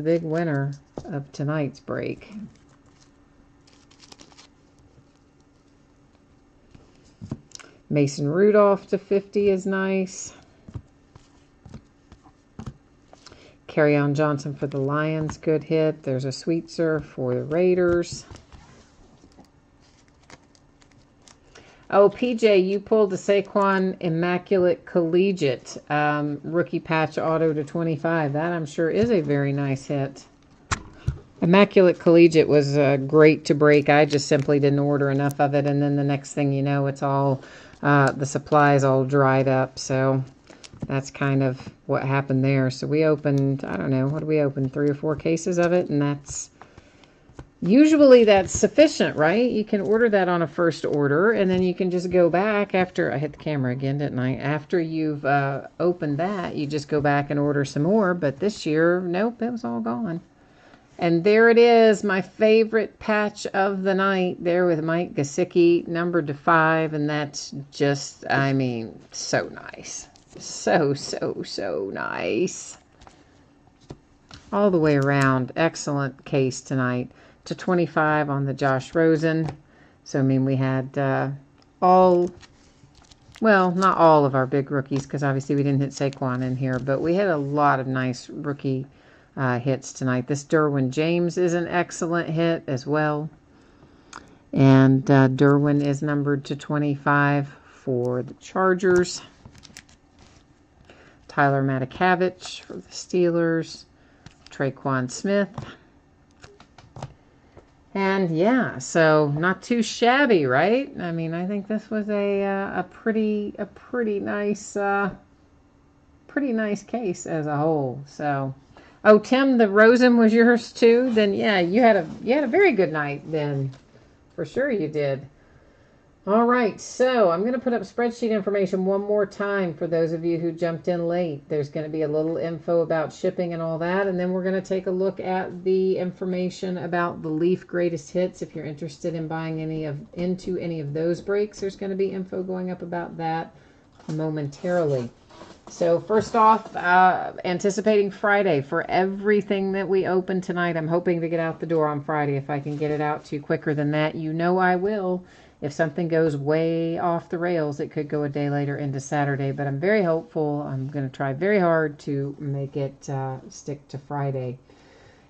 big winner of tonight's break. Mason Rudolph to 50 is nice. Kerryon Johnson for the Lions, good hit. There's a Sweetser for the Raiders. Oh, PJ, you pulled the Saquon Immaculate Collegiate rookie patch auto to 25. That, I'm sure, is a very nice hit. Immaculate Collegiate was great to break. I just simply didn't order enough of it, and then the next thing you know, it's all, the supplies all dried up, so that's kind of what happened there. So we opened, I don't know, what did we open? 3 or 4 cases of it, and that's usually that's sufficient, right? You can order that on a first order, and then you can just go back after, I hit the camera again, didn't I? After you've opened that, you just go back and order some more, but this year, nope, it was all gone. And there it is, my favorite patch of the night there with Mike Gesicki, numbered to 5, and that's just, I mean, so nice. So, so, so nice. All the way around. Excellent case tonight. To 25 on the Josh Rosen. So, I mean, we had all, well, not all of our big rookies, because obviously we didn't hit Saquon in here, but we had a lot of nice rookie hits tonight. This Derwin James is an excellent hit as well. And Derwin is numbered to 25 for the Chargers. Tyler Matakavich for the Steelers. Traquan Smith. And yeah, so not too shabby, right? I mean, I think this was a pretty nice case as a whole. So, oh, Tim, the Rosen was yours too. Then yeah, you had a very good night. Then for sure you did. All right, so I'm going to put up spreadsheet information one more time for those of you who jumped in late. There's going to be a little info about shipping and all that, and then we're going to take a look at the information about the Leaf Greatest Hits. If you're interested in buying into any of those breaks, there's going to be info going up about that momentarily. So first off, anticipating Friday for everything that we open tonight. I'm hoping to get out the door on Friday. If I can get it out to you quicker than that, you know I will. If something goes way off the rails, it could go a day later into Saturday, but I'm very hopeful. I'm going to try very hard to make it stick to Friday.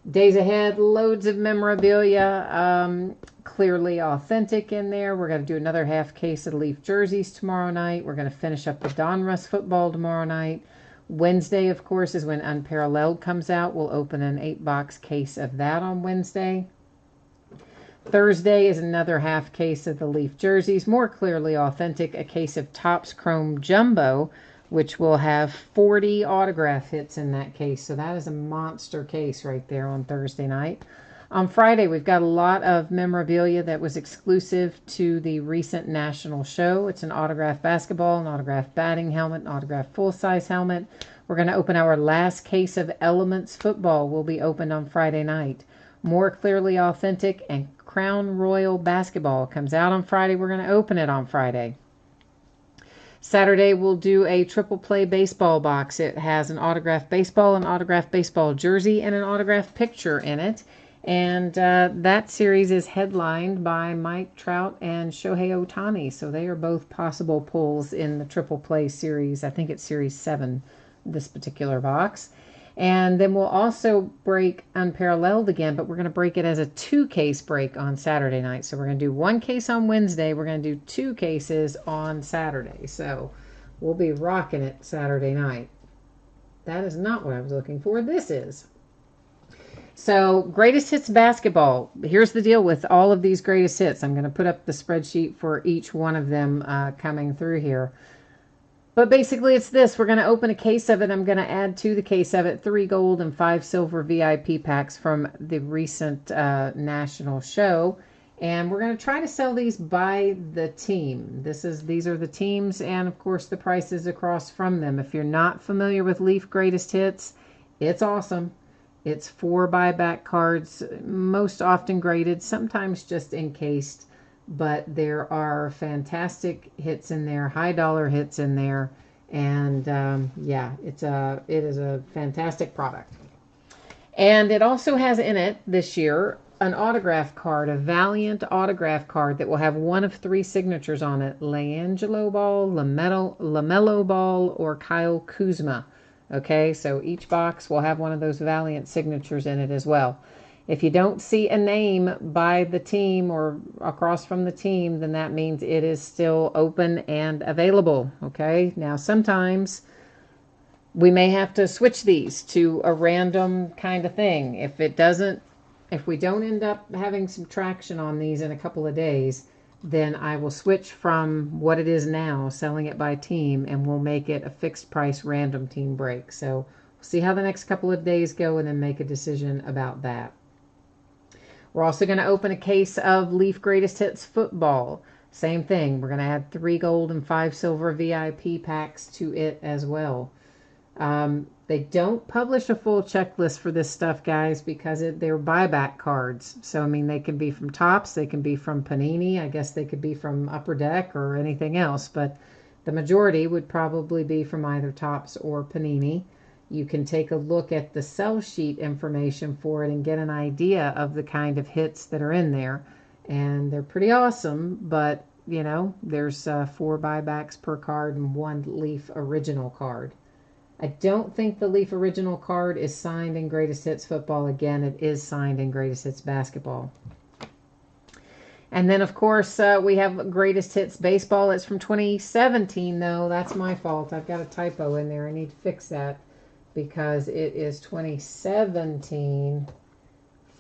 Days ahead, loads of memorabilia, clearly authentic in there. We're going to do another half case of Leaf jerseys tomorrow night. We're going to finish up the Donruss football tomorrow night. Wednesday, of course, is when Unparalleled comes out. We'll open an 8-box case of that on Wednesday. Thursday is another half case of the Leaf jerseys, more clearly authentic, a case of Topps Chrome Jumbo, which will have 40 autograph hits in that case. So that is a monster case right there on Thursday night. On Friday, we've got a lot of memorabilia that was exclusive to the recent national show. It's an autographed basketball, an autographed batting helmet, an autographed full-size helmet. We're going to open our last case of Elements football. Will be opened on Friday night. More clearly authentic and Crown Royal basketball comes out on Friday. We're going to open it on Friday. Saturday, we'll do a triple play baseball box. It has an autographed baseball, an autographed baseball jersey, and an autographed picture in it. And that series is headlined by Mike Trout and Shohei Ohtani. So they are both possible pulls in the triple play series. I think it's series 7, this particular box. And then we'll also break Unparalleled again, but we're going to break it as a 2-case break on Saturday night. So we're going to do 1 case on Wednesday. We're going to do 2 cases on Saturday. So we'll be rocking it Saturday night. That is not what I was looking for. This is. So Greatest Hits Basketball. Here's the deal with all of these Greatest Hits. I'm going to put up the spreadsheet for each one of them coming through here. But basically it's this. We're going to open a case of it. I'm going to add to the case of it 3 gold and 5 silver VIP packs from the recent national show. And we're going to try to sell these by the team. These are the teams and, of course, the prices across from them. If you're not familiar with Leaf Greatest Hits, it's awesome. It's 4 buyback cards, most often graded, sometimes just encased. But there are fantastic hits in there, high dollar hits in there, and yeah, it is a fantastic product. And it also has in it this year an autograph card, a Valiant autograph card that will have one of 3 signatures on it: LeAngelo Ball, LaMelo Ball, or Kyle Kuzma. Okay, so each box will have one of those Valiant signatures in it as well. If you don't see a name by the team or across from the team, then that means it is still open and available. Okay, now sometimes we may have to switch these to a random kind of thing. If we don't end up having some traction on these in a couple of days, then I will switch from what it is now, selling it by team, and we'll make it a fixed price random team break. So we'll see how the next couple of days go and then make a decision about that. We're also going to open a case of Leaf Greatest Hits football. Same thing. We're going to add 3 gold and 5 silver VIP packs to it as well. They don't publish a full checklist for this stuff, guys, because they're buyback cards. So, I mean, they can be from Topps, they can be from Panini, I guess they could be from Upper Deck or anything else, but the majority would probably be from either Topps or Panini. You can take a look at the sell sheet information for it and get an idea of the kind of hits that are in there. And they're pretty awesome, but, you know, there's 4 buybacks per card and 1 Leaf original card. I don't think the Leaf original card is signed in Greatest Hits football. Again, it is signed in Greatest Hits basketball. And then, of course, we have Greatest Hits baseball. It's from 2017, though. That's my fault. I've got a typo in there. I need to fix that, because it is 2017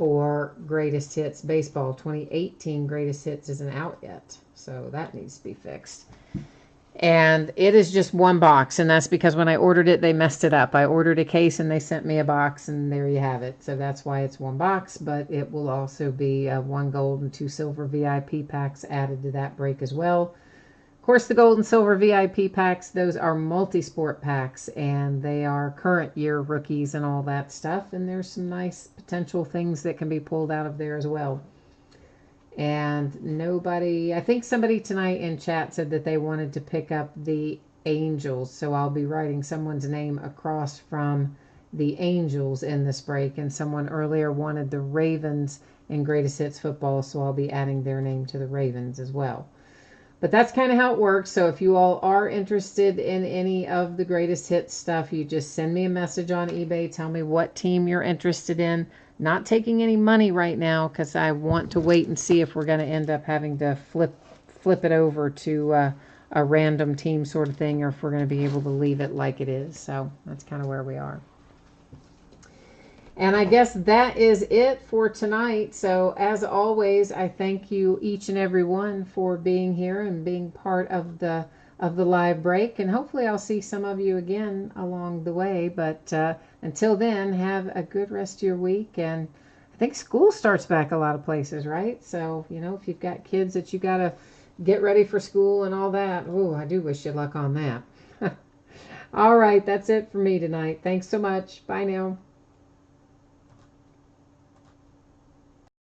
for Greatest Hits Baseball. 2018 Greatest Hits isn't out yet, so that needs to be fixed. And it is just one box, and that's because when I ordered it, they messed it up. I ordered a case, and they sent me a box, and there you have it. So that's why it's one box, but it will also be 1 gold and 2 silver VIP packs added to that break as well. Of course, the gold and silver VIP packs, those are multi-sport packs, and they are current year rookies and all that stuff, and there's some nice potential things that can be pulled out of there as well. And nobody, I think somebody tonight in chat said that they wanted to pick up the Angels, so I'll be writing someone's name across from the Angels in this break, and someone earlier wanted the Ravens in Greatest Hits Football, so I'll be adding their name to the Ravens as well. But that's kind of how it works. So if you all are interested in any of the Greatest Hits stuff, you just send me a message on eBay. Tell me what team you're interested in. Not taking any money right now because I want to wait and see if we're going to end up having to flip it over to a random team sort of thing, or if we're going to be able to leave it like it is. So that's kind of where we are. And I guess that is it for tonight. So as always, I thank you each and every one for being here and being part of the live break. And hopefully I'll see some of you again along the way. But until then, have a good rest of your week. And I think school starts back a lot of places, right? So, you know, if you've got kids that you got to get ready for school and all that, oh, I do wish you luck on that. All right, that's it for me tonight. Thanks so much. Bye now.